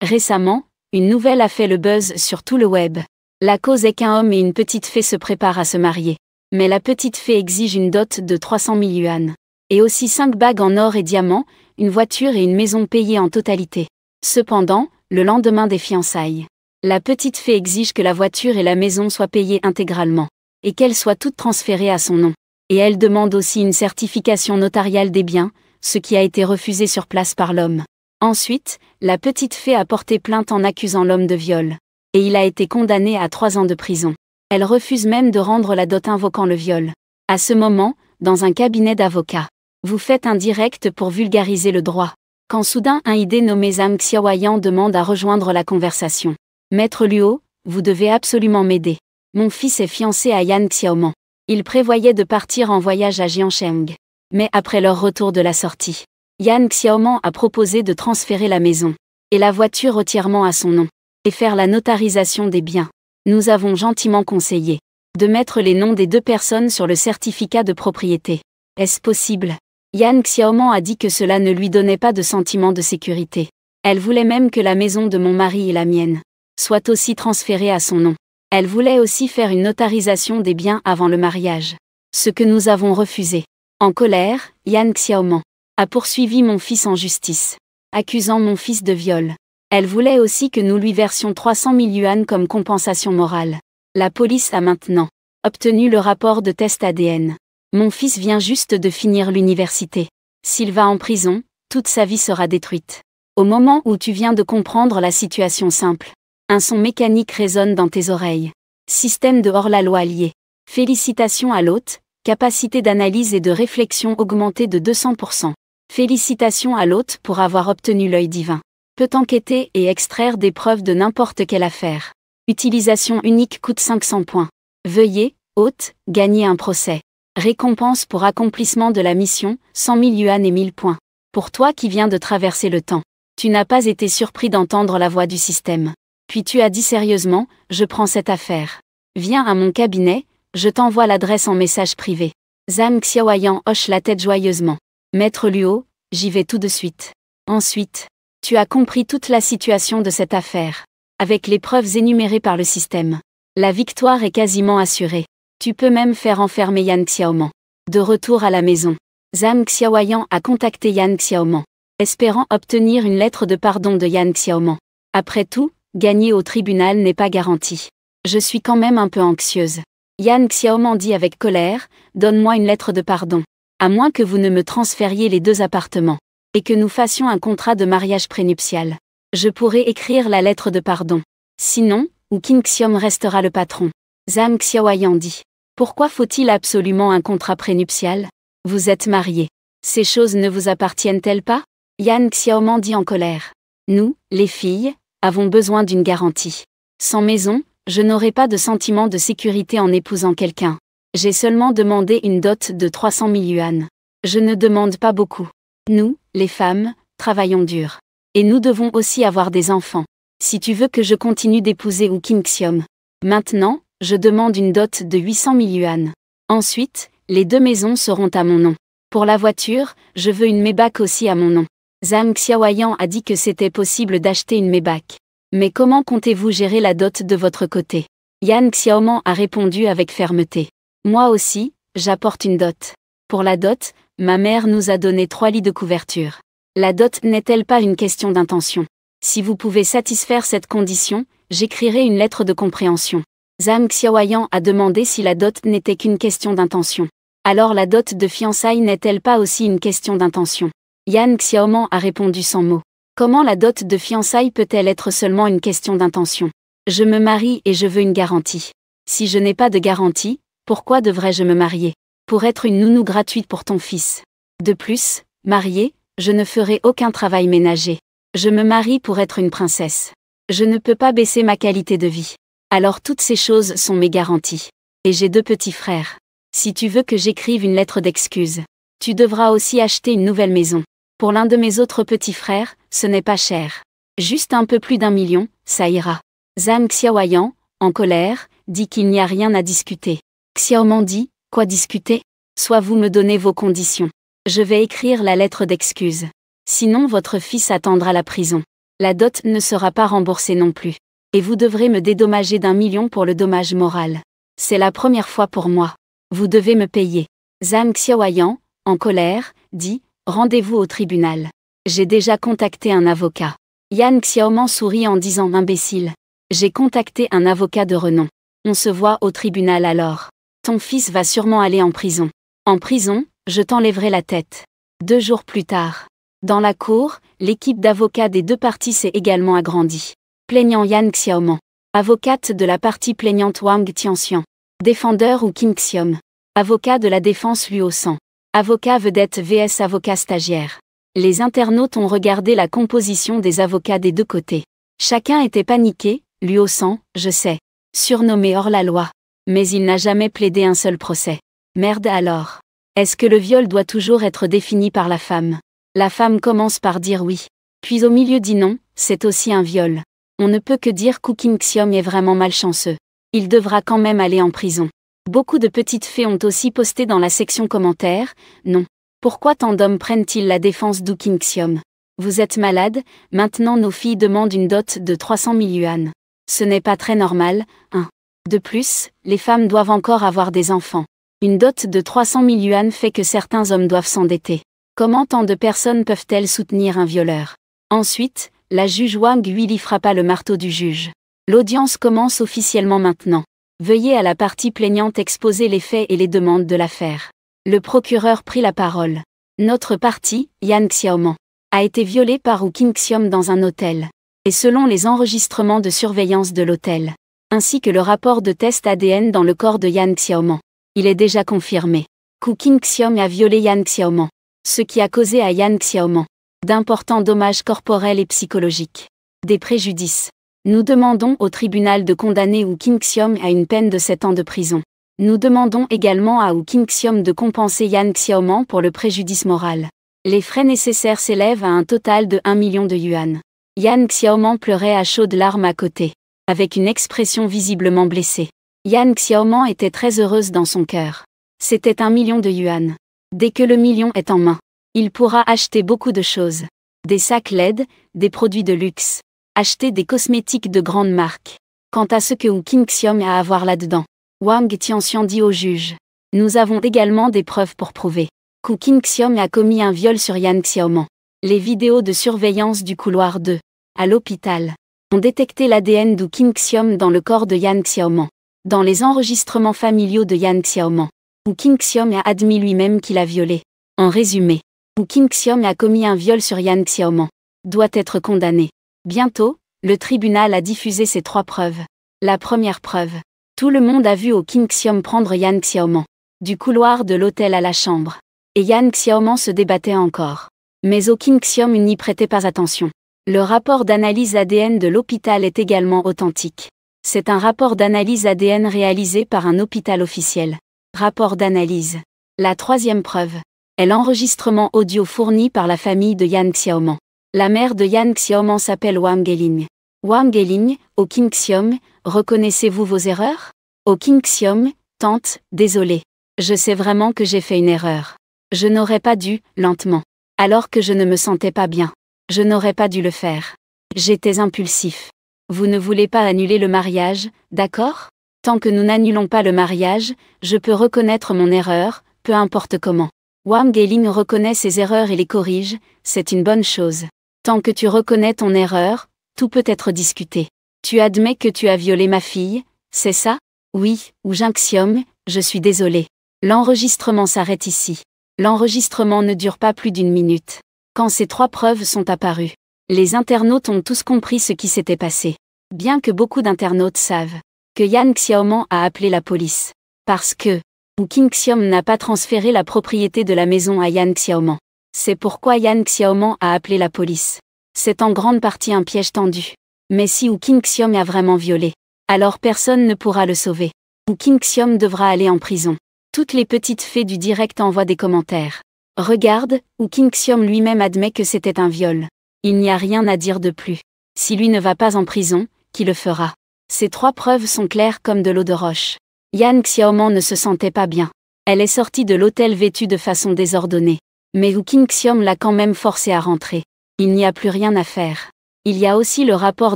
Récemment, une nouvelle a fait le buzz sur tout le web. La cause est qu'un homme et une petite fée se préparent à se marier. Mais la petite fée exige une dot de 300 000 yuan. Et aussi 5 bagues en or et diamants, une voiture et une maison payées en totalité. Cependant, le lendemain des fiançailles, la petite fée exige que la voiture et la maison soient payées intégralement. Et qu'elles soient toutes transférées à son nom. Et elle demande aussi une certification notariale des biens, ce qui a été refusé sur place par l'homme. Ensuite, la petite fée a porté plainte en accusant l'homme de viol. Et il a été condamné à 3 ans de prison. Elle refuse même de rendre la dot invoquant le viol. À ce moment, dans un cabinet d'avocats, vous faites un direct pour vulgariser le droit. Quand soudain un ID nommé Zhang Xiaoyan demande à rejoindre la conversation. Maître Luo, vous devez absolument m'aider. Mon fils est fiancé à Yan Xiaoman. Il prévoyait de partir en voyage à Jiancheng. Mais après leur retour de la sortie, Yan Xiaoman a proposé de transférer la maison et la voiture entièrement à son nom et faire la notarisation des biens. Nous avons gentiment conseillé de mettre les noms des 2 personnes sur le certificat de propriété. Est-ce possible? Yan Xiaoman a dit que cela ne lui donnait pas de sentiment de sécurité. Elle voulait même que la maison de mon mari et la mienne soient aussi transférées à son nom. Elle voulait aussi faire une notarisation des biens avant le mariage. Ce que nous avons refusé. En colère, Yan Xiaoman a poursuivi mon fils en justice, accusant mon fils de viol. Elle voulait aussi que nous lui versions 300 000 yuan comme compensation morale. La police a maintenant obtenu le rapport de test ADN. Mon fils vient juste de finir l'université. S'il va en prison, toute sa vie sera détruite. Au moment où tu viens de comprendre la situation simple, un son mécanique résonne dans tes oreilles. Système de hors-la-loi lié. Félicitations à l'hôte, capacité d'analyse et de réflexion augmentée de 200%. Félicitations à l'hôte pour avoir obtenu l'œil divin. Peut enquêter et extraire des preuves de n'importe quelle affaire. Utilisation unique coûte 500 points. Veuillez, hôte, gagner un procès. Récompense pour accomplissement de la mission, 100 000 yuan et 1000 points. Pour toi qui viens de traverser le temps, tu n'as pas été surpris d'entendre la voix du système. Puis tu as dit sérieusement, je prends cette affaire. Viens à mon cabinet, je t'envoie l'adresse en message privé. Zhang Xiaoyan hoche la tête joyeusement. Maître Luo, j'y vais tout de suite. Ensuite, tu as compris toute la situation de cette affaire. Avec les preuves énumérées par le système, la victoire est quasiment assurée. Tu peux même faire enfermer Yan Xiaoman. De retour à la maison, Zhang Xiaoyan a contacté Yan Xiaoman, espérant obtenir une lettre de pardon de Yan Xiaoman. Après tout, gagner au tribunal n'est pas garanti. Je suis quand même un peu anxieuse. Yan Xiaoman dit avec colère, donne-moi une lettre de pardon. À moins que vous ne me transfériez les 2 appartements. Et que nous fassions un contrat de mariage prénuptial. Je pourrai écrire la lettre de pardon. Sinon, Wu Qingxiom restera le patron. Zhang Xiaoyan dit. Pourquoi faut-il absolument un contrat prénuptial? Vous êtes mariés. Ces choses ne vous appartiennent-elles pas? Yan Xiaoman dit en colère. Nous, les filles, avons besoin d'une garantie. Sans maison, je n'aurai pas de sentiment de sécurité en épousant quelqu'un. J'ai seulement demandé une dot de 300 000 yuan. Je ne demande pas beaucoup. Nous, les femmes, travaillons dur. Et nous devons aussi avoir des enfants. Si tu veux que je continue d'épouser Wu Qingxiom. Maintenant, je demande une dot de 800 000 yuan. Ensuite, les 2 maisons seront à mon nom. Pour la voiture, je veux une Maybach aussi à mon nom. Zhang Xiaoyan a dit que c'était possible d'acheter une Maybach. Mais comment comptez-vous gérer la dot de votre côté? Yan Xiaoman a répondu avec fermeté. Moi aussi, j'apporte une dot. Pour la dot, ma mère nous a donné 3 lits de couverture. La dot n'est-elle pas une question d'intention? Si vous pouvez satisfaire cette condition, j'écrirai une lettre de compréhension. Zhang Xiaoyan a demandé si la dot n'était qu'une question d'intention. Alors la dot de fiançailles n'est-elle pas aussi une question d'intention? Yan Xiaoman a répondu sans mots. Comment la dot de fiançailles peut-elle être seulement une question d'intention? Je me marie et je veux une garantie. Si je n'ai pas de garantie, pourquoi devrais-je me marier? Pour être une nounou gratuite pour ton fils. De plus, mariée, je ne ferai aucun travail ménager. Je me marie pour être une princesse. Je ne peux pas baisser ma qualité de vie. Alors toutes ces choses sont mes garanties. Et j'ai 2 petits frères. Si tu veux que j'écrive une lettre d'excuse, tu devras aussi acheter une nouvelle maison. Pour l'un de mes autres petits frères, ce n'est pas cher. Juste un peu plus d'1 million, ça ira. Zhang Xiaoyan, en colère, dit qu'il n'y a rien à discuter. Xiaoman dit, quoi discuter? Soit vous me donnez vos conditions. Je vais écrire la lettre d'excuse. Sinon votre fils attendra la prison. La dot ne sera pas remboursée non plus. Et vous devrez me dédommager d'1 million pour le dommage moral. C'est la première fois pour moi. Vous devez me payer. Zhang Xiaoyan, en colère, dit « Rendez-vous au tribunal. J'ai déjà contacté un avocat. » Yan Xiaoman sourit en disant « Imbécile. J'ai contacté un avocat de renom. On se voit au tribunal alors. Ton fils va sûrement aller en prison. En prison, je t'enlèverai la tête. » 2 jours plus tard. Dans la cour, l'équipe d'avocats des deux parties s'est également agrandie. Plaignant Yan Xiaoman. Avocate de la partie plaignante Wang Tianxian. Défendeur Wu Qingxiom. Avocat de la défense Luo San. Avocat vedette vs avocat stagiaire. Les internautes ont regardé la composition des avocats des deux côtés. Chacun était paniqué, Luo San, je sais. Surnommé hors la loi. Mais il n'a jamais plaidé un seul procès. Merde alors. Est-ce que le viol doit toujours être défini par la femme? La femme commence par dire oui. Puis au milieu dit non, c'est aussi un viol. On ne peut que dire qu'Wu Qingxiom est vraiment malchanceux. Il devra quand même aller en prison. Beaucoup de petites fées ont aussi posté dans la section commentaires, non. Pourquoi tant d'hommes prennent-ils la défense d'Wu Qingxiom? Vous êtes malade, maintenant nos filles demandent une dot de 300 000 yuan. Ce n'est pas très normal, hein. De plus, les femmes doivent encore avoir des enfants. Une dot de 300 000 yuan fait que certains hommes doivent s'endetter. Comment tant de personnes peuvent-elles soutenir un violeur? Ensuite, la juge Wang Yuili frappa le marteau du juge. L'audience commence officiellement maintenant. Veuillez à la partie plaignante exposer les faits et les demandes de l'affaire. Le procureur prit la parole. Notre partie, Yan Xiaoman, a été violée par Wu Qingxiom dans un hôtel. Et selon les enregistrements de surveillance de l'hôtel, ainsi que le rapport de test ADN dans le corps de Yan Xiaoman, il est déjà confirmé qu'Wu Qingxiom a violé Yan Xiaoman, ce qui a causé à Yan Xiaoman d'importants dommages corporels et psychologiques, des préjudices. Nous demandons au tribunal de condamner Wu Qingxiom à une peine de 7 ans de prison. Nous demandons également à Wu Qingxiom de compenser Yan Xiaoman pour le préjudice moral. Les frais nécessaires s'élèvent à un total de 1 million de yuan. Yan Xiaoman pleurait à chaudes larmes à côté, avec une expression visiblement blessée. Yan Xiaoman était très heureuse dans son cœur. C'était 1 million de yuan. Dès que le million est en main, il pourra acheter beaucoup de choses. Des sacs LED, des produits de luxe. Acheter des cosmétiques de grande marque. Quant à ce que Wu Qingxiom a à avoir là-dedans, Wang Tianxian dit au juge. Nous avons également des preuves pour prouver qu'Wu Qingxiom a commis un viol sur Yan Xiaoman. Les vidéos de surveillance du couloir 2, à l'hôpital, ont détecté l'ADN d'Wu Qingxiom dans le corps de Yan Xiaoman. Dans les enregistrements familiaux de Yan Xiaoman, Wu Qingxiom a admis lui-même qu'il a violé. En résumé, Wu Qingxiom a commis un viol sur Yan Xiaoman. Doit être condamné. Bientôt, le tribunal a diffusé ces 3 preuves. La première preuve. Tout le monde a vu Wu Qingxiom prendre Yan Xiaoman du couloir de l'hôtel à la chambre. Et Yan Xiaoman se débattait encore. Mais Wu Qingxiom n'y prêtait pas attention. Le rapport d'analyse ADN de l'hôpital est également authentique. C'est un rapport d'analyse ADN réalisé par un hôpital officiel. Rapport d'analyse. La 3e preuve est l'enregistrement audio fourni par la famille de Yan Xiaoman. La mère de Yan Xiaoman s'appelle Wang Geling. Wang Geling, Wu Qingxiom, reconnaissez-vous vos erreurs? Wu Qingxiom, tante, désolé. Je sais vraiment que j'ai fait une erreur. Je n'aurais pas dû, lentement. Alors que je ne me sentais pas bien. Je n'aurais pas dû le faire. J'étais impulsif. Vous ne voulez pas annuler le mariage, d'accord? Tant que nous n'annulons pas le mariage, je peux reconnaître mon erreur, peu importe comment. Wang Geling reconnaît ses erreurs et les corrige, c'est une bonne chose. Tant que tu reconnais ton erreur, tout peut être discuté. Tu admets que tu as violé ma fille, c'est ça? Oui, Wu Qingxiom, je suis désolé. L'enregistrement s'arrête ici. L'enregistrement ne dure pas plus d'1 minute. Quand ces 3 preuves sont apparues, les internautes ont tous compris ce qui s'était passé. Bien que beaucoup d'internautes savent que Yan Xiaoman a appelé la police. Parce que Wu Qingxiom n'a pas transféré la propriété de la maison à Yan Xiaoman. C'est pourquoi Yan Xiaoman a appelé la police. C'est en grande partie un piège tendu. Mais si Wu Qingxiom a vraiment violé, alors personne ne pourra le sauver. Wu Qingxiom devra aller en prison. Toutes les petites fées du direct envoient des commentaires. Regarde, Wu Qingxiom lui-même admet que c'était un viol. Il n'y a rien à dire de plus. Si lui ne va pas en prison, qui le fera? Ces 3 preuves sont claires comme de l'eau de roche. Yan Xiaoman ne se sentait pas bien. Elle est sortie de l'hôtel vêtue de façon désordonnée. Mais Wu Qingxiom l'a quand même forcée à rentrer. Il n'y a plus rien à faire. Il y a aussi le rapport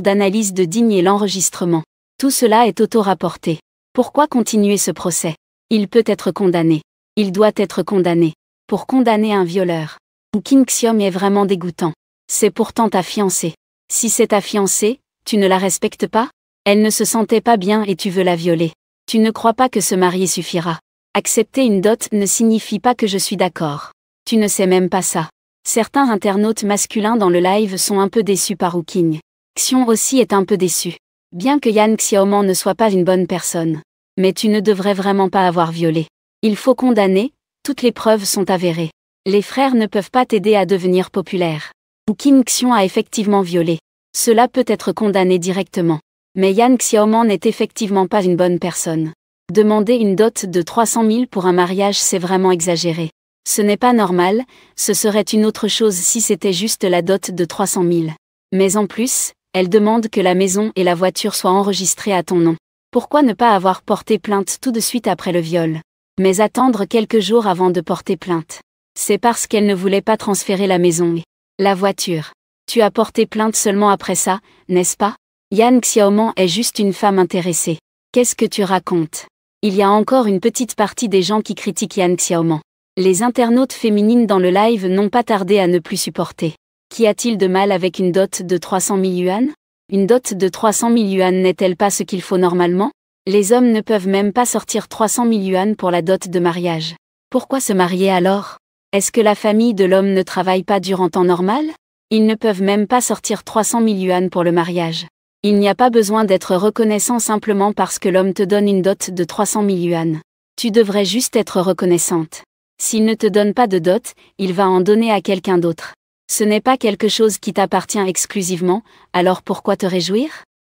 d'analyse de Digne et l'enregistrement. Tout cela est auto-rapporté. Pourquoi continuer ce procès? Il peut être condamné. Il doit être condamné. Pour condamner un violeur. Kim Xiom est vraiment dégoûtant. C'est pourtant ta fiancée. Si c'est ta fiancée, tu ne la respectes pas? Elle ne se sentait pas bien et tu veux la violer. Tu ne crois pas que se marier suffira. Accepter une dot ne signifie pas que je suis d'accord. Tu ne sais même pas ça. Certains internautes masculins dans le live sont un peu déçus par King Xiom aussi est un peu déçu. Bien que Yang Xiaoman ne soit pas une bonne personne. Mais tu ne devrais vraiment pas avoir violé. Il faut condamner, toutes les preuves sont avérées. Les frères ne peuvent pas t'aider à devenir populaire. King Xiom a effectivement violé. Cela peut être condamné directement. Mais Yang Xiaoman n'est effectivement pas une bonne personne. Demander une dot de 300 000 pour un mariage, c'est vraiment exagéré. Ce n'est pas normal, ce serait une autre chose si c'était juste la dot de 300 000. Mais en plus, elle demande que la maison et la voiture soient enregistrées à ton nom. Pourquoi ne pas avoir porté plainte tout de suite après le viol? Mais attendre quelques jours avant de porter plainte. C'est parce qu'elle ne voulait pas transférer la maison et la voiture. Tu as porté plainte seulement après ça, n'est-ce pas? Yang Xiaoman est juste une femme intéressée. Qu'est-ce que tu racontes? Il y a encore une petite partie des gens qui critiquent Yang Xiaoman. Les internautes féminines dans le live n'ont pas tardé à ne plus supporter. Qu'y a-t-il de mal avec une dot de 300 000 yuan? Une dot de 300 000 yuan n'est-elle pas ce qu'il faut normalement? Les hommes ne peuvent même pas sortir 300 000 yuan pour la dot de mariage. Pourquoi se marier alors? Est-ce que la famille de l'homme ne travaille pas durant temps normal? Ils ne peuvent même pas sortir 300 000 yuan pour le mariage. Il n'y a pas besoin d'être reconnaissant simplement parce que l'homme te donne une dot de 300 000 yuan. Tu devrais juste être reconnaissante. S'il ne te donne pas de dot, il va en donner à quelqu'un d'autre. Ce n'est pas quelque chose qui t'appartient exclusivement, alors pourquoi te réjouir?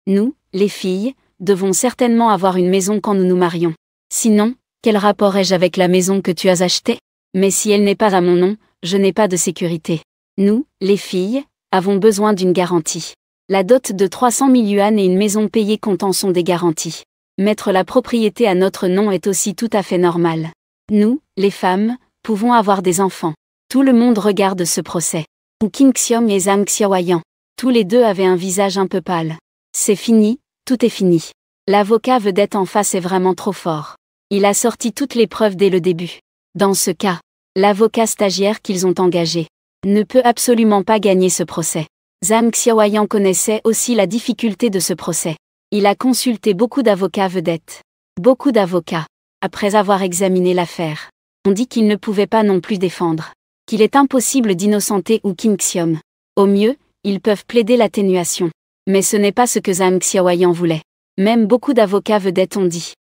Nous, les filles, devons certainement avoir une maison quand nous nous marions. Sinon, quel rapport ai-je avec la maison que tu as achetée? Mais si elle n'est pas à mon nom, je n'ai pas de sécurité. Nous, les filles, avons besoin d'une garantie. La dot de 300 000 yuan et une maison payée comptant sont des garanties. Mettre la propriété à notre nom est aussi tout à fait normal. Nous, les femmes, pouvons avoir des enfants. Tout le monde regarde ce procès. King Xiom et Zhang Xiaoyan. Tous les deux avaient un visage un peu pâle. C'est fini, tout est fini. L'avocat vedette en face est vraiment trop fort. Il a sorti toutes les preuves dès le début. Dans ce cas, l'avocat stagiaire qu'ils ont engagé ne peut absolument pas gagner ce procès. Zhang Xiaoyan connaissait aussi la difficulté de ce procès. Il a consulté beaucoup d'avocats vedettes. Beaucoup d'avocats. Après avoir examiné l'affaire, on dit qu'il ne pouvait pas non plus défendre. Qu'il est impossible d'innocenter King Xiom. Au mieux, ils peuvent plaider l'atténuation. Mais ce n'est pas ce que Zhang Xiaoyan voulait. Même beaucoup d'avocats vedettes ont dit.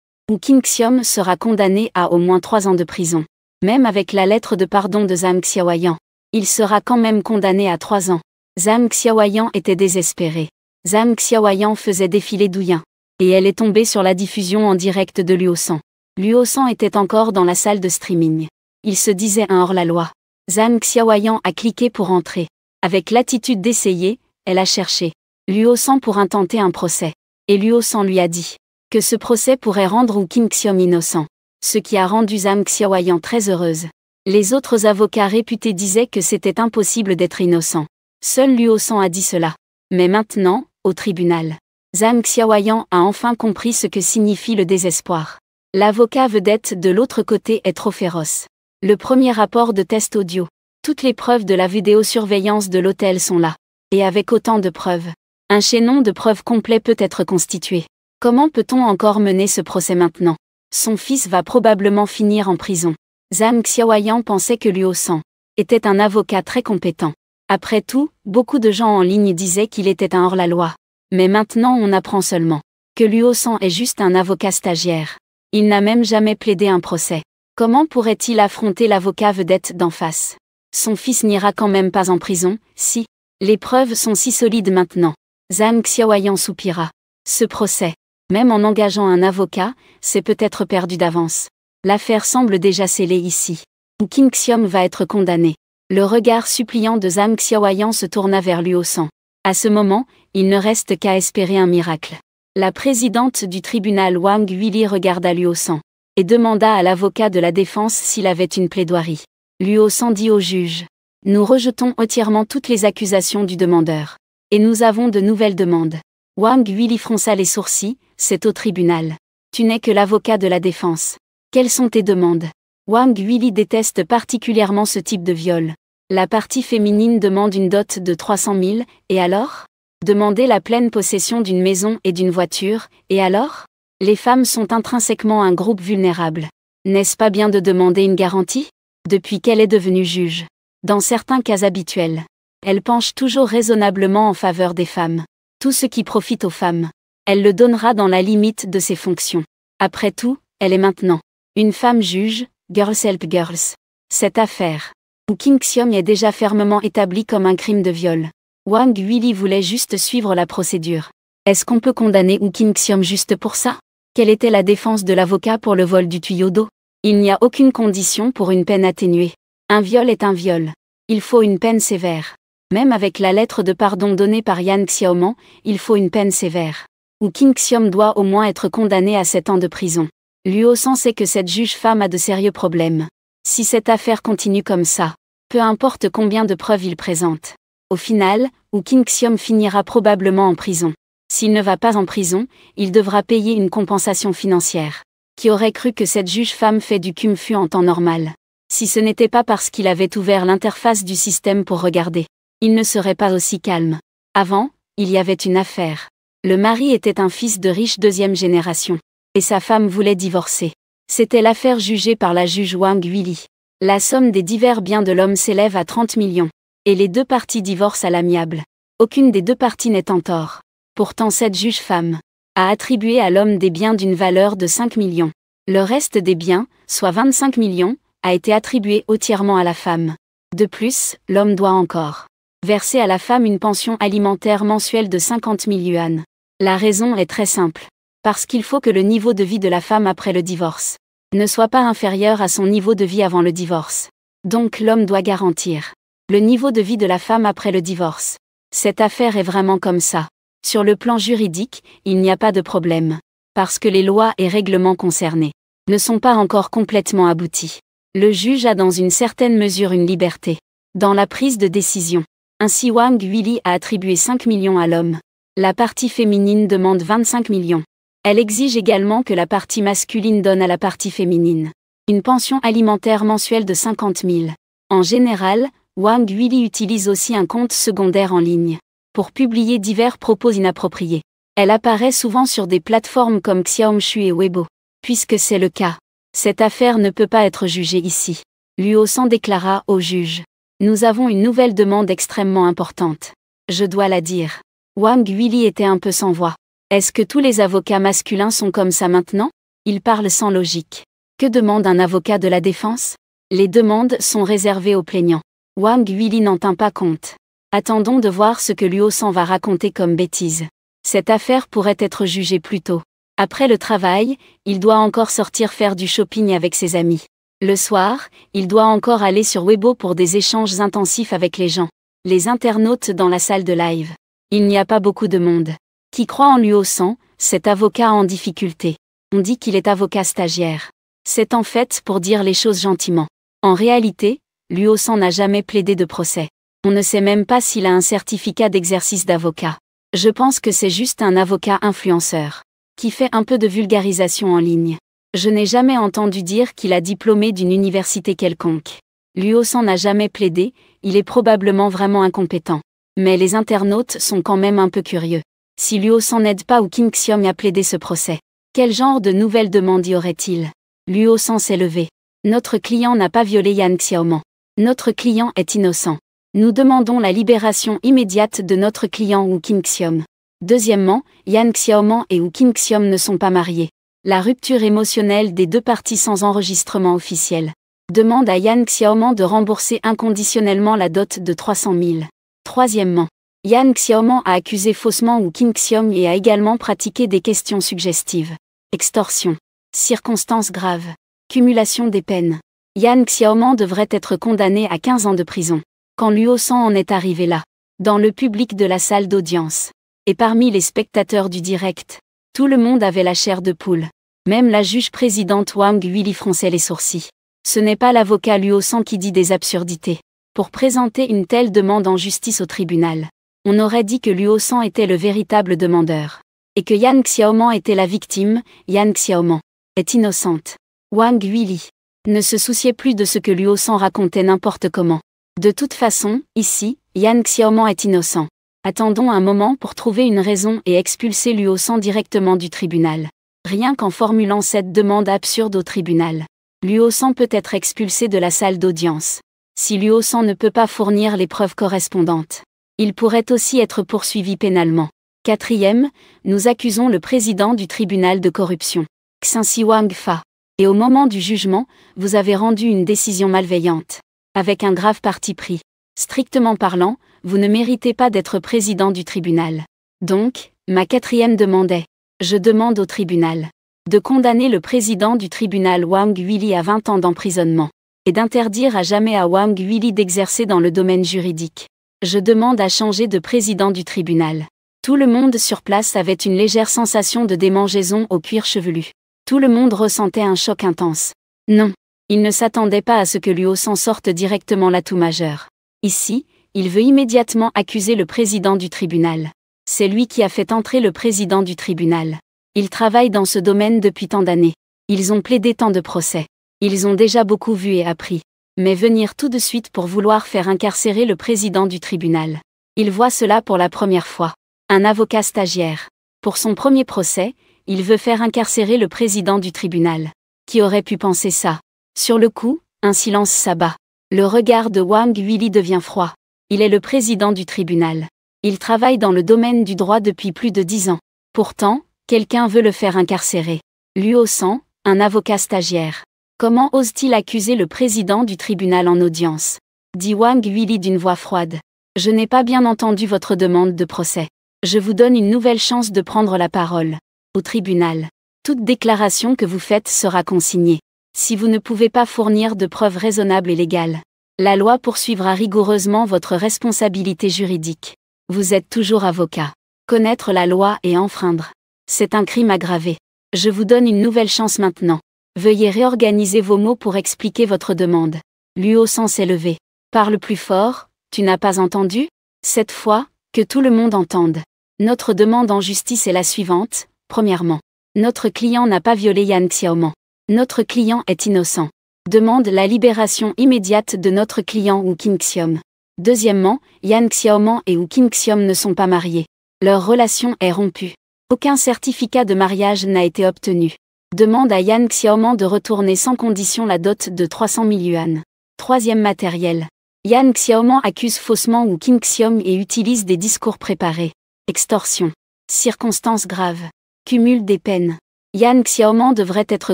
King Xiom sera condamné à au moins 3 ans de prison. Même avec la lettre de pardon de Zhang Xiaoyan, il sera quand même condamné à 3 ans. Zhang Xiaoyan était désespéré. Zhang Xiaoyan faisait défiler Douyin. Et elle est tombée sur la diffusion en direct de Luo San. Luo San était encore dans la salle de streaming. Il se disait un hors-la-loi. Zhang Xiaoyan a cliqué pour entrer. Avec l'attitude d'essayer, elle a cherché Luo San pour intenter un procès. Et Luo San lui a dit que ce procès pourrait rendre King Xiom innocent. Ce qui a rendu Zhang Xiaoyan très heureuse. Les autres avocats réputés disaient que c'était impossible d'être innocent. Seul Luo San a dit cela. Mais maintenant, au tribunal, Zhang Xiaoyan a enfin compris ce que signifie le désespoir. L'avocat vedette de l'autre côté est trop féroce. Le premier rapport de test audio. Toutes les preuves de la vidéosurveillance de l'hôtel sont là. Et avec autant de preuves, un chaînon de preuves complet peut être constitué. Comment peut-on encore mener ce procès maintenant? Son fils va probablement finir en prison. Zhang Xiaoyan pensait que Luo San était un avocat très compétent. Après tout, beaucoup de gens en ligne disaient qu'il était un hors-la-loi. Mais maintenant on apprend seulement que Luo San est juste un avocat stagiaire. Il n'a même jamais plaidé un procès. Comment pourrait-il affronter l'avocat vedette d'en face? Son fils n'ira quand même pas en prison, si les preuves sont si solides maintenant. Zhang Xiaoyan soupira. Ce procès, même en engageant un avocat, c'est peut-être perdu d'avance. L'affaire semble déjà scellée ici. King Xiom va être condamné. Le regard suppliant de Zhang Xiaoyan se tourna vers Luo San. À ce moment, il ne reste qu'à espérer un miracle. La présidente du tribunal Wang Huili regarda Luo San et demanda à l'avocat de la défense s'il avait une plaidoirie. Luo San dit au juge: « Nous rejetons entièrement toutes les accusations du demandeur. Et nous avons de nouvelles demandes. Wang Huili fronça les sourcils, c'est au tribunal. Tu n'es que l'avocat de la défense. Quelles sont tes demandes? Wang Huili déteste particulièrement ce type de viol. La partie féminine demande une dot de 300 000, et alors? Demander la pleine possession d'une maison et d'une voiture, et alors? Les femmes sont intrinsèquement un groupe vulnérable. N'est-ce pas bien de demander une garantie? Depuis qu'elle est devenue juge. Dans certains cas habituels, elle penche toujours raisonnablement en faveur des femmes. Tout ce qui profite aux femmes, elle le donnera dans la limite de ses fonctions. Après tout, elle est maintenant une femme juge, Girls Help Girls. Cette affaire, où King Xiom est déjà fermement établie comme un crime de viol. Wang Huili voulait juste suivre la procédure. Est-ce qu'on peut condamner Wu King Xiom juste pour ça? Quelle était la défense de l'avocat pour le vol du tuyau d'eau? Il n'y a aucune condition pour une peine atténuée. Un viol est un viol. Il faut une peine sévère. Même avec la lettre de pardon donnée par Yan Xiaoman, il faut une peine sévère. Wu King Xiom doit au moins être condamné à 7 ans de prison. Luo San sait que cette juge femme a de sérieux problèmes. Si cette affaire continue comme ça, peu importe combien de preuves il présente. Au final, Wu King Xiom finira probablement en prison. S'il ne va pas en prison, il devra payer une compensation financière. Qui aurait cru que cette juge femme fait du kung fu en temps normal? Si ce n'était pas parce qu'il avait ouvert l'interface du système pour regarder, il ne serait pas aussi calme. Avant, il y avait une affaire. Le mari était un fils de riche deuxième génération. Et sa femme voulait divorcer. C'était l'affaire jugée par la juge Wang Huili. La somme des divers biens de l'homme s'élève à 30 millions. Et les deux parties divorcent à l'amiable. Aucune des deux parties n'est en tort. Pourtant cette juge femme a attribué à l'homme des biens d'une valeur de 5 millions. Le reste des biens, soit 25 millions, a été attribué entièrement à la femme. De plus, l'homme doit encore verser à la femme une pension alimentaire mensuelle de 50 000 yuan. La raison est très simple. Parce qu'il faut que le niveau de vie de la femme après le divorce ne soit pas inférieur à son niveau de vie avant le divorce. Donc l'homme doit garantir le niveau de vie de la femme après le divorce. Cette affaire est vraiment comme ça. Sur le plan juridique, il n'y a pas de problème. Parce que les lois et règlements concernés ne sont pas encore complètement aboutis. Le juge a dans une certaine mesure une liberté dans la prise de décision. Ainsi Wang Huili a attribué 5 millions à l'homme. La partie féminine demande 25 millions. Elle exige également que la partie masculine donne à la partie féminine une pension alimentaire mensuelle de 50 000. En général, Wang Huili utilise aussi un compte secondaire en ligne pour publier divers propos inappropriés. Elle apparaît souvent sur des plateformes comme Xiaomshu et Weibo. Puisque c'est le cas, cette affaire ne peut pas être jugée ici. Luo San déclara au juge. Nous avons une nouvelle demande extrêmement importante. Je dois la dire. Wang Huili était un peu sans voix. Est-ce que tous les avocats masculins sont comme ça maintenant? Ils parlent sans logique. Que demande un avocat de la défense? Les demandes sont réservées aux plaignants. Wang Huili n'en tint pas compte. Attendons de voir ce que Luo San va raconter comme bêtise. Cette affaire pourrait être jugée plus tôt. Après le travail, il doit encore sortir faire du shopping avec ses amis. Le soir, il doit encore aller sur Weibo pour des échanges intensifs avec les gens. Les internautes dans la salle de live. Il n'y a pas beaucoup de monde qui croit en Luo San, cet avocat en difficulté. On dit qu'il est avocat stagiaire. C'est en fait pour dire les choses gentiment. En réalité, Luo San n'a jamais plaidé de procès. On ne sait même pas s'il a un certificat d'exercice d'avocat. Je pense que c'est juste un avocat influenceur qui fait un peu de vulgarisation en ligne. Je n'ai jamais entendu dire qu'il a diplômé d'une université quelconque. Luo San n'a jamais plaidé, il est probablement vraiment incompétent. Mais les internautes sont quand même un peu curieux. Si Luo San n'aide pas Wu King Xiom à plaider ce procès, quel genre de nouvelles demandes y aurait-il? Luo San s'est levé. Notre client n'a pas violé Yan Xiaoman. Notre client est innocent. Nous demandons la libération immédiate de notre client Wu King Xiom. Deuxièmement, Yan Xiaoman et Wu King Xiom ne sont pas mariés. La rupture émotionnelle des deux parties sans enregistrement officiel demande à Yan Xiaoman de rembourser inconditionnellement la dot de 300 000. Troisièmement, Yan Xiaoman a accusé faussement Wu King Xiom et a également pratiqué des questions suggestives. Extorsion. Circonstances graves. Cumulation des peines. Yan Xiaoman devrait être condamné à 15 ans de prison. Quand Luo San en est arrivé là, dans le public de la salle d'audience, et parmi les spectateurs du direct, tout le monde avait la chair de poule. Même la juge présidente Wang Huili fronçait les sourcils. Ce n'est pas l'avocat Luo San qui dit des absurdités pour présenter une telle demande en justice au tribunal. On aurait dit que Luo San était le véritable demandeur. Et que Yan Xiaoman était la victime. Yan Xiaoman est innocente. Wang Yuili ne se souciait plus de ce que Luo San racontait n'importe comment. De toute façon, ici, Yan Xiaoman est innocent. Attendons un moment pour trouver une raison et expulser Luo San directement du tribunal. Rien qu'en formulant cette demande absurde au tribunal, Luo San peut être expulsé de la salle d'audience. Si Luo San ne peut pas fournir les preuves correspondantes, il pourrait aussi être poursuivi pénalement. Quatrième, nous accusons le président du tribunal de corruption, Xinxi Wangfa. Et au moment du jugement, vous avez rendu une décision malveillante, avec un grave parti pris. Strictement parlant, vous ne méritez pas d'être président du tribunal. Donc, ma quatrième demande est, je demande au tribunal de condamner le président du tribunal Wang Yuili à 20 ans d'emprisonnement, et d'interdire à jamais à Wang Yuili d'exercer dans le domaine juridique. Je demande à changer de président du tribunal. Tout le monde sur place avait une légère sensation de démangeaison au cuir chevelu. Tout le monde ressentait un choc intense. Non, il ne s'attendait pas à ce que Luo San sorte directement l'atout majeur. Ici, il veut immédiatement accuser le président du tribunal. C'est lui qui a fait entrer le président du tribunal. Il travaille dans ce domaine depuis tant d'années. Ils ont plaidé tant de procès. Ils ont déjà beaucoup vu et appris. Mais venir tout de suite pour vouloir faire incarcérer le président du tribunal. Il voit cela pour la première fois. Un avocat stagiaire. Pour son premier procès, il veut faire incarcérer le président du tribunal. Qui aurait pu penser ça? Sur le coup, un silence s'abat. Le regard de Wang Yuili devient froid. Il est le président du tribunal. Il travaille dans le domaine du droit depuis plus de 10 ans. Pourtant, quelqu'un veut le faire incarcérer. Luo San, un avocat stagiaire. Comment ose-t-il accuser le président du tribunal en audience? Dit Wang Yuili d'une voix froide. Je n'ai pas bien entendu votre demande de procès. Je vous donne une nouvelle chance de prendre la parole. Au tribunal. Toute déclaration que vous faites sera consignée. Si vous ne pouvez pas fournir de preuves raisonnables et légales, la loi poursuivra rigoureusement votre responsabilité juridique. Vous êtes toujours avocat. Connaître la loi et enfreindre, c'est un crime aggravé. Je vous donne une nouvelle chance maintenant. Veuillez réorganiser vos mots pour expliquer votre demande. Luo San s'est levé. Parle plus fort, tu n'as pas entendu? Cette fois, que tout le monde entende. Notre demande en justice est la suivante. Premièrement, notre client n'a pas violé Yan Xiaoman. Notre client est innocent. Demande la libération immédiate de notre client Wu Qingxiom. Deuxièmement, Yan Xiaoman et Wu Qingxiom ne sont pas mariés. Leur relation est rompue. Aucun certificat de mariage n'a été obtenu. Demande à Yan Xiaoman de retourner sans condition la dot de 300 000 yuan. Troisième matériel. Yan Xiaoman accuse faussement Wu Qingxiom et utilise des discours préparés. Extorsion. Circonstances graves. Cumul des peines. Yan Xiaoman devrait être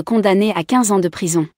condamné à 15 ans de prison.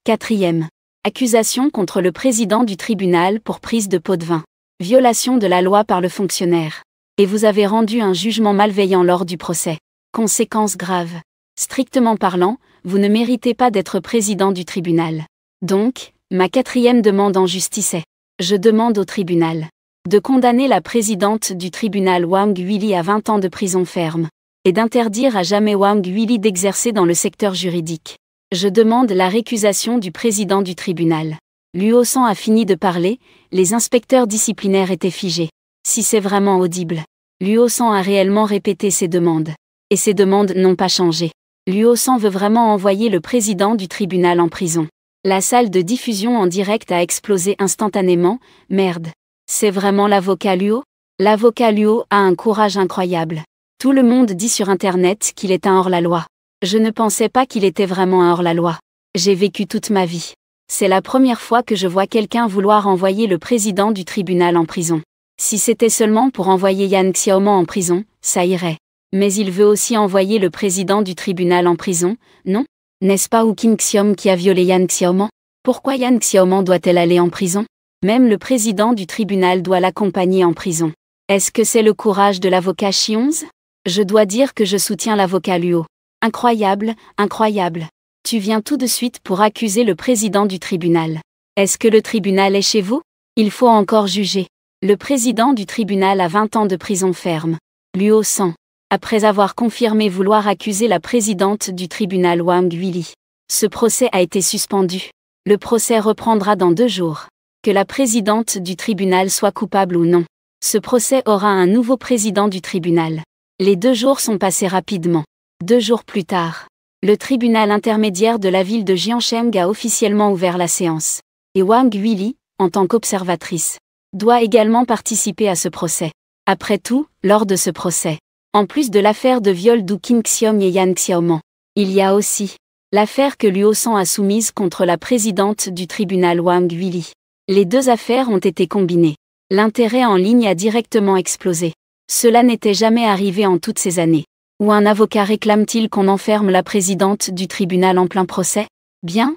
Quatrième. Accusation contre le président du tribunal pour prise de pot de vin. Violation de la loi par le fonctionnaire. Et vous avez rendu un jugement malveillant lors du procès. Conséquences graves. Strictement parlant, vous ne méritez pas d'être président du tribunal. Donc, ma quatrième demande en justice est, je demande au tribunal de condamner la présidente du tribunal Wang Yuili à 20 ans de prison ferme, et d'interdire à jamais Wang Yuili d'exercer dans le secteur juridique. Je demande la récusation du président du tribunal. Luo San a fini de parler, les inspecteurs disciplinaires étaient figés. Si c'est vraiment audible. Luo San a réellement répété ses demandes. Et ses demandes n'ont pas changé. Luo San veut vraiment envoyer le président du tribunal en prison. La salle de diffusion en direct a explosé instantanément. Merde. C'est vraiment l'avocat Luo? L'avocat Luo a un courage incroyable. Tout le monde dit sur Internet qu'il est un hors-la-loi. Je ne pensais pas qu'il était vraiment un hors-la-loi. J'ai vécu toute ma vie. C'est la première fois que je vois quelqu'un vouloir envoyer le président du tribunal en prison. Si c'était seulement pour envoyer Yan Xiaoman en prison, ça irait. Mais il veut aussi envoyer le président du tribunal en prison, non? N'est-ce pas Wu Qingxiom qui a violé Yan Xiaoman? Pourquoi Yan Xiaoman doit-elle aller en prison? Même le président du tribunal doit l'accompagner en prison. Est-ce que c'est le courage de l'avocat Xionz? Je dois dire que je soutiens l'avocat Luo. Incroyable, incroyable. Tu viens tout de suite pour accuser le président du tribunal. Est-ce que le tribunal est chez vous? Il faut encore juger. Le président du tribunal a 20 ans de prison ferme. Luo San. Après avoir confirmé vouloir accuser la présidente du tribunal Wang Yuili. Ce procès a été suspendu. Le procès reprendra dans 2 jours. Que la présidente du tribunal soit coupable ou non. Ce procès aura un nouveau président du tribunal. Les 2 jours sont passés rapidement. 2 jours plus tard, le tribunal intermédiaire de la ville de Jiangsheng a officiellement ouvert la séance. Et Wang Huili, en tant qu'observatrice, doit également participer à ce procès. Après tout, lors de ce procès, en plus de l'affaire de viol d'Hu Qingxiong et Yan Xiaoman, il y a aussi l'affaire que Luo San a soumise contre la présidente du tribunal Wang Huili. Les 2 affaires ont été combinées. L'intérêt en ligne a directement explosé. Cela n'était jamais arrivé en toutes ces années. Où un avocat réclame-t-il qu'on enferme la présidente du tribunal en plein procès? Bien,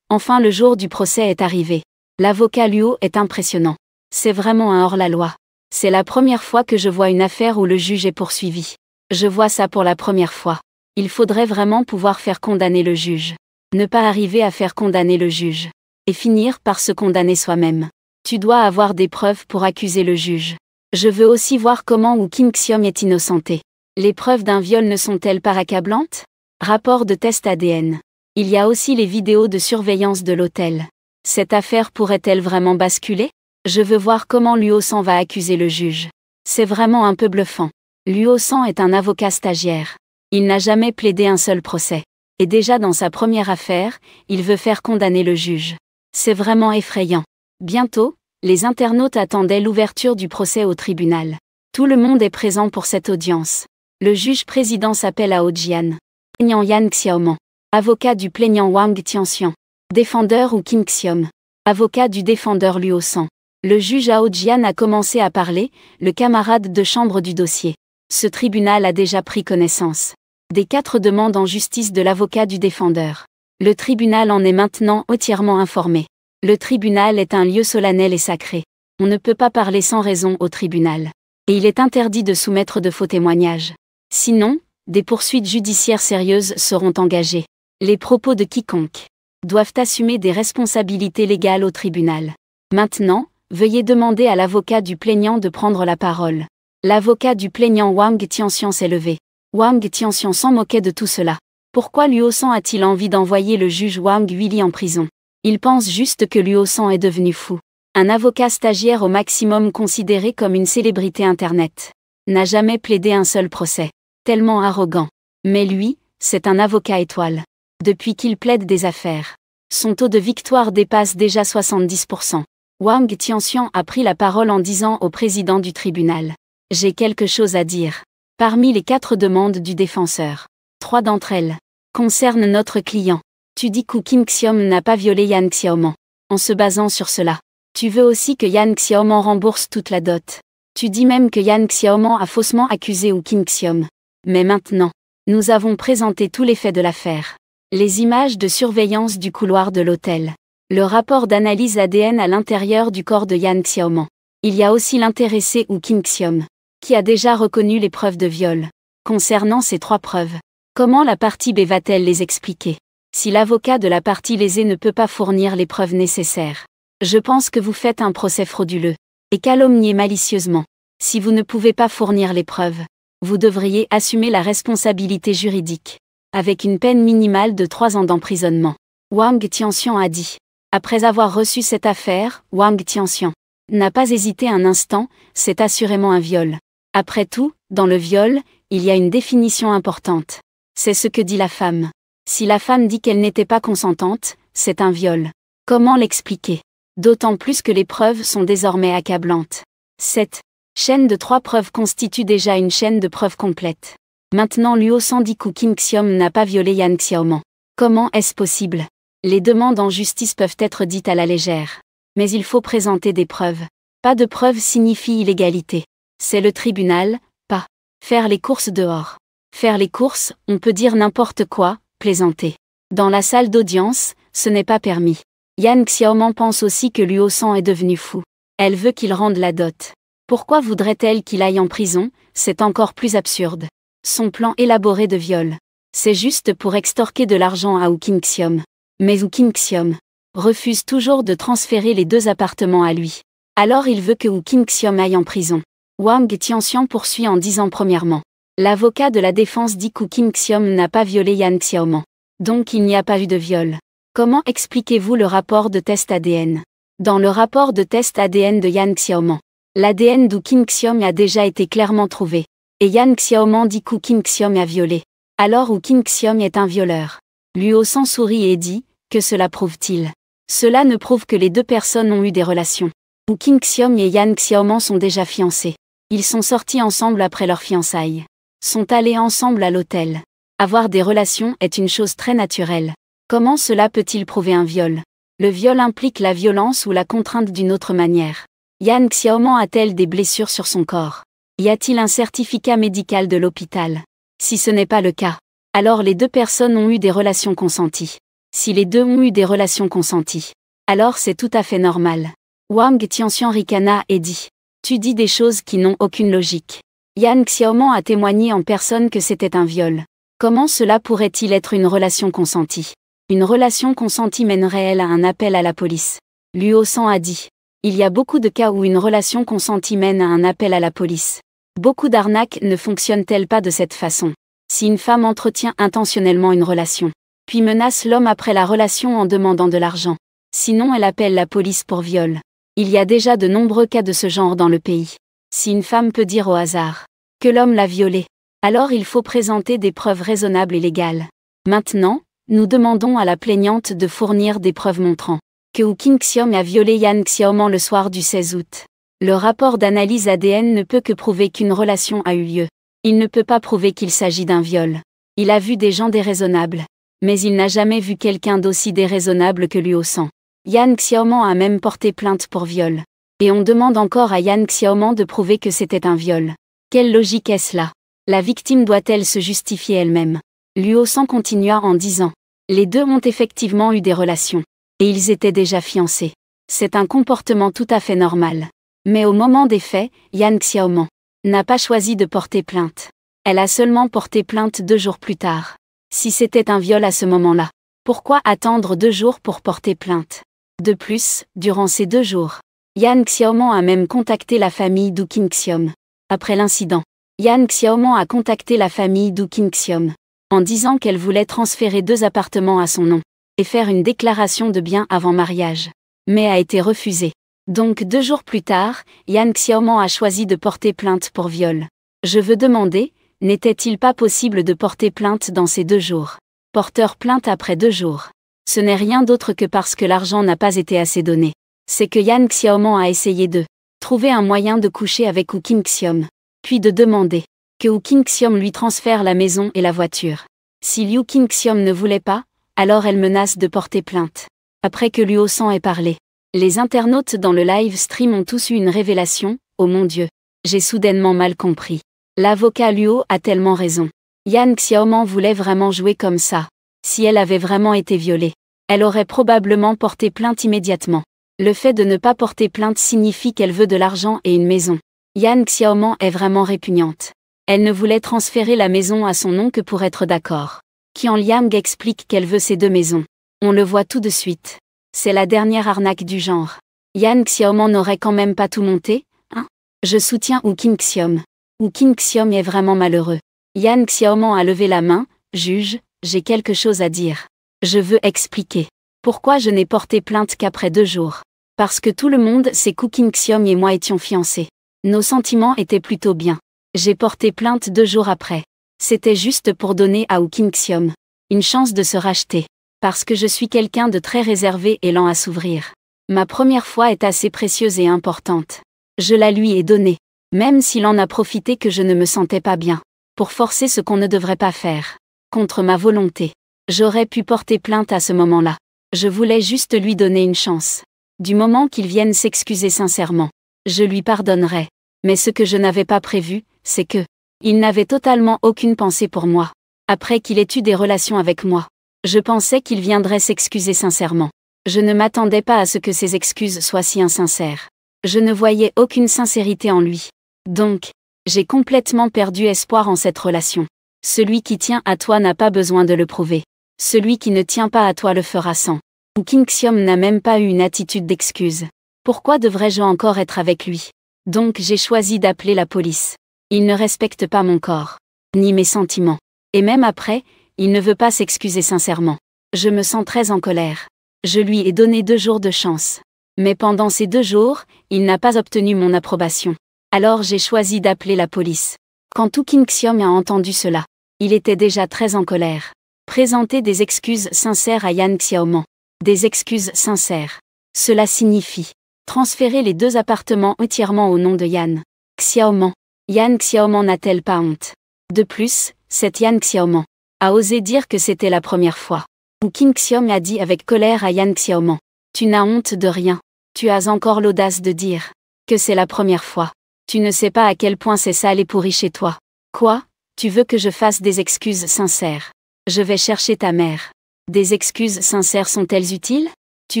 enfin le jour du procès est arrivé. L'avocat Luo est impressionnant. C'est vraiment un hors-la-loi. C'est la première fois que je vois une affaire où le juge est poursuivi. Je vois ça pour la première fois. Il faudrait vraiment pouvoir faire condamner le juge. Ne pas arriver à faire condamner le juge. Et finir par se condamner soi-même. Tu dois avoir des preuves pour accuser le juge. Je veux aussi voir comment Hu Qingxiong est innocenté. Les preuves d'un viol ne sont-elles pas accablantes? Rapport de test ADN. Il y a aussi les vidéos de surveillance de l'hôtel. Cette affaire pourrait-elle vraiment basculer? Je veux voir comment Luo San va accuser le juge. C'est vraiment un peu bluffant. Luo San est un avocat stagiaire. Il n'a jamais plaidé un seul procès. Et déjà dans sa première affaire, il veut faire condamner le juge. C'est vraiment effrayant. Bientôt, les internautes attendaient l'ouverture du procès au tribunal. Tout le monde est présent pour cette audience. Le juge président s'appelle Hao Jian. Plaignant Yan Xiaoman. Avocat du plaignant Wang Tianxian. Défendeur Hu Qingxiong. Avocat du défendeur Luo San. Le juge Hao Jian a commencé à parler, le camarade de chambre du dossier. Ce tribunal a déjà pris connaissance des 4 demandes en justice de l'avocat du défendeur. Le tribunal en est maintenant entièrement informé. Le tribunal est un lieu solennel et sacré. On ne peut pas parler sans raison au tribunal. Et il est interdit de soumettre de faux témoignages. Sinon, des poursuites judiciaires sérieuses seront engagées. Les propos de quiconque doivent assumer des responsabilités légales au tribunal. Maintenant, veuillez demander à l'avocat du plaignant de prendre la parole. L'avocat du plaignant Wang Tianxian s'est levé. Wang Tianxian s'en moquait de tout cela. Pourquoi Luo San a-t-il envie d'envoyer le juge Wang Huili en prison? Il pense juste que Luo San est devenu fou. Un avocat stagiaire au maximum considéré comme une célébrité internet. N'a jamais plaidé un seul procès. Tellement arrogant. Mais lui, c'est un avocat étoile. Depuis qu'il plaide des affaires, son taux de victoire dépasse déjà 70%. Wang Tianxian a pris la parole en disant au président du tribunal: « J'ai quelque chose à dire. Parmi les 4 demandes du défenseur, 3 d'entre elles concernent notre client. Tu dis qu'Hu Qingxiong n'a pas violé Yan Xiaoman. En se basant sur cela, tu veux aussi que Yan Xiaoman rembourse toute la dot. Tu dis même que Yan Xiaoman a faussement accusé Hu Qingxiong. Mais maintenant, nous avons présenté tous les faits de l'affaire. Les images de surveillance du couloir de l'hôtel. Le rapport d'analyse ADN à l'intérieur du corps de Yan Xiaoman. Il y a aussi l'intéressé Hu Qingxiong, qui a déjà reconnu les preuves de viol. Concernant ces 3 preuves, comment la partie B va-t-elle les expliquer? Si l'avocat de la partie lésée ne peut pas fournir les preuves nécessaires, je pense que vous faites un procès frauduleux et calomniez malicieusement. Si vous ne pouvez pas fournir les preuves, vous devriez assumer la responsabilité juridique, avec une peine minimale de 3 ans d'emprisonnement. Wang Tianxian a dit. Après avoir reçu cette affaire, Wang Tianxian n'a pas hésité un instant, c'est assurément un viol. Après tout, dans le viol, il y a une définition importante. C'est ce que dit la femme. Si la femme dit qu'elle n'était pas consentante, c'est un viol. Comment l'expliquer? D'autant plus que les preuves sont désormais accablantes. Cette chaîne de 3 preuves constitue déjà une chaîne de preuves complète. Maintenant Luo San dit qu'Hu Qingxiong n'a pas violé Yan Xiaoman. Comment est-ce possible? Les demandes en justice peuvent être dites à la légère. Mais il faut présenter des preuves. Pas de preuves signifie illégalité. C'est le tribunal, pas faire les courses dehors. Faire les courses, on peut dire n'importe quoi, plaisanter. Dans la salle d'audience, ce n'est pas permis. Yan Xiaoman pense aussi que Luo San est devenu fou. Elle veut qu'il rende la dot. Pourquoi voudrait-elle qu'il aille en prison? C'est encore plus absurde. Son plan élaboré de viol. C'est juste pour extorquer de l'argent à Hu Qingxiong. Mais Hu Qingxiong refuse toujours de transférer les 2 appartements à lui. Alors il veut que Hu Qingxiong aille en prison. Wang Tianxian poursuit en disant premièrement. L'avocat de la défense dit qu'Hu Qingxiong n'a pas violé Yan Xiaoman. Donc il n'y a pas eu de viol. Comment expliquez-vous le rapport de test ADN? Dans le rapport de test ADN de Yan Xiaoman, L'ADN d'Woo King-seom a déjà été clairement trouvé. Et Yan Xiaoman dit qu'Woo King-seom a violé. Alors Woo King-seom est un violeur. Luo San sourit et dit, que cela prouve-t-il? Cela ne prouve que les deux personnes ont eu des relations. Woo King-seom et Yan Xiaoman sont déjà fiancés. Ils sont sortis ensemble après leur fiançailles. Sont allés ensemble à l'hôtel. Avoir des relations est une chose très naturelle. Comment cela peut-il prouver un viol? Le viol implique la violence ou la contrainte d'une autre manière. Yan Xiaoman a-t-elle des blessures sur son corps? Y a-t-il un certificat médical de l'hôpital? Si ce n'est pas le cas, alors les deux personnes ont eu des relations consenties. Si les deux ont eu des relations consenties, alors c'est tout à fait normal. Wang Tianxian ricana et dit: tu dis des choses qui n'ont aucune logique. Yan Xiaoman a témoigné en personne que c'était un viol. Comment cela pourrait-il être une relation consentie? Une relation consentie mènerait-elle à un appel à la police? Luo San a dit: il y a beaucoup de cas où une relation consentie mène à un appel à la police. Beaucoup d'arnaques ne fonctionnent-elles pas de cette façon? Si une femme entretient intentionnellement une relation, puis menace l'homme après la relation en demandant de l'argent, sinon elle appelle la police pour viol. Il y a déjà de nombreux cas de ce genre dans le pays. Si une femme peut dire au hasard que l'homme l'a violée, alors il faut présenter des preuves raisonnables et légales. Maintenant, nous demandons à la plaignante de fournir des preuves montrant que Woo King-seom a violé Yan Xiaoman le soir du 16 août. Le rapport d'analyse ADN ne peut que prouver qu'une relation a eu lieu. Il ne peut pas prouver qu'il s'agit d'un viol. Il a vu des gens déraisonnables, mais il n'a jamais vu quelqu'un d'aussi déraisonnable que Luo San. Yan Xiaoman a même porté plainte pour viol. Et on demande encore à Yan Xiaoman de prouver que c'était un viol. Quelle logique est-ce là? La victime doit-elle se justifier elle-même? Luo San continua en disant: les deux ont effectivement eu des relations. Et ils étaient déjà fiancés. C'est un comportement tout à fait normal. Mais au moment des faits, Yan Xiaoman n'a pas choisi de porter plainte. Elle a seulement porté plainte 2 jours plus tard. Si c'était un viol à ce moment-là, pourquoi attendre 2 jours pour porter plainte? De plus, durant ces 2 jours, Yan Xiaoman a même contacté la famille d'Woo King-seom. Après l'incident, Yan Xiaoman a contacté la famille d'Woo King-seom en disant qu'elle voulait transférer 2 appartements à son nom et faire une déclaration de biens avant mariage, mais a été refusée. Donc 2 jours plus tard, Yan Xiaoman a choisi de porter plainte pour viol. Je veux demander, n'était-il pas possible de porter plainte dans ces 2 jours? Porteur plainte après 2 jours. Ce n'est rien d'autre que parce que l'argent n'a pas été assez donné. C'est que Yan Xiaoman a essayé de trouver un moyen de coucher avec Woo King-seom, puis de demander que Woo King-seom lui transfère la maison et la voiture. Si Woo King-seom ne voulait pas, alors elle menace de porter plainte. Après que Luo San ait parlé, les internautes dans le live stream ont tous eu une révélation. Oh mon Dieu, j'ai soudainement mal compris. L'avocat Luo a tellement raison. Yan Xiaoman voulait vraiment jouer comme ça. Si elle avait vraiment été violée, elle aurait probablement porté plainte immédiatement. Le fait de ne pas porter plainte signifie qu'elle veut de l'argent et une maison. Yan Xiaoman est vraiment répugnante. Elle ne voulait transférer la maison à son nom que pour être d'accord. Qian Liang explique qu'elle veut ces 2 maisons. On le voit tout de suite. C'est la dernière arnaque du genre. Yan Xiaoman n'aurait quand même pas tout monté, hein? Je soutiens Woo King-seom. Woo King-seom est vraiment malheureux. Yan Xiaoman a levé la main. Juge, j'ai quelque chose à dire. Je veux expliquer. Pourquoi je n'ai porté plainte qu'après 2 jours? Parce que tout le monde sait que Woo King-seom et moi étions fiancés. Nos sentiments étaient plutôt bien. J'ai porté plainte 2 jours après. C'était juste pour donner à Woo King-seom une chance de se racheter. Parce que je suis quelqu'un de très réservé et lent à s'ouvrir. Ma première fois est assez précieuse et importante. Je la lui ai donnée. Même s'il en a profité que je ne me sentais pas bien. Pour forcer ce qu'on ne devrait pas faire. Contre ma volonté. J'aurais pu porter plainte à ce moment-là. Je voulais juste lui donner une chance. Du moment qu'il vienne s'excuser sincèrement, je lui pardonnerai. Mais ce que je n'avais pas prévu, c'est que il n'avait totalement aucune pensée pour moi. Après qu'il ait eu des relations avec moi, je pensais qu'il viendrait s'excuser sincèrement. Je ne m'attendais pas à ce que ses excuses soient si insincères. Je ne voyais aucune sincérité en lui. Donc, j'ai complètement perdu espoir en cette relation. Celui qui tient à toi n'a pas besoin de le prouver. Celui qui ne tient pas à toi le fera sans. Woo King-seom n'a même pas eu une attitude d'excuse. Pourquoi devrais-je encore être avec lui? Donc j'ai choisi d'appeler la police. Il ne respecte pas mon corps, ni mes sentiments. Et même après, il ne veut pas s'excuser sincèrement. Je me sens très en colère. Je lui ai donné 2 jours de chance. Mais pendant ces 2 jours, il n'a pas obtenu mon approbation. Alors j'ai choisi d'appeler la police. Quand Woo King-seom a entendu cela, il était déjà très en colère. Présenter des excuses sincères à Yan Xiaoman. Des excuses sincères. Cela signifie transférer les 2 appartements entièrement au nom de Yan Xiaoman. Yan Xiaoman n'a-t-elle pas honte? De plus, cette Yan Xiaoman a osé dire que c'était la première fois. Woo King-seom a dit avec colère à Yan Xiaoman. Tu n'as honte de rien. Tu as encore l'audace de dire que c'est la première fois. Tu ne sais pas à quel point c'est sale et pourri chez toi. Quoi? Tu veux que je fasse des excuses sincères? Je vais chercher ta mère. Des excuses sincères sont-elles utiles? Tu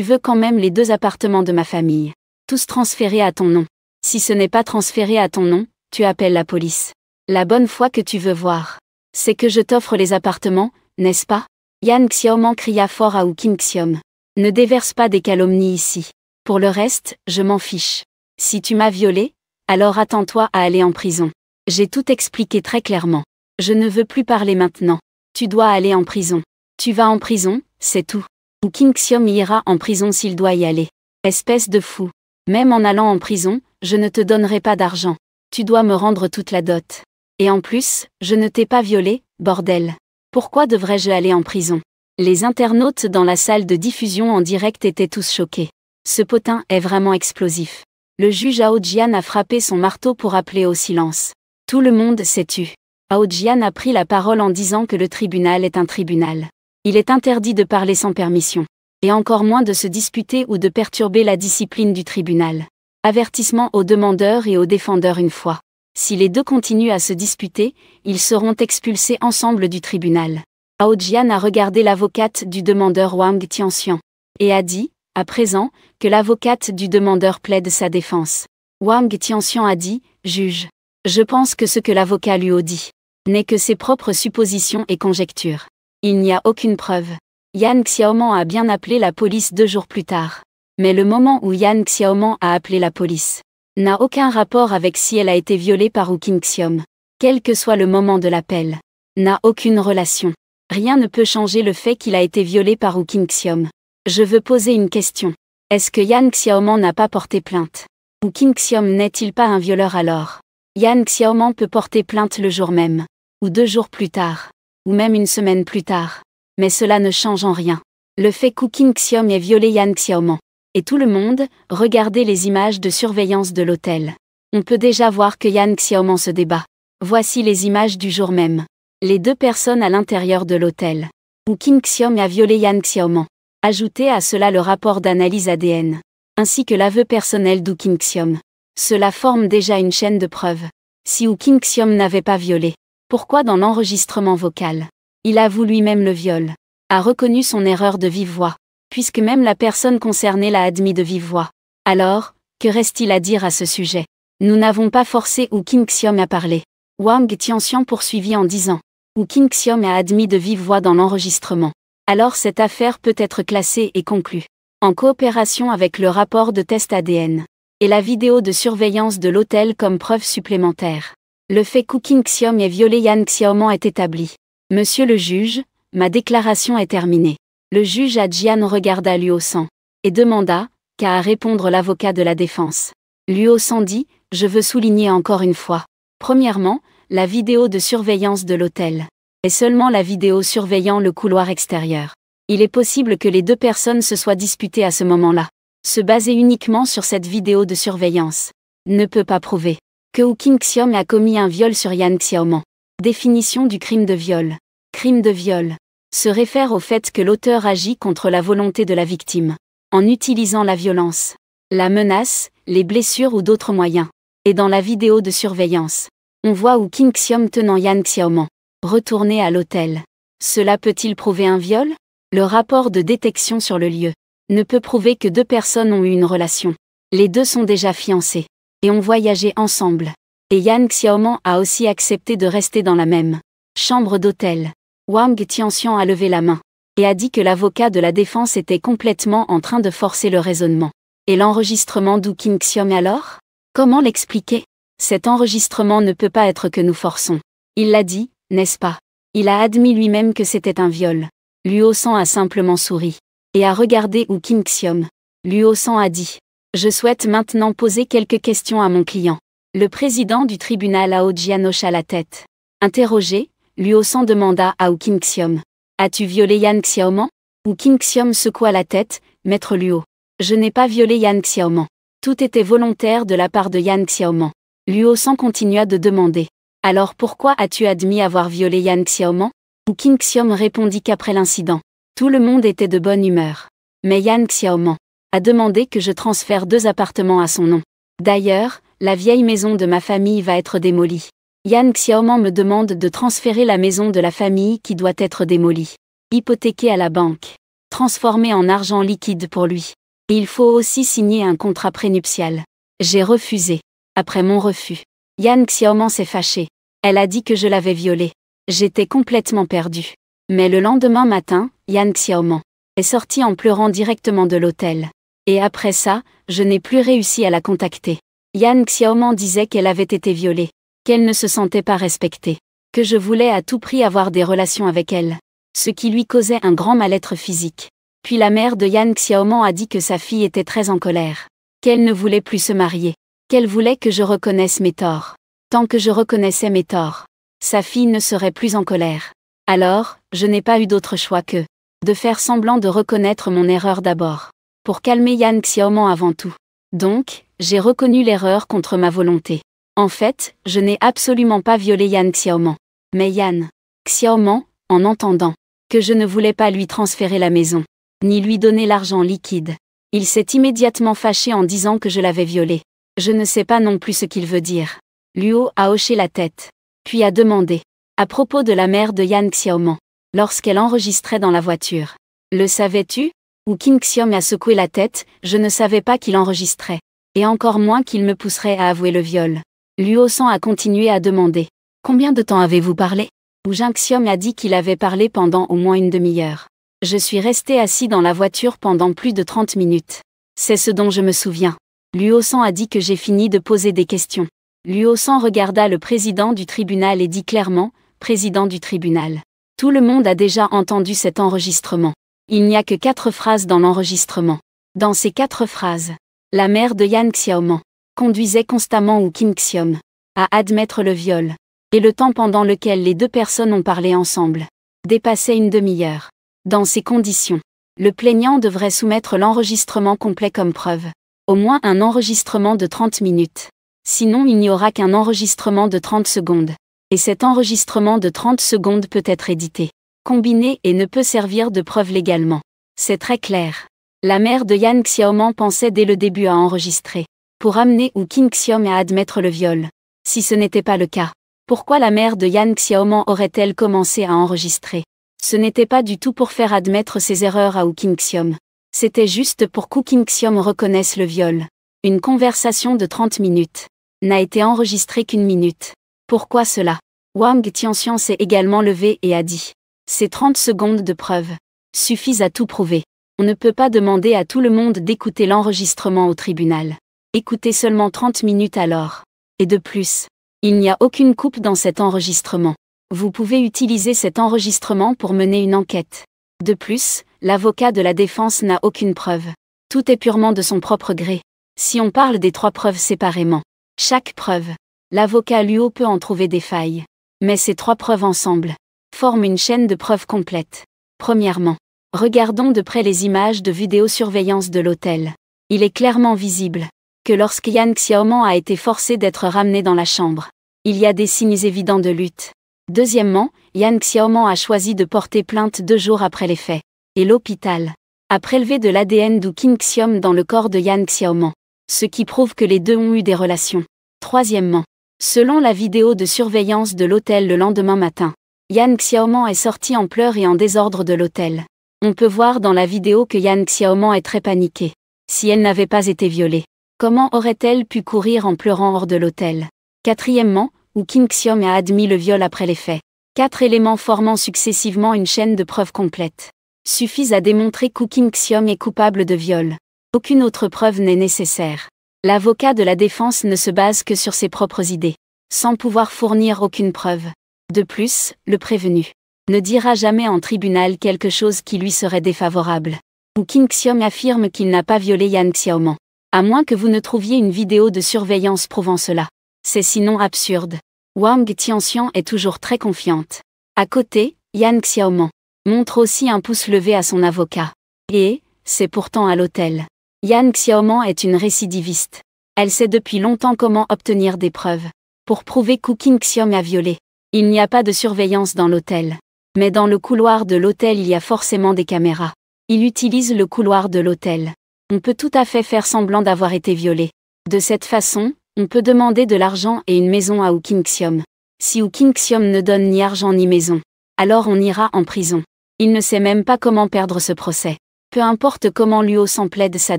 veux quand même les 2 appartements de ma famille. Tous transférés à ton nom. Si ce n'est pas transféré à ton nom, tu appelles la police. La bonne foi que tu veux voir, c'est que je t'offre les appartements, n'est-ce pas? Yan Xiaoman cria fort à Woo King-seom. Ne déverse pas des calomnies ici. Pour le reste, je m'en fiche. Si tu m'as violé, alors attends-toi à aller en prison. J'ai tout expliqué très clairement. Je ne veux plus parler maintenant. Tu dois aller en prison. Tu vas en prison, c'est tout. Woo King-seom ira en prison s'il doit y aller. Espèce de fou. Même en allant en prison, je ne te donnerai pas d'argent. Tu dois me rendre toute la dot. Et en plus, je ne t'ai pas violé, bordel. Pourquoi devrais-je aller en prison? Les internautes dans la salle de diffusion en direct étaient tous choqués. Ce potin est vraiment explosif. Le juge Hao Jian a frappé son marteau pour appeler au silence. Tout le monde s'est tu. Hao Jian a pris la parole en disant que le tribunal est un tribunal. Il est interdit de parler sans permission. Et encore moins de se disputer ou de perturber la discipline du tribunal. Avertissement aux demandeurs et aux défendeurs une fois. Si les 2 continuent à se disputer, ils seront expulsés ensemble du tribunal. Hao Jian a regardé l'avocate du demandeur Wang Tianxian. Et a dit, à présent, que l'avocate du demandeur plaide sa défense. Wang Tianxian a dit, juge. Je pense que ce que l'avocat lui a dit n'est que ses propres suppositions et conjectures. Il n'y a aucune preuve. Yan Xiaoman a bien appelé la police 2 jours plus tard. Mais le moment où Yan Xiaoman a appelé la police n'a aucun rapport avec si elle a été violée par Woo King-seom. Quel que soit le moment de l'appel, n'a aucune relation. Rien ne peut changer le fait qu'il a été violé par Woo King-seom. Je veux poser une question. Est-ce que Yan Xiaoman n'a pas porté plainte? Woo King-seom n'est-il pas un violeur alors? Yan Xiaoman peut porter plainte le jour même, ou 2 jours plus tard, ou même une semaine plus tard. Mais cela ne change en rien. Le fait que Woo King-seom ait violé Yan Xiaoman. Et tout le monde, regardez les images de surveillance de l'hôtel. On peut déjà voir que Yan Xiaoman se débat. Voici les images du jour même. Les 2 personnes à l'intérieur de l'hôtel. Woo King-seom a violé Yan Xiaoman. Ajoutez à cela le rapport d'analyse ADN, ainsi que l'aveu personnel d'Woo King-seom. Cela forme déjà une chaîne de preuves. Si Woo King-seom n'avait pas violé, pourquoi dans l'enregistrement vocal, il avoue lui-même le viol, a reconnu son erreur de vive voix, puisque même la personne concernée l'a admis de vive voix. Alors, que reste-t-il à dire à ce sujet? Nous n'avons pas forcé Woo King-seom à parler. Wang Tianxian poursuivit en disant. Woo King-seom a admis de vive voix dans l'enregistrement. Alors cette affaire peut être classée et conclue. En coopération avec le rapport de test ADN. Et la vidéo de surveillance de l'hôtel comme preuve supplémentaire. Le fait que Woo King-seom ait violé Yan Xiaoman est établi. Monsieur le juge, ma déclaration est terminée. Le juge Jian regarda Luo San. Et demanda, qu'a à répondre l'avocat de la défense. Luo San dit, je veux souligner encore une fois. Premièrement, la vidéo de surveillance de l'hôtel. Et seulement la vidéo surveillant le couloir extérieur. Il est possible que les 2 personnes se soient disputées à ce moment-là. Se baser uniquement sur cette vidéo de surveillance ne peut pas prouver que Woo King-seom a commis un viol sur Yan Xiaoman. Définition du crime de viol. Crime de viol se réfère au fait que l'auteur agit contre la volonté de la victime, en utilisant la violence, la menace, les blessures ou d'autres moyens. Et dans la vidéo de surveillance, on voit Woo King-seom tenant Yan Xiaoman, retourné à l'hôtel. Cela peut-il prouver un viol? Le rapport de détection sur le lieu ne peut prouver que 2 personnes ont eu une relation. Les 2 sont déjà fiancés et ont voyagé ensemble. Et Yan Xiaoman a aussi accepté de rester dans la même chambre d'hôtel. Wang Tianxian a levé la main et a dit que l'avocat de la défense était complètement en train de forcer le raisonnement. Et l'enregistrement d'Woo King-seom alors? Comment l'expliquer? Cet enregistrement ne peut pas être que nous forçons. Il l'a dit, n'est-ce pas? Il a admis lui-même que c'était un viol. Luo San a simplement souri et a regardé Woo King-seom. Luo San a dit. Je souhaite maintenant poser quelques questions à mon client. Le président du tribunal Hao Jian hocha la tête. Interrogé, Luo San demanda à Wu Qingxiom. As-tu violé Yan Xiaoman? Wu Qingxiom secoua la tête, Maître Luo. Je n'ai pas violé Yan Xiaoman. Tout était volontaire de la part de Yan Xiaoman. Luo San continua de demander. Alors pourquoi as-tu admis avoir violé Yan Xiaoman? Wu Qingxiom répondit qu'après l'incident, tout le monde était de bonne humeur. Mais Yan Xiaoman a demandé que je transfère 2 appartements à son nom. D'ailleurs, la vieille maison de ma famille va être démolie. Yan Xiaoman me demande de transférer la maison de la famille qui doit être démolie, hypothéquée à la banque, transformée en argent liquide pour lui. Et il faut aussi signer un contrat prénuptial. J'ai refusé. Après mon refus, Yan Xiaoman s'est fâchée. Elle a dit que je l'avais violée. J'étais complètement perdue. Mais le lendemain matin, Yan Xiaoman est sortie en pleurant directement de l'hôtel. Et après ça, je n'ai plus réussi à la contacter. Yan Xiaoman disait qu'elle avait été violée, qu'elle ne se sentait pas respectée, que je voulais à tout prix avoir des relations avec elle, ce qui lui causait un grand mal-être physique. Puis la mère de Yan Xiaoman a dit que sa fille était très en colère, qu'elle ne voulait plus se marier, qu'elle voulait que je reconnaisse mes torts. Tant que je reconnaissais mes torts, sa fille ne serait plus en colère. Alors, je n'ai pas eu d'autre choix que de faire semblant de reconnaître mon erreur d'abord, pour calmer Yan Xiaoman avant tout. Donc, j'ai reconnu l'erreur contre ma volonté. En fait, je n'ai absolument pas violé Yan Xiaoman. Mais Yan Xiaoman, en entendant que je ne voulais pas lui transférer la maison, ni lui donner l'argent liquide, il s'est immédiatement fâché en disant que je l'avais violé. Je ne sais pas non plus ce qu'il veut dire. Luo a hoché la tête, puis a demandé, à propos de la mère de Yan Xiaoman, lorsqu'elle enregistrait dans la voiture. Le savais-tu? Wu Qingxiom a secoué la tête, je ne savais pas qu'il enregistrait, et encore moins qu'il me pousserait à avouer le viol. Luo San a continué à demander. Combien de temps avez-vous parlé? Wu Qingxiom a dit qu'il avait parlé pendant au moins une demi-heure. Je suis resté assis dans la voiture pendant plus de 30 minutes. C'est ce dont je me souviens. Luo San a dit que j'ai fini de poser des questions. Luo San regarda le président du tribunal et dit clairement, président du tribunal. Tout le monde a déjà entendu cet enregistrement. Il n'y a que 4 phrases dans l'enregistrement. Dans ces 4 phrases, la mère de Yan Xiaoman conduisait constamment Wu Qingxiom à admettre le viol, et le temps pendant lequel les 2 personnes ont parlé ensemble dépassait une demi-heure. Dans ces conditions, le plaignant devrait soumettre l'enregistrement complet comme preuve. Au moins un enregistrement de 30 minutes. Sinon il n'y aura qu'un enregistrement de 30 secondes. Et cet enregistrement de 30 secondes peut être édité, combiné et ne peut servir de preuve légalement. C'est très clair. La mère de Yan Xiaoman pensait dès le début à enregistrer, pour amener Wu Qingxiom à admettre le viol. Si ce n'était pas le cas, pourquoi la mère de Yan Xiaoman aurait-elle commencé à enregistrer? Ce n'était pas du tout pour faire admettre ses erreurs à Wu Qingxiom. C'était juste pour qu'Wu Qingxiom reconnaisse le viol. Une conversation de 30 minutes n'a été enregistrée qu'1 minute. Pourquoi cela? Wang Tianxian s'est également levé et a dit. Ces 30 secondes de preuve suffisent à tout prouver. On ne peut pas demander à tout le monde d'écouter l'enregistrement au tribunal. Écoutez seulement 30 minutes alors. Et de plus, il n'y a aucune coupe dans cet enregistrement. Vous pouvez utiliser cet enregistrement pour mener une enquête. De plus, l'avocat de la défense n'a aucune preuve. Tout est purement de son propre gré. Si on parle des 3 preuves séparément, chaque preuve, l'avocat Luo peut en trouver des failles. Mais ces 3 preuves ensemble forment une chaîne de preuves complète. Premièrement, regardons de près les images de vidéosurveillance de l'hôtel. Il est clairement visible que lorsque Yan Xiaoman a été forcé d'être ramené dans la chambre, il y a des signes évidents de lutte. Deuxièmement, Yan Xiaoman a choisi de porter plainte 2 jours après les faits. Et l'hôpital a prélevé de l'ADN d'Wu Qingxiom dans le corps de Yan Xiaoman, ce qui prouve que les 2 ont eu des relations. Troisièmement, selon la vidéo de surveillance de l'hôtel le lendemain matin, Yan Xiaoman est sorti en pleurs et en désordre de l'hôtel. On peut voir dans la vidéo que Yan Xiaoman est très paniquée. Si elle n'avait pas été violée, comment aurait-elle pu courir en pleurant hors de l'hôtel? Quatrièmement, Wu Qingxiom a admis le viol après les faits. 4 éléments formant successivement une chaîne de preuves complète suffisent à démontrer qu'Wu Qingxiom est coupable de viol. Aucune autre preuve n'est nécessaire. L'avocat de la défense ne se base que sur ses propres idées, sans pouvoir fournir aucune preuve. De plus, le prévenu ne dira jamais en tribunal quelque chose qui lui serait défavorable. Où King Xiom affirme qu'il n'a pas violé Yan Xiaoman. À moins que vous ne trouviez une vidéo de surveillance prouvant cela. C'est sinon absurde. Wang Tianxian est toujours très confiante. À côté, Yan Xiaoman montre aussi un pouce levé à son avocat. Et, c'est pourtant à l'hôtel. Yan Xiaoman est une récidiviste. Elle sait depuis longtemps comment obtenir des preuves. Pour prouver que King Xiom a violé. Il n'y a pas de surveillance dans l'hôtel. Mais dans le couloir de l'hôtel il y a forcément des caméras. Il utilise le couloir de l'hôtel. On peut tout à fait faire semblant d'avoir été violé. De cette façon, on peut demander de l'argent et une maison à Wu King Xiom. Si Wu King Xiom ne donne ni argent ni maison, alors on ira en prison. Il ne sait même pas comment perdre ce procès. Peu importe comment Luo San plaide sa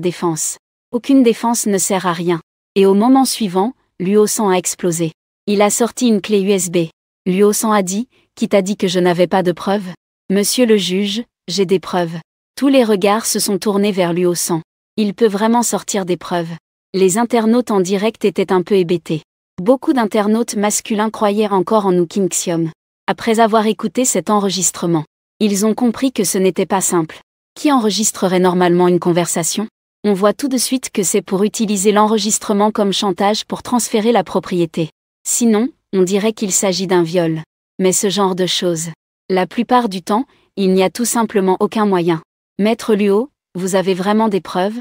défense. Aucune défense ne sert à rien. Et au moment suivant, Luo San a explosé. Il a sorti une clé USB. Luo San a dit, qui t'a dit que je n'avais pas de preuves? Monsieur le juge, j'ai des preuves. Tous les regards se sont tournés vers Luo San. Il peut vraiment sortir des preuves. Les internautes en direct étaient un peu hébétés. Beaucoup d'internautes masculins croyaient encore en Wu King Xiom. Après avoir écouté cet enregistrement, ils ont compris que ce n'était pas simple. Qui enregistrerait normalement une conversation? On voit tout de suite que c'est pour utiliser l'enregistrement comme chantage pour transférer la propriété. Sinon, on dirait qu'il s'agit d'un viol. Mais ce genre de choses. La plupart du temps, il n'y a tout simplement aucun moyen. Maître Luo, vous avez vraiment des preuves?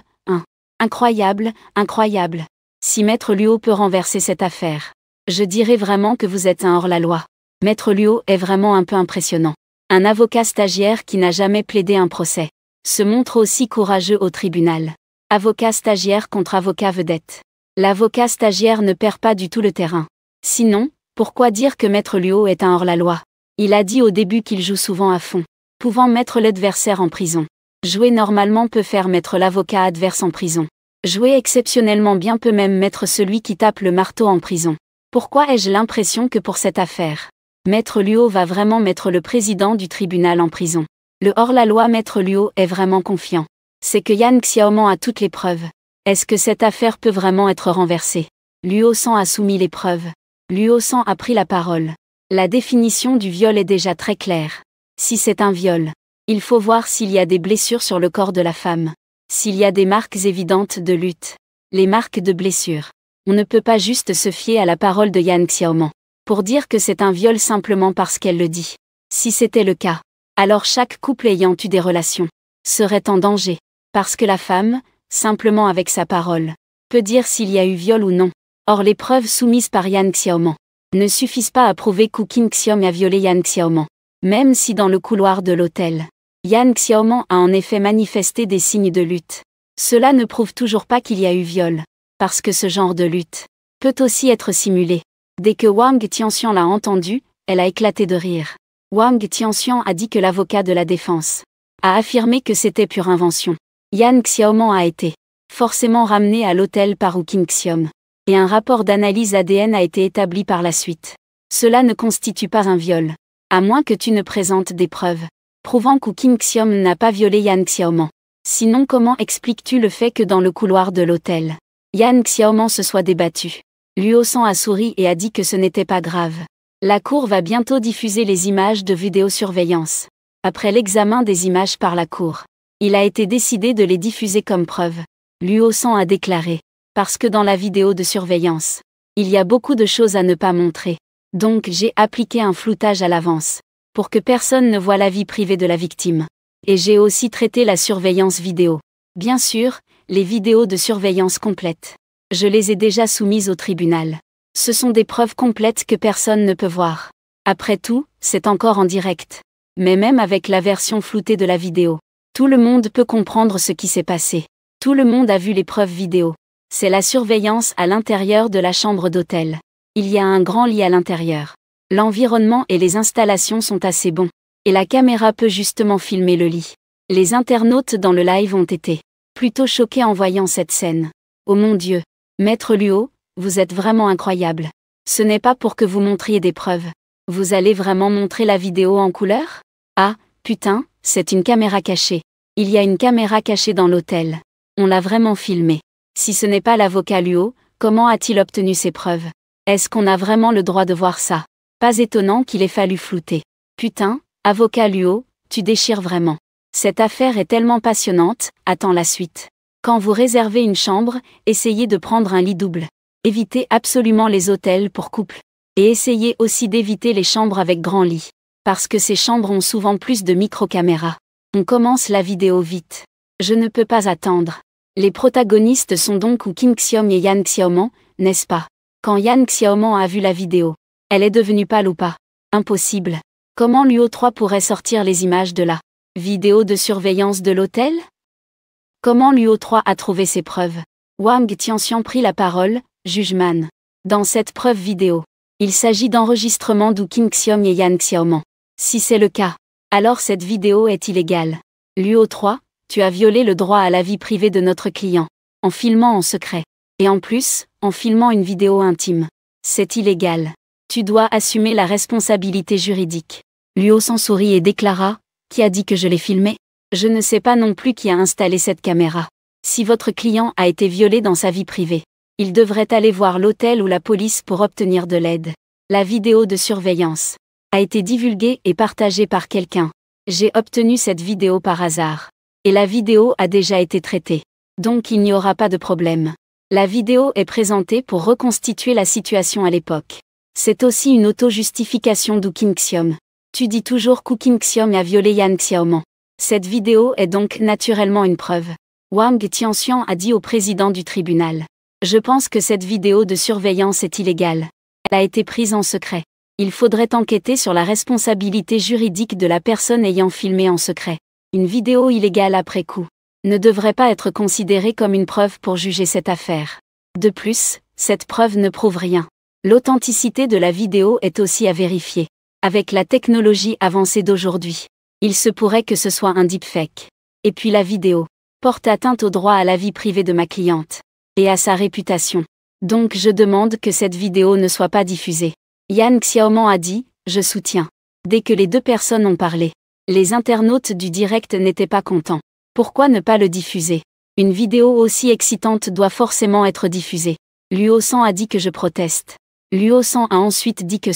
Incroyable, incroyable. Si Maître Luo peut renverser cette affaire, je dirais vraiment que vous êtes un hors-la-loi. Maître Luo est vraiment un peu impressionnant. Un avocat stagiaire qui n'a jamais plaidé un procès se montre aussi courageux au tribunal. Avocat stagiaire contre avocat vedette. L'avocat stagiaire ne perd pas du tout le terrain. Sinon, pourquoi dire que Maître Luo est un hors-la-loi? Il a dit au début qu'il joue souvent à fond, pouvant mettre l'adversaire en prison. Jouer normalement peut faire mettre l'avocat adverse en prison. Jouer exceptionnellement bien peut même mettre celui qui tape le marteau en prison. Pourquoi ai-je l'impression que pour cette affaire, Maître Luo va vraiment mettre le président du tribunal en prison? Le hors-la-loi Maître Luo est vraiment confiant. C'est que Yan Xiaoman a toutes les preuves. Est-ce que cette affaire peut vraiment être renversée? Luo San a soumis les preuves. Luo San a pris la parole. La définition du viol est déjà très claire. Si c'est un viol, il faut voir s'il y a des blessures sur le corps de la femme. S'il y a des marques évidentes de lutte. Les marques de blessures. On ne peut pas juste se fier à la parole de Yan Xiaoman pour dire que c'est un viol simplement parce qu'elle le dit. Si c'était le cas, alors chaque couple ayant eu des relations serait en danger. Parce que la femme, simplement avec sa parole, peut dire s'il y a eu viol ou non. Or les preuves soumises par Yan Xiaoman ne suffisent pas à prouver que King Xiom a violé Yan Xiaoman. Même si dans le couloir de l'hôtel, Yan Xiaoman a en effet manifesté des signes de lutte. Cela ne prouve toujours pas qu'il y a eu viol. Parce que ce genre de lutte peut aussi être simulé. Dès que Wang Tianxian l'a entendu, elle a éclaté de rire. Wang Tianxian a dit que l'avocat de la défense a affirmé que c'était pure invention. Yan Xiaoman a été forcément ramené à l'hôtel par Wu King Xiom. Et un rapport d'analyse ADN a été établi par la suite. Cela ne constitue pas un viol. À moins que tu ne présentes des preuves prouvant que Wu King Xiom n'a pas violé Yan Xiaoman. Sinon comment expliques-tu le fait que dans le couloir de l'hôtel, Yan Xiaoman se soit débattu? Luo San a souri et a dit que ce n'était pas grave. La cour va bientôt diffuser les images de vidéosurveillance. Après l'examen des images par la cour, il a été décidé de les diffuser comme preuve. Luo San a déclaré. Parce que dans la vidéo de surveillance, il y a beaucoup de choses à ne pas montrer. Donc j'ai appliqué un floutage à l'avance, pour que personne ne voie la vie privée de la victime. Et j'ai aussi traité la surveillance vidéo. Bien sûr, les vidéos de surveillance complètes. Je les ai déjà soumises au tribunal. Ce sont des preuves complètes que personne ne peut voir. Après tout, c'est encore en direct. Mais même avec la version floutée de la vidéo, tout le monde peut comprendre ce qui s'est passé. Tout le monde a vu les preuves vidéo. C'est la surveillance à l'intérieur de la chambre d'hôtel. Il y a un grand lit à l'intérieur. L'environnement et les installations sont assez bons. Et la caméra peut justement filmer le lit. Les internautes dans le live ont été plutôt choqués en voyant cette scène. Oh mon Dieu! Maître Luo, vous êtes vraiment incroyable. Ce n'est pas pour que vous montriez des preuves. Vous allez vraiment montrer la vidéo en couleur? Ah, putain, c'est une caméra cachée. Il y a une caméra cachée dans l'hôtel. On l'a vraiment filmé. Si ce n'est pas l'avocat Luo, comment a-t-il obtenu ces preuves? Est-ce qu'on a vraiment le droit de voir ça? Pas étonnant qu'il ait fallu flouter. Putain, avocat Luo, tu déchires vraiment. Cette affaire est tellement passionnante, attends la suite. Quand vous réservez une chambre, essayez de prendre un lit double. Évitez absolument les hôtels pour couples. Et essayez aussi d'éviter les chambres avec grand lit. Parce que ces chambres ont souvent plus de micro-caméras. On commence la vidéo vite. Je ne peux pas attendre. Les protagonistes sont donc Woo King-seom et Yan Xiaoman, n'est-ce pas? Quand Yan Xiaoman a vu la vidéo, elle est devenue pâle ou pas? Impossible. Comment Luo 3 pourrait sortir les images de la vidéo de surveillance de l'hôtel? Comment Luo 3 a trouvé ces preuves? Wang Tianxian prit la parole, juge-man. Dans cette preuve vidéo, il s'agit d'enregistrements d'Woo King-seom et Yan Xiaoman. Si c'est le cas, alors cette vidéo est illégale. Luo 3, tu as violé le droit à la vie privée de notre client, en filmant en secret. Et en plus, en filmant une vidéo intime. C'est illégal. Tu dois assumer la responsabilité juridique. Luo San sourit et déclara, qui a dit que je l'ai filmé? Je ne sais pas non plus qui a installé cette caméra. Si votre client a été violé dans sa vie privée, il devrait aller voir l'hôtel ou la police pour obtenir de l'aide. La vidéo de surveillance a été divulguée et partagée par quelqu'un. J'ai obtenu cette vidéo par hasard. Et la vidéo a déjà été traitée. Donc il n'y aura pas de problème. La vidéo est présentée pour reconstituer la situation à l'époque. C'est aussi une auto-justification d'Woo King-seom. Tu dis toujours qu'Woo King-seom a violé Yan Xiaoman. Cette vidéo est donc naturellement une preuve. Wang Tianxian a dit au président du tribunal. Je pense que cette vidéo de surveillance est illégale. Elle a été prise en secret. Il faudrait enquêter sur la responsabilité juridique de la personne ayant filmé en secret. Une vidéo illégale après coup ne devrait pas être considérée comme une preuve pour juger cette affaire. De plus, cette preuve ne prouve rien. L'authenticité de la vidéo est aussi à vérifier. Avec la technologie avancée d'aujourd'hui, il se pourrait que ce soit un deepfake. Et puis la vidéo porte atteinte au droit à la vie privée de ma cliente et à sa réputation. Donc je demande que cette vidéo ne soit pas diffusée. Yan Xiaoman a dit, je soutiens. Dès que les deux personnes ont parlé, les internautes du direct n'étaient pas contents. Pourquoi ne pas le diffuser? Une vidéo aussi excitante doit forcément être diffusée. Luo San a dit que je proteste. Luo San a ensuite dit que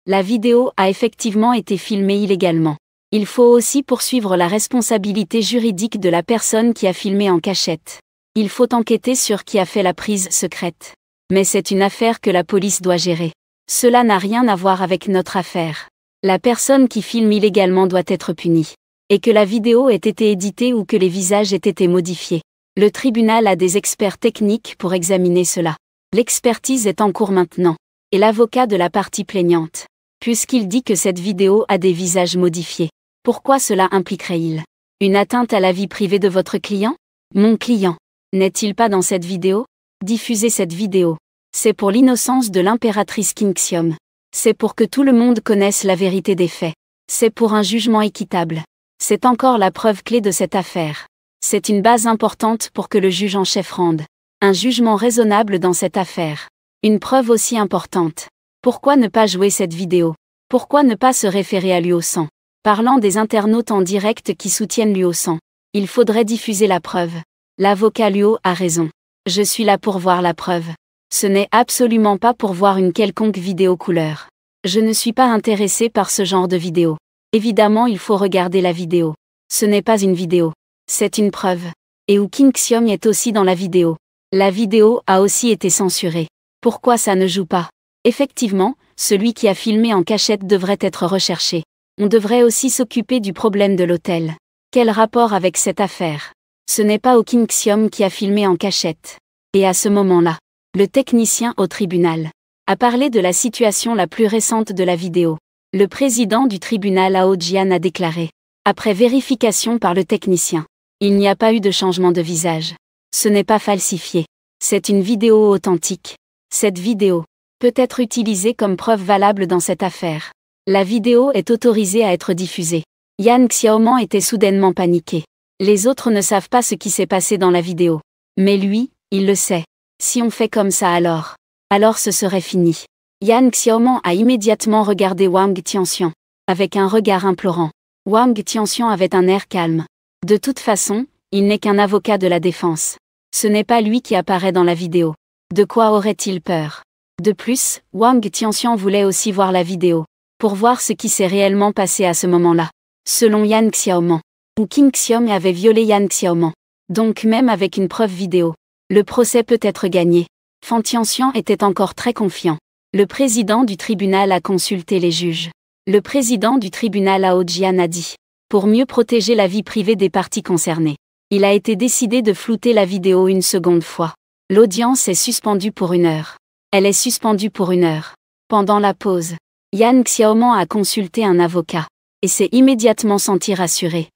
la vidéo a effectivement été filmée illégalement. Il faut aussi poursuivre la responsabilité juridique de la personne qui a filmé en cachette. Il faut enquêter sur qui a fait la prise secrète. Mais c'est une affaire que la police doit gérer. Cela n'a rien à voir avec notre affaire. La personne qui filme illégalement doit être punie. Et que la vidéo ait été éditée ou que les visages aient été modifiés. Le tribunal a des experts techniques pour examiner cela. L'expertise est en cours maintenant. Et l'avocat de la partie plaignante. Puisqu'il dit que cette vidéo a des visages modifiés. Pourquoi cela impliquerait-il une atteinte à la vie privée de votre client? Mon client n'est-il pas dans cette vidéo? Diffuser cette vidéo. C'est pour l'innocence de l'impératrice King-seom. C'est pour que tout le monde connaisse la vérité des faits. C'est pour un jugement équitable. C'est encore la preuve clé de cette affaire. C'est une base importante pour que le juge en chef rende un jugement raisonnable dans cette affaire. Une preuve aussi importante. Pourquoi ne pas jouer cette vidéo? Pourquoi ne pas se référer à Luo San? Parlant des internautes en direct qui soutiennent Luo San, il faudrait diffuser la preuve. L'avocat Luo a raison. Je suis là pour voir la preuve. Ce n'est absolument pas pour voir une quelconque vidéo couleur. Je ne suis pas intéressé par ce genre de vidéo. Évidemment, il faut regarder la vidéo. Ce n'est pas une vidéo. C'est une preuve. Et Woo King-seom est aussi dans la vidéo. La vidéo a aussi été censurée. Pourquoi ça ne joue pas? Effectivement, celui qui a filmé en cachette devrait être recherché. On devrait aussi s'occuper du problème de l'hôtel. Quel rapport avec cette affaire? Ce n'est pas Woo King-seom qui a filmé en cachette. Et à ce moment-là, le technicien au tribunal a parlé de la situation la plus récente de la vidéo. Le président du tribunal Ao Jian a déclaré, après vérification par le technicien, il n'y a pas eu de changement de visage. Ce n'est pas falsifié. C'est une vidéo authentique. Cette vidéo peut être utilisée comme preuve valable dans cette affaire. La vidéo est autorisée à être diffusée. Yan Xiaoman était soudainement paniqué. Les autres ne savent pas ce qui s'est passé dans la vidéo. Mais lui, il le sait. Si on fait comme ça alors ce serait fini. Yan Xiaoman a immédiatement regardé Wang Tianxian, avec un regard implorant. Wang Tianxian avait un air calme. De toute façon, il n'est qu'un avocat de la défense. Ce n'est pas lui qui apparaît dans la vidéo. De quoi aurait-il peur? De plus, Wang Tianxian voulait aussi voir la vidéo, pour voir ce qui s'est réellement passé à ce moment-là. Selon Yan Xiaoman, Wu Qingxiong avait violé Yan Xiaoman. Donc même avec une preuve vidéo, le procès peut être gagné. Fan Tianxian était encore très confiant. Le président du tribunal a consulté les juges. Le président du tribunal Hao Jian a dit, pour mieux protéger la vie privée des parties concernées, il a été décidé de flouter la vidéo une seconde fois. L'audience est suspendue pour 1 heure. Elle est suspendue pour 1 heure. Pendant la pause, Yan Xiaoman a consulté un avocat et s'est immédiatement senti rassuré.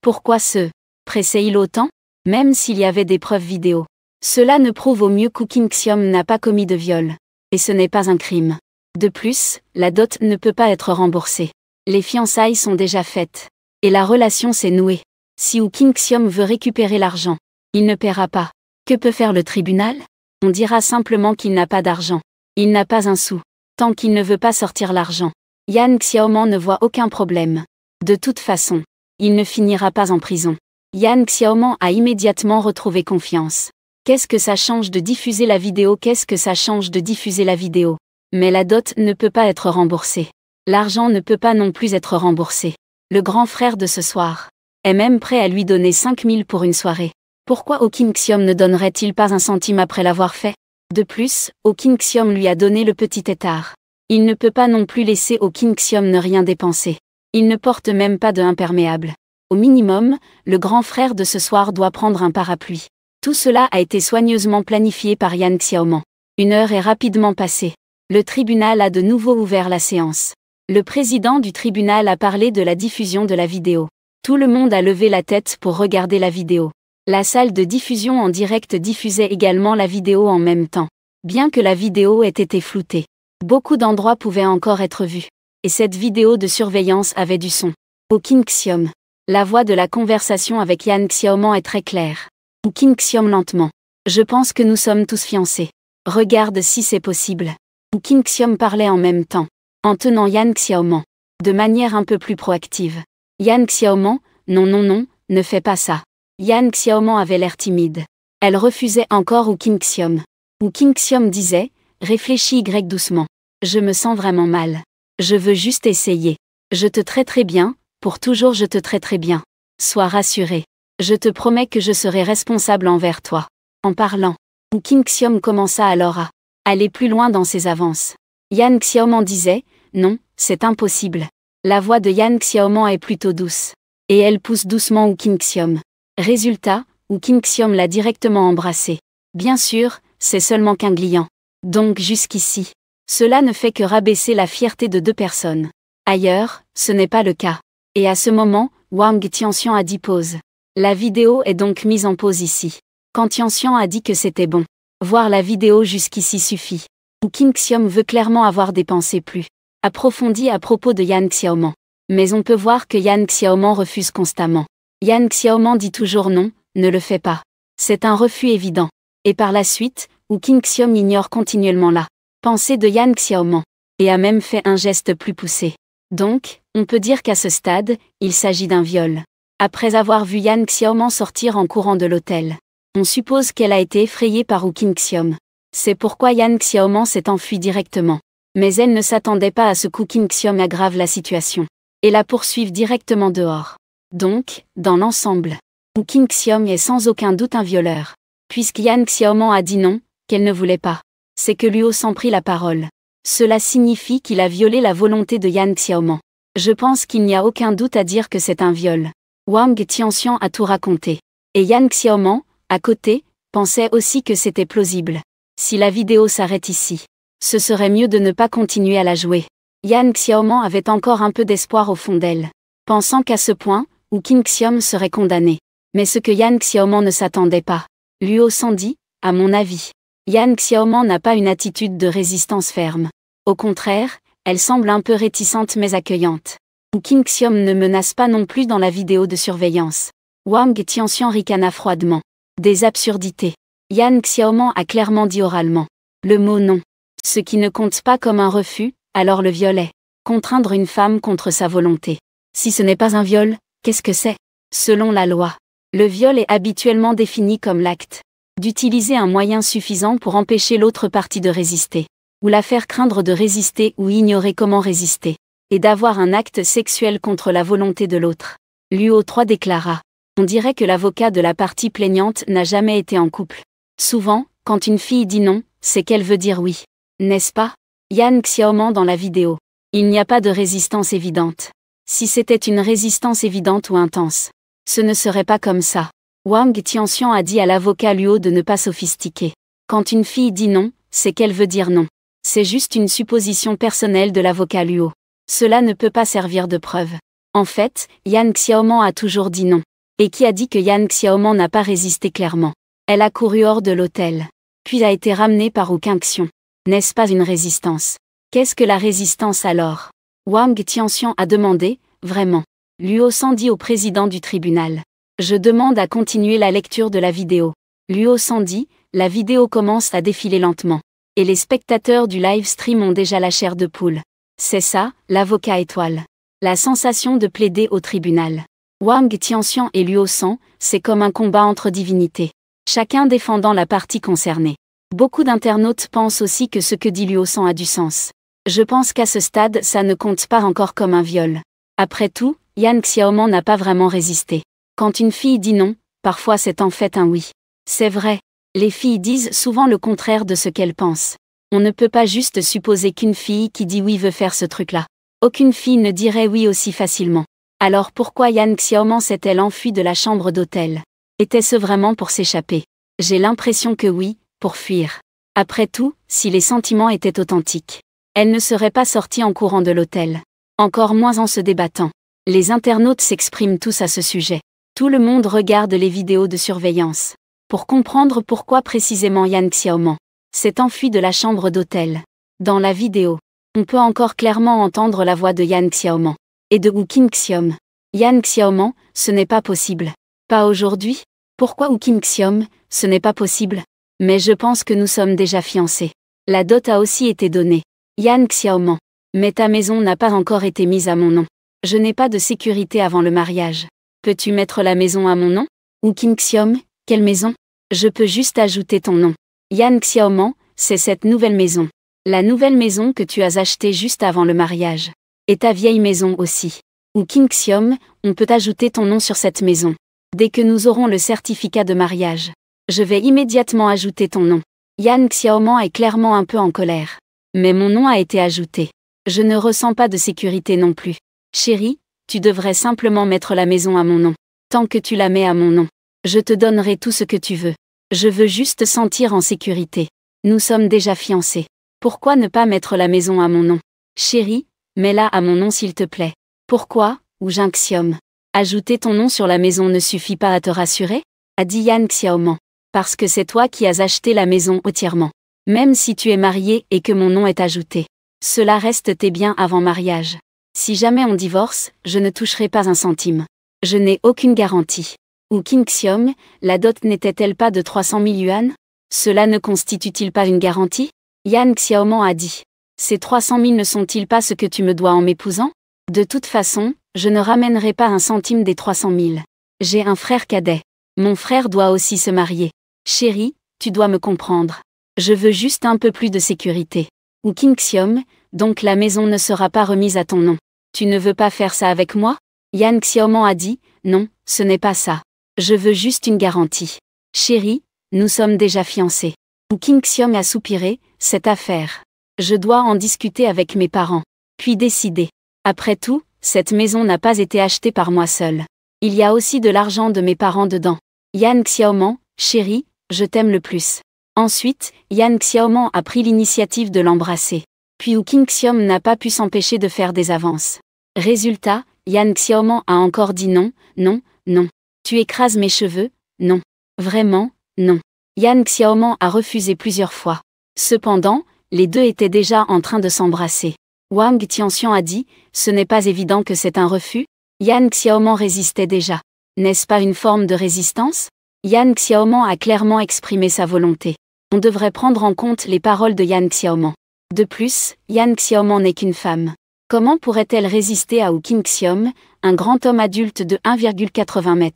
Pourquoi se pressait-il autant, même s'il y avait des preuves vidéo? Cela ne prouve au mieux qu'Wu Qingxiong n'a pas commis de viol. Et ce n'est pas un crime. De plus, la dot ne peut pas être remboursée. Les fiançailles sont déjà faites. Et la relation s'est nouée. Si Wu Qingxiong veut récupérer l'argent, il ne paiera pas. Que peut faire le tribunal? On dira simplement qu'il n'a pas d'argent. Il n'a pas un sou. Tant qu'il ne veut pas sortir l'argent, Yan Xiaoman ne voit aucun problème. De toute façon, il ne finira pas en prison. Yan Xiaoman a immédiatement retrouvé confiance. Qu'est-ce que ça change de diffuser la vidéo? Qu'est-ce que ça change de diffuser la vidéo? Mais la dot ne peut pas être remboursée. L'argent ne peut pas non plus être remboursé. Le grand frère de ce soir est même prêt à lui donner 5 000 pour une soirée. Pourquoi Wu Qingxiong ne donnerait-il pas un centime après l'avoir fait? De plus, Wu Qingxiong lui a donné le petit étard. Il ne peut pas non plus laisser Wu Qingxiong ne rien dépenser. Il ne porte même pas de imperméable. Au minimum, le grand frère de ce soir doit prendre un parapluie. Tout cela a été soigneusement planifié par Yan Xiaoman. 1 heure est rapidement passée. Le tribunal a de nouveau ouvert la séance. Le président du tribunal a parlé de la diffusion de la vidéo. Tout le monde a levé la tête pour regarder la vidéo. La salle de diffusion en direct diffusait également la vidéo en même temps. Bien que la vidéo ait été floutée, beaucoup d'endroits pouvaient encore être vus. Et cette vidéo de surveillance avait du son. Wu Qingxiong. La voix de la conversation avec Yan Xiaoman est très claire. Wu Qingxiong lentement. Je pense que nous sommes tous fiancés. Regarde si c'est possible. Wu Qingxiong parlait en même temps, en tenant Yan Xiaoman, de manière un peu plus proactive. Yan Xiaoman, non non non, ne fais pas ça. Yan Xiaoman avait l'air timide. Elle refusait encore Wu Qingxiong. Wu Qingxiong disait, réfléchis doucement. Je me sens vraiment mal. Je veux juste essayer. Je te traiterai bien, pour toujours je te traiterai bien. Sois rassuré. Je te promets que je serai responsable envers toi. En parlant, Wu Qingxiong commença alors à aller plus loin dans ses avances. Yan Xiaoman disait, non, c'est impossible. La voix de Yan Xiaoman est plutôt douce. Et elle pousse doucement Wu Qingxiong. Résultat, Wu Qingxiong l'a directement embrassé. Bien sûr, c'est seulement qu'un gliant. Donc jusqu'ici, cela ne fait que rabaisser la fierté de 2 personnes. Ailleurs, ce n'est pas le cas. Et à ce moment, Wang Tianxian a dit pause. La vidéo est donc mise en pause ici. Quand Tianxian a dit que c'était bon, voir la vidéo jusqu'ici suffit. Wu Qingxiong veut clairement avoir des pensées plus approfondies à propos de Yan Xiaoman. Mais on peut voir que Yan Xiaoman refuse constamment. Yan Xiaoman dit toujours non, ne le fais pas. C'est un refus évident. Et par la suite, Wu Qingxiong ignore continuellement la pensée de Yan Xiaoman, et a même fait un geste plus poussé. Donc, on peut dire qu'à ce stade, il s'agit d'un viol. Après avoir vu Yan Xiaoman sortir en courant de l'hôtel, on suppose qu'elle a été effrayée par Wu Qingxiong. C'est pourquoi Yan Xiaoman s'est enfui directement. Mais elle ne s'attendait pas à ce qu'Wu Qingxiong aggrave la situation et la poursuive directement dehors. Donc, dans l'ensemble, Wu Qingxiong est sans aucun doute un violeur. Puisque Yan Xiaoman a dit non, qu'elle ne voulait pas, c'est que Luo s'en prit la parole. Cela signifie qu'il a violé la volonté de Yan Xiaoman. Je pense qu'il n'y a aucun doute à dire que c'est un viol. Wang Tianxian a tout raconté. Et Yan Xiaoman, à côté, pensait aussi que c'était plausible. Si la vidéo s'arrête ici, ce serait mieux de ne pas continuer à la jouer. Yan Xiaoman avait encore un peu d'espoir au fond d'elle, pensant qu'à ce point, Wu Qingxiong serait condamné. Mais ce que Yan Xiaoman ne s'attendait pas. Luo s'en dit, à mon avis. Yan Xiaoman n'a pas une attitude de résistance ferme. Au contraire, elle semble un peu réticente mais accueillante. Wu Qingxiong ne menace pas non plus dans la vidéo de surveillance. Wang Tianxian ricana froidement. Des absurdités. Yan Xiaoman a clairement dit oralement le mot non. Ce qui ne compte pas comme un refus, alors le viol est contraindre une femme contre sa volonté. Si ce n'est pas un viol, qu'est-ce que c'est? Selon la loi, le viol est habituellement défini comme l'acte d'utiliser un moyen suffisant pour empêcher l'autre partie de résister, ou la faire craindre de résister ou ignorer comment résister, et d'avoir un acte sexuel contre la volonté de l'autre. Luo 3 déclara. On dirait que l'avocat de la partie plaignante n'a jamais été en couple. Souvent, quand une fille dit non, c'est qu'elle veut dire oui. N'est-ce pas? Yan Xiaoman dans la vidéo. Il n'y a pas de résistance évidente. Si c'était une résistance évidente ou intense, ce ne serait pas comme ça. Wang Tianxian a dit à l'avocat Luo de ne pas sophistiquer. Quand une fille dit non, c'est qu'elle veut dire non. C'est juste une supposition personnelle de l'avocat Luo. Cela ne peut pas servir de preuve. En fait, Yan Xiaoman a toujours dit non. Et qui a dit que Yan Xiaoman n'a pas résisté clairement? Elle a couru hors de l'hôtel. Puis a été ramenée par Wu Qingxiong. N'est-ce pas une résistance? Qu'est-ce que la résistance alors? Wang Tianxian a demandé, vraiment. Luo San dit au président du tribunal. Je demande à continuer la lecture de la vidéo. Luo San dit, la vidéo commence à défiler lentement. Et les spectateurs du live stream ont déjà la chair de poule. C'est ça, l'avocat étoile. La sensation de plaider au tribunal. Wang Tianxian et Luo San, c'est comme un combat entre divinités. Chacun défendant la partie concernée. Beaucoup d'internautes pensent aussi que ce que dit Luo San a du sens. Je pense qu'à ce stade ça ne compte pas encore comme un viol. Après tout, Yan Xiaoman n'a pas vraiment résisté. Quand une fille dit non, parfois c'est en fait un oui. C'est vrai. Les filles disent souvent le contraire de ce qu'elles pensent. On ne peut pas juste supposer qu'une fille qui dit oui veut faire ce truc-là. Aucune fille ne dirait oui aussi facilement. Alors pourquoi Yan Xiaoman s'est-elle enfuie de la chambre d'hôtel? Était-ce vraiment pour s'échapper? J'ai l'impression que oui, pour fuir. Après tout, si les sentiments étaient authentiques, elle ne serait pas sortie en courant de l'hôtel. Encore moins en se débattant. Les internautes s'expriment tous à ce sujet. Tout le monde regarde les vidéos de surveillance. Pour comprendre pourquoi précisément Yan Xiaoman s'est enfui de la chambre d'hôtel. Dans la vidéo, on peut encore clairement entendre la voix de Yan Xiaoman et de Wu Qingxiong. Yan Xiaoman, ce n'est pas possible. Pas aujourd'hui? Pourquoi Wu Qingxiong, ce n'est pas possible? Mais je pense que nous sommes déjà fiancés. La dot a aussi été donnée. Yan Xiaoman. Mais ta maison n'a pas encore été mise à mon nom. Je n'ai pas de sécurité avant le mariage. Peux-tu mettre la maison à mon nom? Wu Qingxiong, quelle maison? Je peux juste ajouter ton nom. Yan Xiaoman, c'est cette nouvelle maison. La nouvelle maison que tu as achetée juste avant le mariage. Et ta vieille maison aussi. Wu Qingxiong, on peut ajouter ton nom sur cette maison. Dès que nous aurons le certificat de mariage, je vais immédiatement ajouter ton nom. Yan Xiaoman est clairement un peu en colère. Mais mon nom a été ajouté. Je ne ressens pas de sécurité non plus. Chérie, tu devrais simplement mettre la maison à mon nom. Tant que tu la mets à mon nom, je te donnerai tout ce que tu veux. Je veux juste sentir en sécurité. Nous sommes déjà fiancés. Pourquoi ne pas mettre la maison à mon nom? Chérie, mets-la à mon nom s'il te plaît. Pourquoi, Wu Qingxiong? Ajouter ton nom sur la maison ne suffit pas à te rassurer? A dit Yan Xiaoman. Parce que c'est toi qui as acheté la maison entièrement. Même si tu es marié et que mon nom est ajouté. Cela reste tes biens avant mariage. Si jamais on divorce, je ne toucherai pas un centime. Je n'ai aucune garantie. Wu Qingxiong, la dot n'était-elle pas de 300 000 yuan? Cela ne constitue-t-il pas une garantie? Yan Xiaoman a dit. Ces 300 000 ne sont-ils pas ce que tu me dois en m'épousant? De toute façon, je ne ramènerai pas un centime des 300 000. J'ai un frère cadet. Mon frère doit aussi se marier. Chérie, tu dois me comprendre. Je veux juste un peu plus de sécurité. Wu Qingxiong, donc la maison ne sera pas remise à ton nom. Tu ne veux pas faire ça avec moi? Yan Xiaoman a dit, non, ce n'est pas ça. Je veux juste une garantie. Chérie, nous sommes déjà fiancés. Wu Qingxiong a soupiré, cette affaire. Je dois en discuter avec mes parents. Puis décider. Après tout, cette maison n'a pas été achetée par moi seule. Il y a aussi de l'argent de mes parents dedans. Yan Xiaoman, chérie, je t'aime le plus. Ensuite, Yan Xiaoman a pris l'initiative de l'embrasser. Puis Wu Qingxiong n'a pas pu s'empêcher de faire des avances. Résultat, Yan Xiaoman a encore dit non, non, non. Tu écrases mes cheveux? Non. Vraiment, non. Yan Xiaoman a refusé plusieurs fois. Cependant, les deux étaient déjà en train de s'embrasser. Wang Tianxian a dit, ce n'est pas évident que c'est un refus? Yan Xiaoman résistait déjà. N'est-ce pas une forme de résistance? Yan Xiaoman a clairement exprimé sa volonté. On devrait prendre en compte les paroles de Yan Xiaoman. De plus, Yan Xiaoman n'est qu'une femme. Comment pourrait-elle résister à Wu Qingxiong, un grand homme adulte de 1,80 m?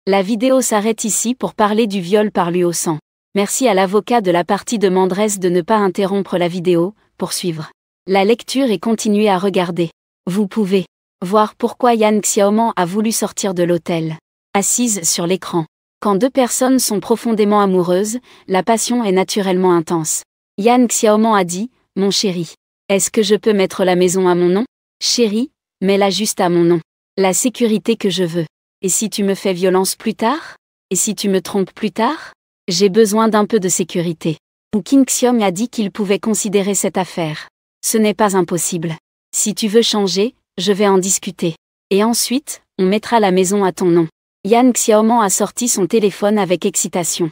La vidéo s'arrête ici pour parler du viol par Luo San. Merci à l'avocat de la partie demanderesse de ne pas interrompre la vidéo, pour suivre la lecture et continuer à regarder. Vous pouvez Voir pourquoi Yan Xiaoman a voulu sortir de l'hôtel. Assise sur l'écran. Quand deux personnes sont profondément amoureuses, la passion est naturellement intense. Yan Xiaoman a dit, « Mon chéri, est-ce que je peux mettre la maison à mon nom ? Chéri, mets-la juste à mon nom. La sécurité que je veux. Et si tu me fais violence plus tard ? Et si tu me trompes plus tard ? J'ai besoin d'un peu de sécurité. » Wu Qingxiom a dit qu'il pouvait considérer cette affaire. Ce n'est pas impossible. Si tu veux changer, je vais en discuter. Et ensuite, on mettra la maison à ton nom. Yan Xiaoman a sorti son téléphone avec excitation.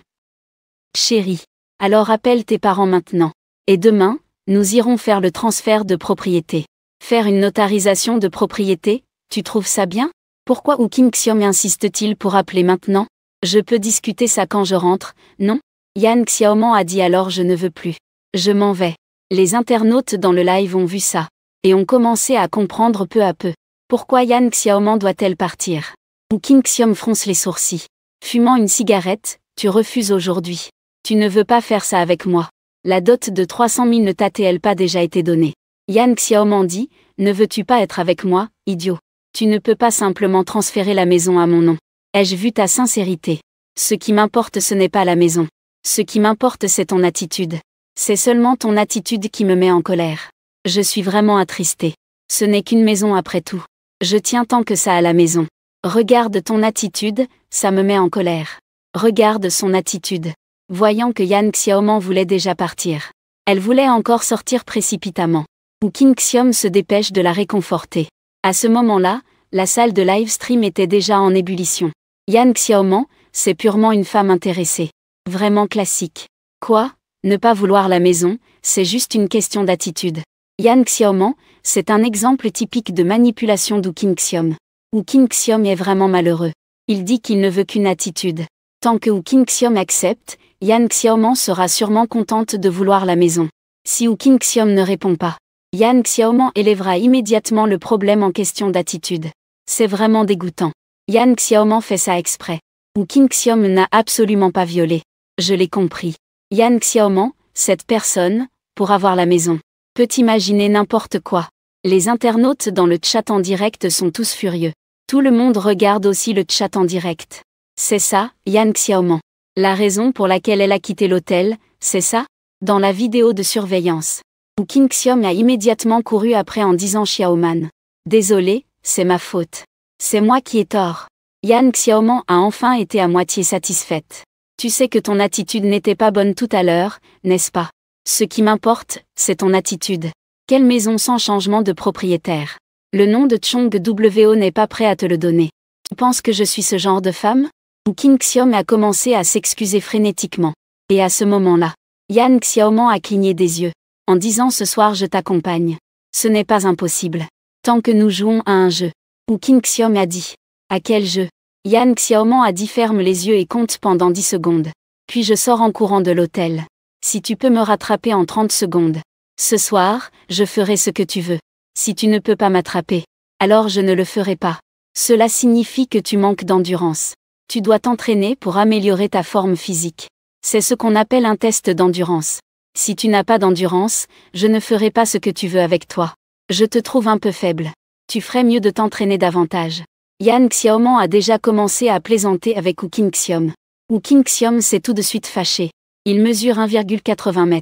Chérie, alors appelle tes parents maintenant. Et demain, nous irons faire le transfert de propriété. Faire une notarisation de propriété, tu trouves ça bien ? Pourquoi Wu Qingxiom insiste-t-il pour appeler maintenant ? Je peux discuter ça quand je rentre, non ? Yan Xiaoman a dit alors je ne veux plus. Je m'en vais. Les internautes dans le live ont vu ça. Et ont commencé à comprendre peu à peu. Pourquoi Yan Xiaoman doit-elle partir ? Wu Qingxiom fronce les sourcils. Fumant une cigarette, tu refuses aujourd'hui. Tu ne veux pas faire ça avec moi. La dot de 300 000 ne t'a-t-elle pas déjà été donnée ? Yan Xiaoman dit, ne veux-tu pas être avec moi, idiot ? Tu ne peux pas simplement transférer la maison à mon nom. Ai-je vu ta sincérité ? Ce qui m'importe ce n'est pas la maison. Ce qui m'importe c'est ton attitude. C'est seulement ton attitude qui me met en colère. Je suis vraiment attristée. Ce n'est qu'une maison après tout. Je tiens tant que ça à la maison. Regarde ton attitude, ça me met en colère. Regarde son attitude. Voyant que Yan Xiaoman voulait déjà partir. Elle voulait encore sortir précipitamment. Wu Qingxiom se dépêche de la réconforter. À ce moment-là, la salle de live stream était déjà en ébullition. Yan Xiaoman, c'est purement une femme intéressée. Vraiment classique. Quoi ? Ne pas vouloir la maison, c'est juste une question d'attitude. Yan Xiaoman, c'est un exemple typique de manipulation d'Wu Qingxiom. Wu Qingxiom est vraiment malheureux. Il dit qu'il ne veut qu'une attitude. Tant que Wu Qingxiom accepte, Yan Xiaoman sera sûrement contente de vouloir la maison. Si Wu Qingxiom ne répond pas, Yan Xiaoman élèvera immédiatement le problème en question d'attitude. C'est vraiment dégoûtant. Yan Xiaoman fait ça exprès. Wu Qingxiom n'a absolument pas violé. Je l'ai compris. Yan Xiaoman, cette personne, pour avoir la maison, peut imaginer n'importe quoi. Les internautes dans le chat en direct sont tous furieux. Tout le monde regarde aussi le chat en direct. C'est ça, Yan Xiaoman. La raison pour laquelle elle a quitté l'hôtel, c'est ça ? Dans la vidéo de surveillance. Wu Qingxiom a immédiatement couru après en disant Xiaoman. Désolé, c'est ma faute. C'est moi qui ai tort. Yan Xiaoman a enfin été à moitié satisfaite. Tu sais que ton attitude n'était pas bonne tout à l'heure, n'est-ce pas ? Ce qui m'importe, c'est ton attitude. Quelle maison sans changement de propriétaire ? Le nom de Chong WO n'est pas prêt à te le donner. Tu penses que je suis ce genre de femme ? Wu Qingxiom a commencé à s'excuser frénétiquement. Et à ce moment-là, Yan Xiaoman a cligné des yeux, en disant ce soir je t'accompagne. Ce n'est pas impossible. Tant que nous jouons à un jeu. Wu Qingxiom a dit. À quel jeu ? Yan Xiaoman a dit ferme les yeux et compte pendant 10 secondes. Puis je sors en courant de l'hôtel. Si tu peux me rattraper en 30 secondes. Ce soir, je ferai ce que tu veux. Si tu ne peux pas m'attraper, alors je ne le ferai pas. Cela signifie que tu manques d'endurance. Tu dois t'entraîner pour améliorer ta forme physique. C'est ce qu'on appelle un test d'endurance. Si tu n'as pas d'endurance, je ne ferai pas ce que tu veux avec toi. Je te trouve un peu faible. Tu ferais mieux de t'entraîner davantage. Yan Xiaoman a déjà commencé à plaisanter avec Wu Qingxiom. Wu Qingxiom s'est tout de suite fâché. Il mesure 1,80 m.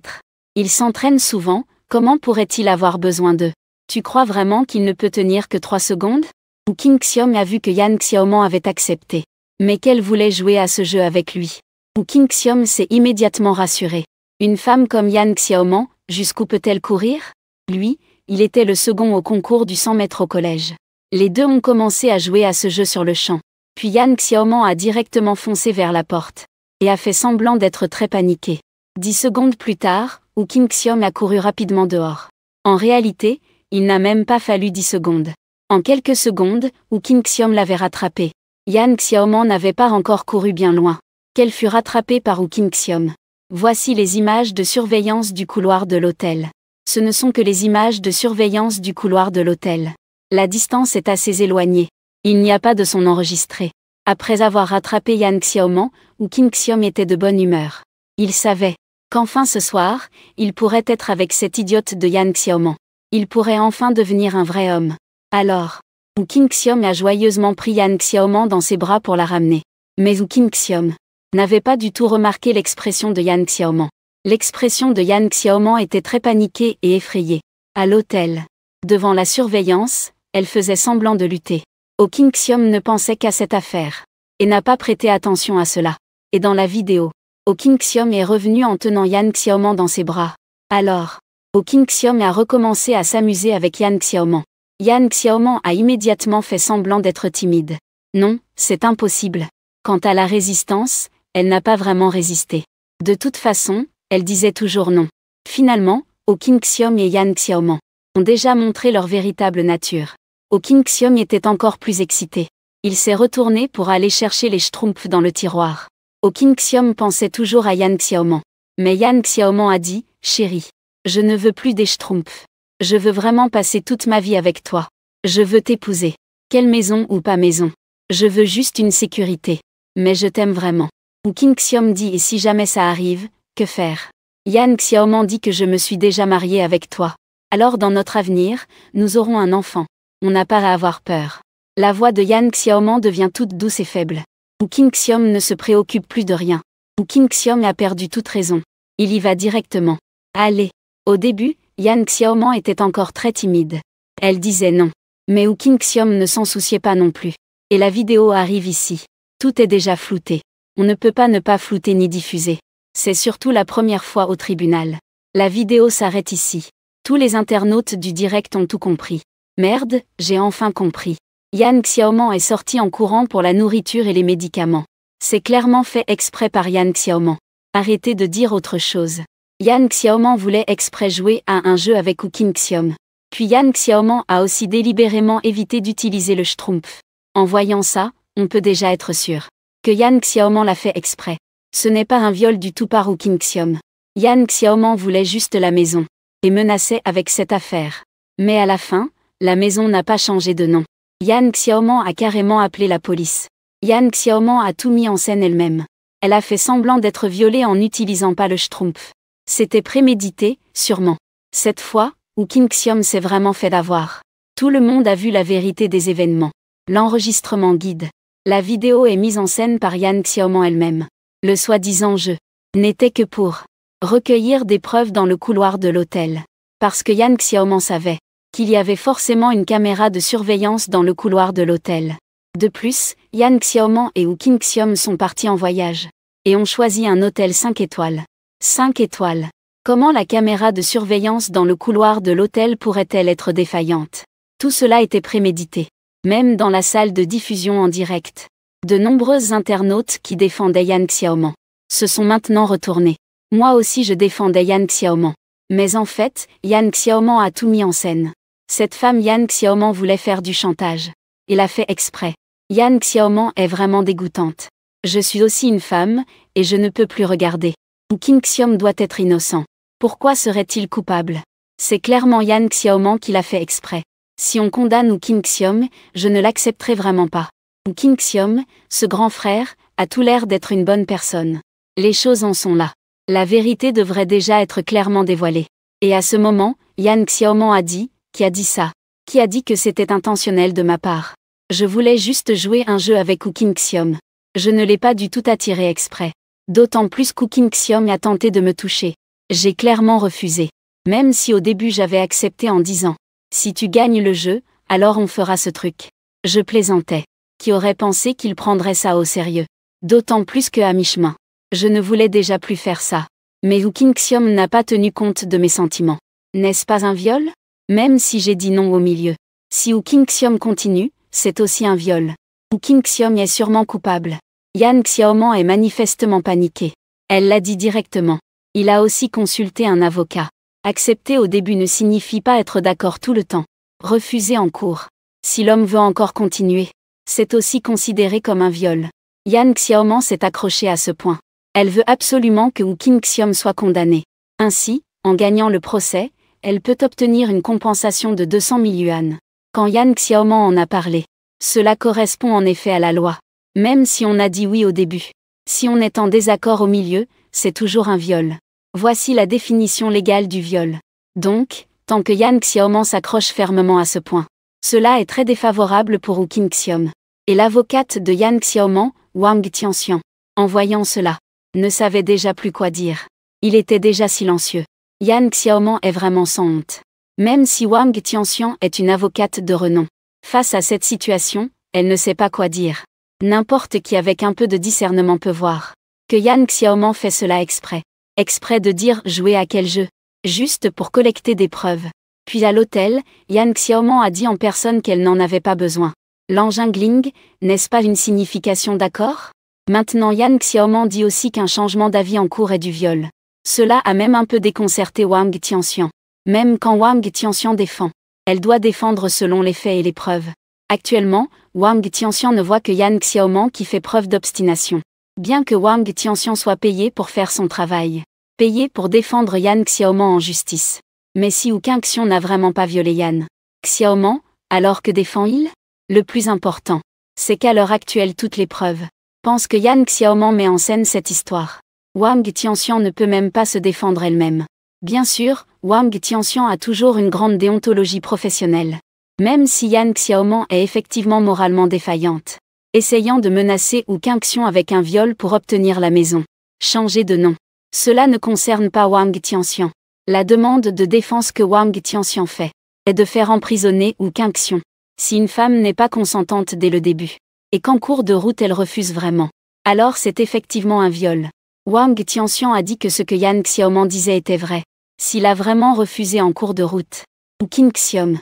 Il s'entraîne souvent, comment pourrait-il avoir besoin d'eux ? Tu crois vraiment qu'il ne peut tenir que 3 secondes ? Wu Qingxiom a vu que Yan Xiaoman avait accepté. Mais qu'elle voulait jouer à ce jeu avec lui. Wu Qingxiom s'est immédiatement rassuré. Une femme comme Yan Xiaoman, jusqu'où peut-elle courir ? Lui, il était le second au concours du 100 mètres au collège. Les deux ont commencé à jouer à ce jeu sur le champ. Puis Yan Xiaoman a directement foncé vers la porte. Et a fait semblant d'être très paniqué. 10 secondes plus tard, Wu Qingxiom a couru rapidement dehors. En réalité, il n'a même pas fallu 10 secondes. En quelques secondes, Wu Qingxiom l'avait rattrapé. Yan Xiaoman n'avait pas encore couru bien loin. Qu'elle fut rattrapée par Wu Qingxiom. Voici les images de surveillance du couloir de l'hôtel. Ce ne sont que les images de surveillance du couloir de l'hôtel. La distance est assez éloignée. Il n'y a pas de son enregistré. Après avoir rattrapé Yan Xiaoman, Wu Qingxiom était de bonne humeur. Il savait qu'enfin ce soir, il pourrait être avec cette idiote de Yan Xiaoman. Il pourrait enfin devenir un vrai homme. Alors, Wu Qingxiom a joyeusement pris Yan Xiaoman dans ses bras pour la ramener. Mais Wu Qingxiom n'avait pas du tout remarqué l'expression de Yan Xiaoman. L'expression de Yan Xiaoman était très paniquée et effrayée. À l'hôtel, devant la surveillance, elle faisait semblant de lutter. Wu Qingxiom ne pensait qu'à cette affaire et n'a pas prêté attention à cela. Et dans la vidéo, Wu Qingxiom est revenu en tenant Yan Xiaoman dans ses bras. Alors, Wu Qingxiom a recommencé à s'amuser avec Yan Xiaoman. Yan Xiaoman a immédiatement fait semblant d'être timide. Non, c'est impossible. Quant à la résistance, elle n'a pas vraiment résisté. De toute façon, elle disait toujours non. Finalement, Wu Qingxiom et Yan Xiaoman ont déjà montré leur véritable nature. Wu Qingxiom était encore plus excité. Il s'est retourné pour aller chercher les schtroumpfs dans le tiroir. Wu Qingxiom pensait toujours à Yan Xiaoman. Mais Yan Xiaoman a dit, « Chérie, je ne veux plus des schtroumpfs. Je veux vraiment passer toute ma vie avec toi. Je veux t'épouser. Quelle maison ou pas maison. Je veux juste une sécurité. Mais je t'aime vraiment. » Wu Qingxiom dit « Et si jamais ça arrive, que faire ?» Yan Xiaoman dit que je me suis déjà marié avec toi. Alors dans notre avenir, nous aurons un enfant. On n'a pas à avoir peur. La voix de Yan Xiaoman devient toute douce et faible. Wu Qingxiom ne se préoccupe plus de rien. Wu Qingxiom a perdu toute raison. Il y va directement. Allez. Au début, Yan Xiaoman était encore très timide. Elle disait non. Mais Wu Qingxiom ne s'en souciait pas non plus. Et la vidéo arrive ici. Tout est déjà flouté. On ne peut pas ne pas flouter ni diffuser. C'est surtout la première fois au tribunal. La vidéo s'arrête ici. Tous les internautes du direct ont tout compris. Merde, j'ai enfin compris. Yan Xiaoman est sorti en courant pour la nourriture et les médicaments. C'est clairement fait exprès par Yan Xiaoman. Arrêtez de dire autre chose. Yan Xiaoman voulait exprès jouer à un jeu avec Wu Qingxiom. Puis Yan Xiaoman a aussi délibérément évité d'utiliser le schtroumpf. En voyant ça, on peut déjà être sûr que Yan Xiaoman l'a fait exprès. Ce n'est pas un viol du tout par Wu Qingxiom. Yan Xiaoman voulait juste la maison et menaçait avec cette affaire. Mais à la fin, la maison n'a pas changé de nom. Yan Xiaoman a carrément appelé la police. Yan Xiaoman a tout mis en scène elle-même. Elle a fait semblant d'être violée en n'utilisant pas le schtroumpf. C'était prémédité, sûrement. Cette fois, Wu Qingxiom s'est vraiment fait avoir. Tout le monde a vu la vérité des événements. L'enregistrement guide. La vidéo est mise en scène par Yan Xiaoman elle-même. Le soi-disant jeu n'était que pour recueillir des preuves dans le couloir de l'hôtel. Parce que Yan Xiaoman savait qu'il y avait forcément une caméra de surveillance dans le couloir de l'hôtel. De plus, Yan Xiaoman et Wu Qingxiom sont partis en voyage et ont choisi un hôtel 5 étoiles. 5 étoiles. Comment la caméra de surveillance dans le couloir de l'hôtel pourrait-elle être défaillante? Tout cela était prémédité. Même dans la salle de diffusion en direct, de nombreux internautes qui défendaient Yan Xiaoman se sont maintenant retournés. Moi aussi je défendais Yan Xiaoman. Mais en fait, Yan Xiaoman a tout mis en scène. Cette femme Yan Xiaoman voulait faire du chantage. Il a fait exprès. Yan Xiaoman est vraiment dégoûtante. Je suis aussi une femme, et je ne peux plus regarder. Wu Qingxiom doit être innocent. Pourquoi serait-il coupable? C'est clairement Yan Xiaoman qui l'a fait exprès. Si on condamne Wu Qingxiom, je ne l'accepterai vraiment pas. Wu Qingxiom, ce grand frère, a tout l'air d'être une bonne personne. Les choses en sont là. La vérité devrait déjà être clairement dévoilée. Et à ce moment, Yan Xiaoman a dit, qui a dit ça? Qui a dit que c'était intentionnel de ma part? Je voulais juste jouer un jeu avec Wu Qingxiom. Je ne l'ai pas du tout attiré exprès. D'autant plus qu'Wu Qingxiom a tenté de me toucher. J'ai clairement refusé. Même si au début j'avais accepté en disant « Si tu gagnes le jeu, alors on fera ce truc ». Je plaisantais. Qui aurait pensé qu'il prendrait ça au sérieux? D'autant plus que à mi-chemin. Je ne voulais déjà plus faire ça. Mais Wu Qingxiom n'a pas tenu compte de mes sentiments. N'est-ce pas un viol? Même si j'ai dit non au milieu. Si Wu Qingxiom continue, c'est aussi un viol. Wu Qingxiom est sûrement coupable. Yan Xiaoman est manifestement paniqué. Elle l'a dit directement. Il a aussi consulté un avocat. Accepter au début ne signifie pas être d'accord tout le temps. Refuser en cours. Si l'homme veut encore continuer, c'est aussi considéré comme un viol. Yan Xiaoman s'est accrochée à ce point. Elle veut absolument que Wu Qingxiom soit condamné. Ainsi, en gagnant le procès, elle peut obtenir une compensation de 200 000 yuan. Quand Yan Xiaoman en a parlé, cela correspond en effet à la loi. Même si on a dit oui au début. Si on est en désaccord au milieu, c'est toujours un viol. Voici la définition légale du viol. Donc, tant que Yan Xiaoman s'accroche fermement à ce point, Cela est très défavorable pour Woo King-xiom. Et l'avocate de Yan Xiaoman, Wang Tianxian, en voyant cela, ne savait déjà plus quoi dire. Il était déjà silencieux. Yan Xiaoman est vraiment sans honte. Même si Wang Tianxian est une avocate de renom. Face à cette situation, elle ne sait pas quoi dire. N'importe qui avec un peu de discernement peut voir que Yan Xiaoman fait cela exprès. Exprès de dire jouer à quel jeu. Juste pour collecter des preuves. Puis à l'hôtel, Yan Xiaoman a dit en personne qu'elle n'en avait pas besoin. L'enjingling, n'est-ce pas une signification d'accord? Maintenant Yan Xiaoman dit aussi qu'un changement d'avis en cours est du viol. Cela a même un peu déconcerté Wang Tianxian. Même quand Wang Tianxian défend, elle doit défendre selon les faits et les preuves. Actuellement, Wang Tianxian ne voit que Yan Xiaoman qui fait preuve d'obstination. Bien que Wang Tianxian soit payé pour faire son travail. Payé pour défendre Yan Xiaoman en justice. Mais si Woo King-xiom n'a vraiment pas violé Yan Xiaoman, alors que défend-il? Le plus important, c'est qu'à l'heure actuelle toutes les preuves pensent que Yan Xiaoman met en scène cette histoire. Wang Tianxian ne peut même pas se défendre elle-même. Bien sûr, Wang Tianxian a toujours une grande déontologie professionnelle. Même si Yan Xiaoman est effectivement moralement défaillante. Essayant de menacer Woo King-xiom avec un viol pour obtenir la maison. Changer de nom. Cela ne concerne pas Wang Tianxian. La demande de défense que Wang Tianxian fait est de faire emprisonner Woo King-xiom. Si une femme n'est pas consentante dès le début, et qu'en cours de route elle refuse vraiment, alors c'est effectivement un viol. Wang Tianxian a dit que ce que Yan Xiaoman disait était vrai. S'il a vraiment refusé en cours de route, Woo King-xiom,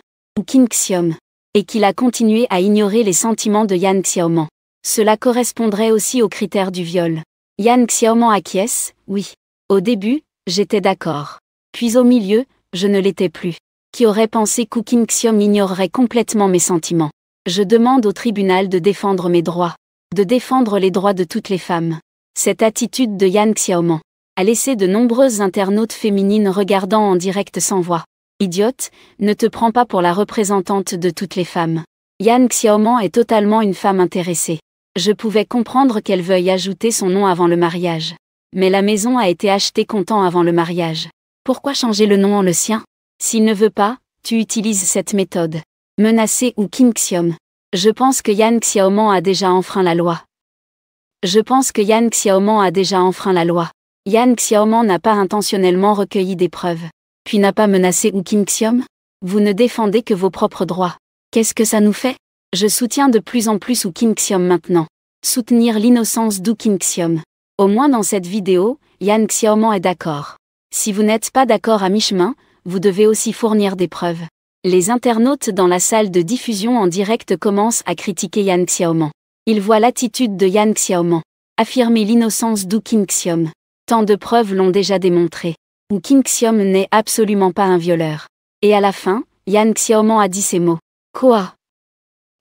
et qu'il a continué à ignorer les sentiments de Yan Xiaoman, cela correspondrait aussi aux critères du viol. Yan Xiaoman acquiesce, oui. Au début, j'étais d'accord. Puis au milieu, je ne l'étais plus. Qui aurait pensé que Woo King-xiom ignorerait complètement mes sentiments? Je demande au tribunal de défendre mes droits. De défendre les droits de toutes les femmes. Cette attitude de Yan Xiaoman a laissé de nombreuses internautes féminines regardant en direct sans voix. Idiote, ne te prends pas pour la représentante de toutes les femmes. Yan Xiaoman est totalement une femme intéressée. Je pouvais comprendre qu'elle veuille ajouter son nom avant le mariage. Mais la maison a été achetée comptant avant le mariage. Pourquoi changer le nom en le sien? S'il ne veut pas, tu utilises cette méthode. Menacer Woo King-xiom. Je pense que Yan Xiaoman a déjà enfreint la loi. Yan Xiaoman n'a pas intentionnellement recueilli des preuves. Puis n'a pas menacé Woo King-xiom? Vous ne défendez que vos propres droits. Qu'est-ce que ça nous fait? Je soutiens de plus en plus Woo King-xiom maintenant. Soutenir l'innocence d'Woo King-xiom. Au moins dans cette vidéo, Yan Xiaoman est d'accord. Si vous n'êtes pas d'accord à mi-chemin, vous devez aussi fournir des preuves. Les internautes dans la salle de diffusion en direct commencent à critiquer Yan Xiaoman. Ils voient l'attitude de Yan Xiaoman. Affirmer l'innocence d'Woo King-xiom. Tant de preuves l'ont déjà démontré. Woo King-xiom n'est absolument pas un violeur. Et à la fin, Yan Xiaoman a dit ces mots. Quoi?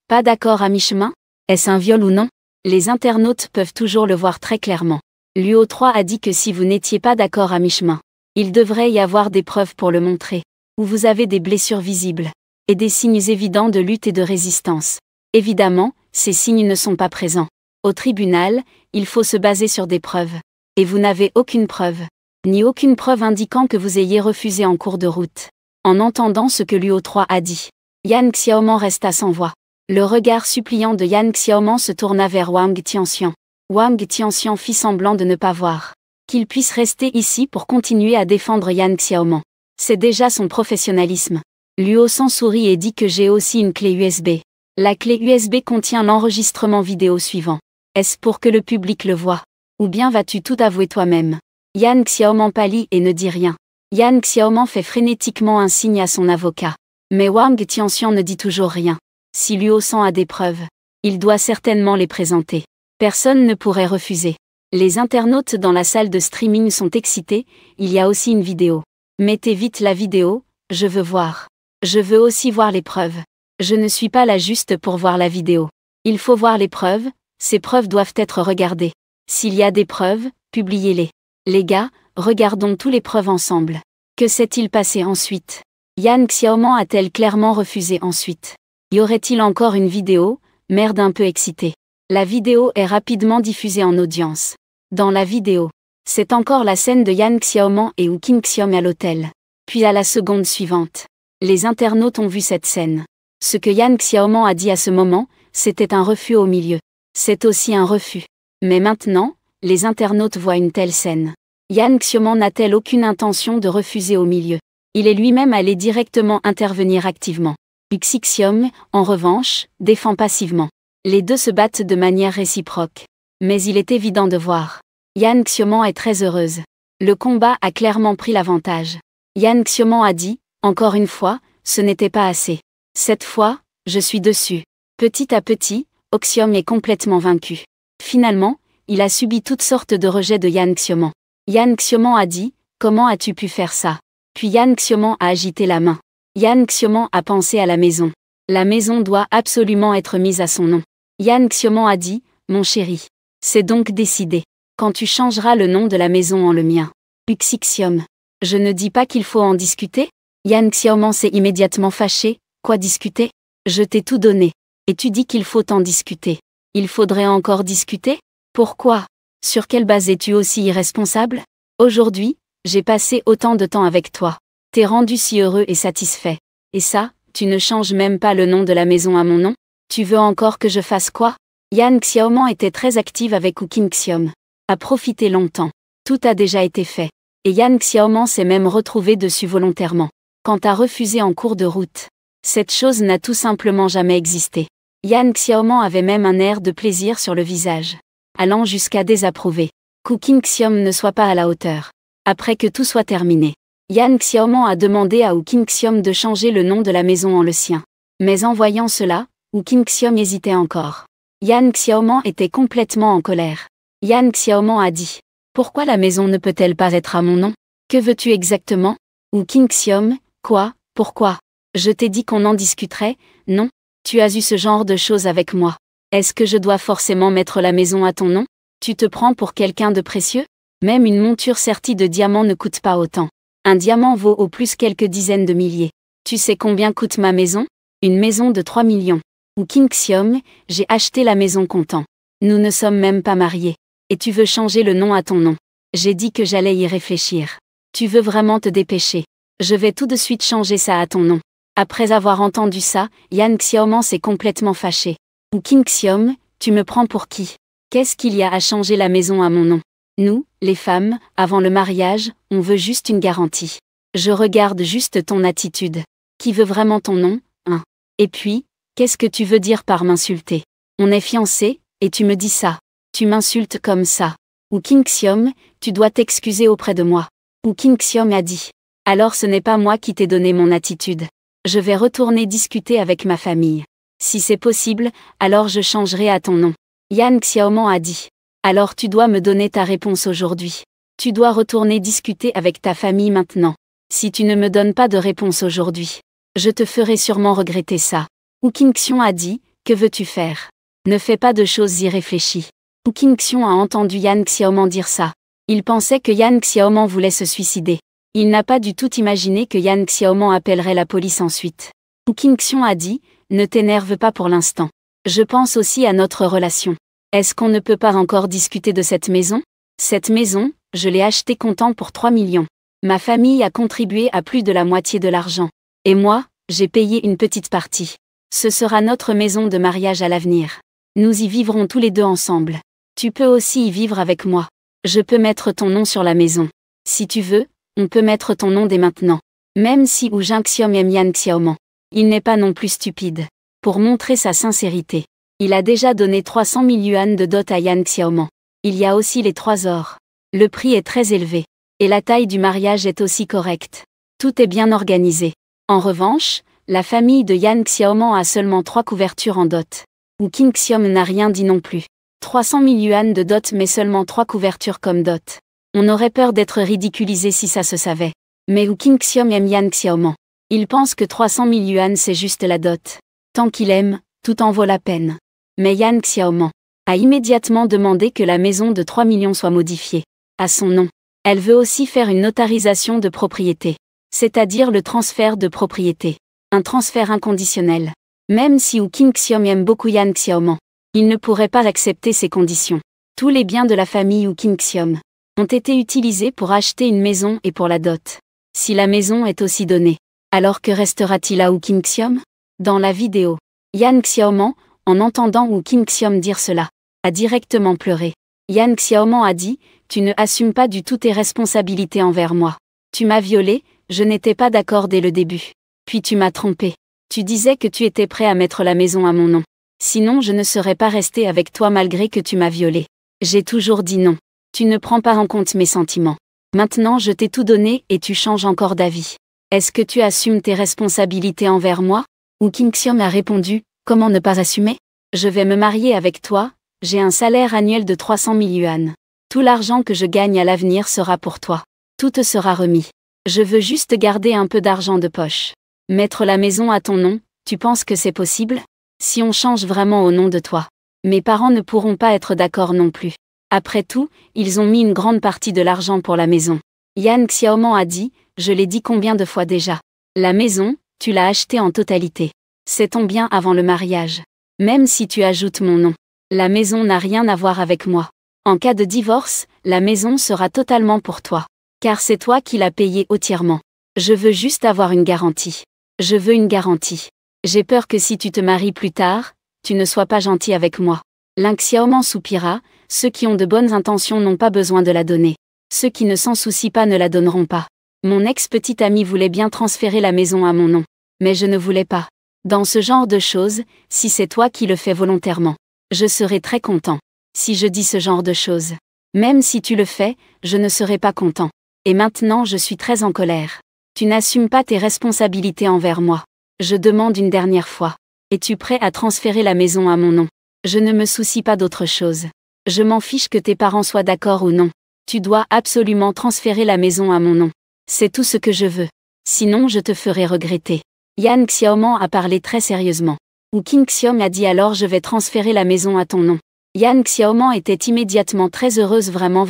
Pas d'accord à mi-chemin? Est-ce un viol ou non? Les internautes peuvent toujours le voir très clairement. Luo3 a dit que si vous n'étiez pas d'accord à mi-chemin, il devrait y avoir des preuves pour le montrer. Où vous avez des blessures visibles. Et des signes évidents de lutte et de résistance. Évidemment, ces signes ne sont pas présents. Au tribunal, il faut se baser sur des preuves. Et vous n'avez aucune preuve. Ni aucune preuve indiquant que vous ayez refusé en cours de route. En entendant ce que Luo3 a dit, Yan Xiaoman resta sans voix. Le regard suppliant de Yan Xiaoman se tourna vers Wang Tianxian. Wang Tianxian fit semblant de ne pas voir. Qu'il puisse rester ici pour continuer à défendre Yan Xiaoman. C'est déjà son professionnalisme. Luo sans sourit et dit que j'ai aussi une clé USB. La clé USB contient l'enregistrement vidéo suivant. Est-ce pour que le public le voie? Ou bien vas-tu tout avouer toi-même? Yan Xiaoman pâlit et ne dit rien. Yan Xiaoman fait frénétiquement un signe à son avocat. Mais Wang Tianxian ne dit toujours rien. Si Luo San a des preuves, il doit certainement les présenter. Personne ne pourrait refuser. Les internautes dans la salle de streaming sont excités, il y a aussi une vidéo. Mettez vite la vidéo, je veux voir. Je veux aussi voir les preuves. Je ne suis pas là juste pour voir la vidéo. Il faut voir les preuves, ces preuves doivent être regardées. S'il y a des preuves, publiez-les. Les gars, regardons tous les preuves ensemble. Que s'est-il passé ensuite? Yan Xiaoman a-t-elle clairement refusé ensuite? Y aurait-il encore une vidéo? Merde un peu excitée. La vidéo est rapidement diffusée en audience. Dans la vidéo, c'est encore la scène de Yan Xiaoman et Woo King-xiom à l'hôtel. Puis à la seconde suivante. Les internautes ont vu cette scène. Ce que Yan Xiaoman a dit à ce moment, c'était un refus au milieu. C'est aussi un refus. Mais maintenant, les internautes voient une telle scène. Yan Xiaoman n'a-t-elle aucune intention de refuser au milieu? Il est lui-même allé directement intervenir activement. Uxixiom, en revanche, défend passivement. Les deux se battent de manière réciproque. Mais il est évident de voir. Yan Xiaoman est très heureuse. Le combat a clairement pris l'avantage. Yan Xiaoman a dit, encore une fois, ce n'était pas assez. Cette fois, je suis dessus. Petit à petit, Oxiom est complètement vaincu. Finalement, il a subi toutes sortes de rejets de Yan Xiaoman. Yan Xiaoman a dit, comment as-tu pu faire ça? Puis Yan Xiaoman a agité la main. Yan Xiaoman a pensé à la maison. La maison doit absolument être mise à son nom. Yan Xiaoman a dit, mon chéri. C'est donc décidé. Quand tu changeras le nom de la maison en le mien. Uxixiom. Je ne dis pas qu'il faut en discuter? Yan Xiaoman s'est immédiatement fâché. Quoi discuter? Je t'ai tout donné. Et tu dis qu'il faut en discuter. Il faudrait encore discuter? Pourquoi? Sur quelle base es-tu aussi irresponsable? Aujourd'hui, j'ai passé autant de temps avec toi. T'es rendu si heureux et satisfait. Et ça, tu ne changes même pas le nom de la maison à mon nom? Tu veux encore que je fasse quoi? Yan Xiaoman était très active avec Wu Qingxiom. A profité longtemps. Tout a déjà été fait. Et Yan Xiaoman s'est même retrouvé dessus volontairement. Quant à refuser en cours de route, cette chose n'a tout simplement jamais existé. Yan Xiaoman avait même un air de plaisir sur le visage, allant jusqu'à désapprouver. Wu Qingxiom ne soit pas à la hauteur. Après que tout soit terminé, Yan Xiaoman a demandé à Wu Qingxiom de changer le nom de la maison en le sien. Mais en voyant cela, Wu Qingxiom hésitait encore. Yan Xiaoman était complètement en colère. Yan Xiaoman a dit, pourquoi la maison ne peut-elle pas être à mon nom? Que veux-tu exactement? Wu Qingxiom, quoi, pourquoi? Je t'ai dit qu'on en discuterait, non? Tu as eu ce genre de choses avec moi. Est-ce que je dois forcément mettre la maison à ton nom? Tu te prends pour quelqu'un de précieux? Même une monture sertie de diamants ne coûte pas autant. Un diamant vaut au plus quelques dizaines de milliers. Tu sais combien coûte ma maison? Une maison de 3 millions. Wu Qingxiom, j'ai acheté la maison comptant. Nous ne sommes même pas mariés. Et tu veux changer le nom à ton nom. J'ai dit que j'allais y réfléchir. Tu veux vraiment te dépêcher. Je vais tout de suite changer ça à ton nom. Après avoir entendu ça, Yan Xiaoman s'est complètement fâché. Wu Qingxiom, tu me prends pour qui? Qu'est-ce qu'il y a à changer la maison à mon nom? Nous, les femmes, avant le mariage, on veut juste une garantie. Je regarde juste ton attitude. Qui veut vraiment ton nom, hein? Et puis, qu'est-ce que tu veux dire par m'insulter? On est fiancés, et tu me dis ça. Tu m'insultes comme ça. Wu Qingxiom, tu dois t'excuser auprès de moi. Wu Qingxiom a dit. Alors ce n'est pas moi qui t'ai donné mon attitude. Je vais retourner discuter avec ma famille. Si c'est possible, alors je changerai à ton nom. Yan Xiaoman a dit. Alors tu dois me donner ta réponse aujourd'hui. Tu dois retourner discuter avec ta famille maintenant. Si tu ne me donnes pas de réponse aujourd'hui, je te ferai sûrement regretter ça. Wu Qingxiom a dit, que veux-tu faire? Ne fais pas de choses irréfléchies. Wu Qingxiom a entendu Yan Xiaoman dire ça. Il pensait que Yan Xiaoman voulait se suicider. Il n'a pas du tout imaginé que Yan Xiaoman appellerait la police ensuite. Wu Qingxiom a dit, ne t'énerve pas pour l'instant. Je pense aussi à notre relation. Est-ce qu'on ne peut pas encore discuter de cette maison? Cette maison, je l'ai achetée comptant pour 3 millions. Ma famille a contribué à plus de la moitié de l'argent. Et moi, j'ai payé une petite partie. Ce sera notre maison de mariage à l'avenir. Nous y vivrons tous les deux ensemble. Tu peux aussi y vivre avec moi. Je peux mettre ton nom sur la maison. Si tu veux, on peut mettre ton nom dès maintenant. Même si Wu Qingxiom aime Yan Xiaoman. Il n'est pas non plus stupide. Pour montrer sa sincérité, il a déjà donné 300 000 yuan de dot à Yan Xiaoman. Il y a aussi les 3 ors. Le prix est très élevé. Et la taille du mariage est aussi correcte. Tout est bien organisé. En revanche, la famille de Yan Xiaoman a seulement 3 couvertures en dot. Wu Qingxiom n'a rien dit non plus. 300 000 yuan de dot mais seulement 3 couvertures comme dot. On aurait peur d'être ridiculisé si ça se savait. Mais Wu Qingxiom aime Yan Xiaoman. Il pense que 300 000 yuan c'est juste la dot. Tant qu'il aime, tout en vaut la peine. Mais Yan Xiaoman a immédiatement demandé que la maison de 3 millions soit modifiée. À son nom. Elle veut aussi faire une notarisation de propriété. C'est-à-dire le transfert de propriété. Un transfert inconditionnel. Même si Wu Qingxiom aime beaucoup Yan Xiaoman, il ne pourrait pas accepter ces conditions. Tous les biens de la famille Wu Qingxiom ont été utilisés pour acheter une maison et pour la dot. Si la maison est aussi donnée, alors que restera-t-il à Wu Qingxiom? Dans la vidéo, Yan Xiaoman, en entendant Wu Qingxiom dire cela, a directement pleuré. Yan Xiaoman a dit « Tu ne assumes pas du tout tes responsabilités envers moi. Tu m'as violée, je n'étais pas d'accord dès le début. Puis tu m'as trompé. Tu disais que tu étais prêt à mettre la maison à mon nom. Sinon je ne serais pas resté avec toi malgré que tu m'as violée. J'ai toujours dit non. Tu ne prends pas en compte mes sentiments. Maintenant je t'ai tout donné et tu changes encore d'avis. Est-ce que tu assumes tes responsabilités envers moi ?» Wu Qingxiom a répondu « Comment ne pas assumer ? Je vais me marier avec toi, j'ai un salaire annuel de 300 000 yuan. Tout l'argent que je gagne à l'avenir sera pour toi. Tout te sera remis. Je veux juste garder un peu d'argent de poche. Mettre la maison à ton nom, tu penses que c'est possible ? Si on change vraiment au nom de toi. Mes parents ne pourront pas être d'accord non plus. Après tout, ils ont mis une grande partie de l'argent pour la maison. Yan Xiaoman a dit, je l'ai dit combien de fois déjà. La maison, tu l'as achetée en totalité. C'est ton bien avant le mariage. Même si tu ajoutes mon nom. La maison n'a rien à voir avec moi. En cas de divorce, la maison sera totalement pour toi. Car c'est toi qui l'as payée entièrement. Je veux juste avoir une garantie. Je veux une garantie. J'ai peur que si tu te maries plus tard, tu ne sois pas gentil avec moi. Yan Xiaoman soupira, ceux qui ont de bonnes intentions n'ont pas besoin de la donner. Ceux qui ne s'en soucient pas ne la donneront pas. Mon ex-petite amie voulait bien transférer la maison à mon nom. Mais je ne voulais pas. Dans ce genre de choses, si c'est toi qui le fais volontairement, je serai très content. Si je dis ce genre de choses. Même si tu le fais, je ne serai pas content. Et maintenant je suis très en colère. Tu n'assumes pas tes responsabilités envers moi. Je demande une dernière fois. Es-tu prêt à transférer la maison à mon nom ? Je ne me soucie pas d'autre chose. Je m'en fiche que tes parents soient d'accord ou non. Tu dois absolument transférer la maison à mon nom. C'est tout ce que je veux. Sinon je te ferai regretter. Yan Xiaoman a parlé très sérieusement. Wu Qingxiom a dit alors je vais transférer la maison à ton nom. Yan Xiaoman était immédiatement très heureuse vraiment.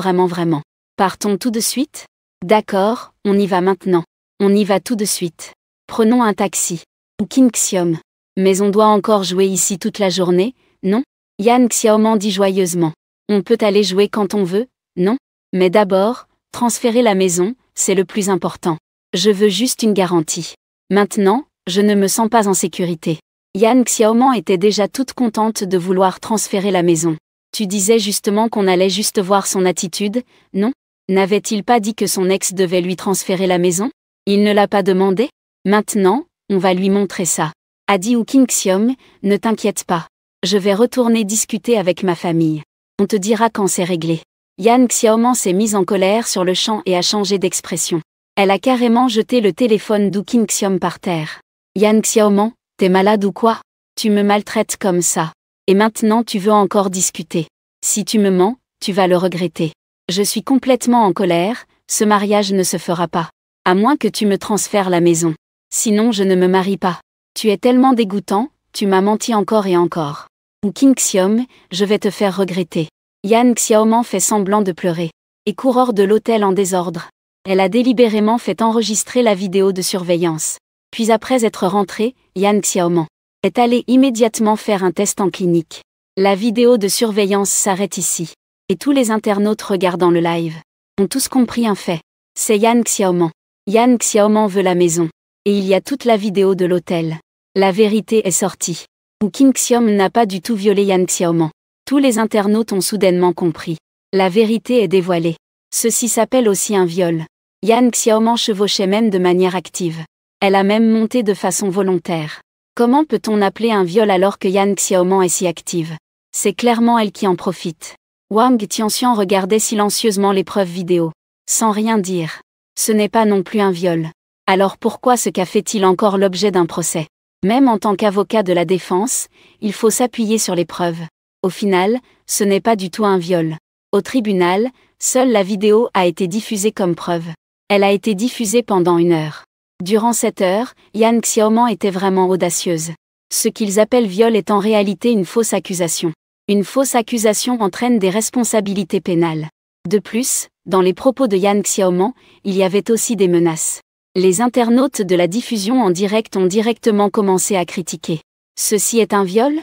Partons tout de suite ? D'accord, on y va maintenant. On y va tout de suite. Prenons un taxi. Wu Qingxiom. Mais on doit encore jouer ici toute la journée, non ? Yan Xiaoman dit joyeusement. On peut aller jouer quand on veut, non ? Mais d'abord, transférer la maison, c'est le plus important. Je veux juste une garantie. Maintenant, je ne me sens pas en sécurité. Yan Xiaoman était déjà toute contente de vouloir transférer la maison. Tu disais justement qu'on allait juste voir son attitude, non ? N'avait-il pas dit que son ex devait lui transférer la maison ? Il ne l'a pas demandé ? Maintenant, on va lui montrer ça. A dit Wu Qingxiom, ne t'inquiète pas. Je vais retourner discuter avec ma famille. On te dira quand c'est réglé. Yan Xiaoman s'est mise en colère sur le champ et a changé d'expression. Elle a carrément jeté le téléphone d'Wu Qingxiom par terre. Yan Xiaoman, t'es malade ou quoi ? Tu me maltraites comme ça. Et maintenant tu veux encore discuter. Si tu me mens, tu vas le regretter. Je suis complètement en colère, ce mariage ne se fera pas. À moins que tu me transfères la maison. Sinon je ne me marie pas. Tu es tellement dégoûtant, tu m'as menti encore et encore. Wu Qingxiom, je vais te faire regretter. Yan Xiaoman fait semblant de pleurer. Et court hors de l'hôtel en désordre. Elle a délibérément fait enregistrer la vidéo de surveillance. Puis après être rentrée, Yan Xiaoman est allée immédiatement faire un test en clinique. La vidéo de surveillance s'arrête ici. Et tous les internautes regardant le live ont tous compris un fait. C'est Yan Xiaoman. Yan Xiaoman veut la maison. Et il y a toute la vidéo de l'hôtel. La vérité est sortie. Wu Qingxiom n'a pas du tout violé Yan Xiaoman. Tous les internautes ont soudainement compris. La vérité est dévoilée. Ceci s'appelle aussi un viol. Yan Xiaoman chevauchait même de manière active. Elle a même monté de façon volontaire. Comment peut-on appeler un viol alors que Yan Xiaoman est si active ? C'est clairement elle qui en profite. Wang Tianxian regardait silencieusement l'épreuve vidéo. Sans rien dire. Ce n'est pas non plus un viol. Alors pourquoi ce cas fait-il encore l'objet d'un procès ? Même en tant qu'avocat de la défense, il faut s'appuyer sur les preuves. Au final, ce n'est pas du tout un viol. Au tribunal, seule la vidéo a été diffusée comme preuve. Elle a été diffusée pendant 1 heure. Durant cette heure, Yan Xiaoman était vraiment audacieuse. Ce qu'ils appellent viol est en réalité une fausse accusation. Une fausse accusation entraîne des responsabilités pénales. De plus, dans les propos de Yan Xiaoman, il y avait aussi des menaces. Les internautes de la diffusion en direct ont directement commencé à critiquer. Ceci est un viol ?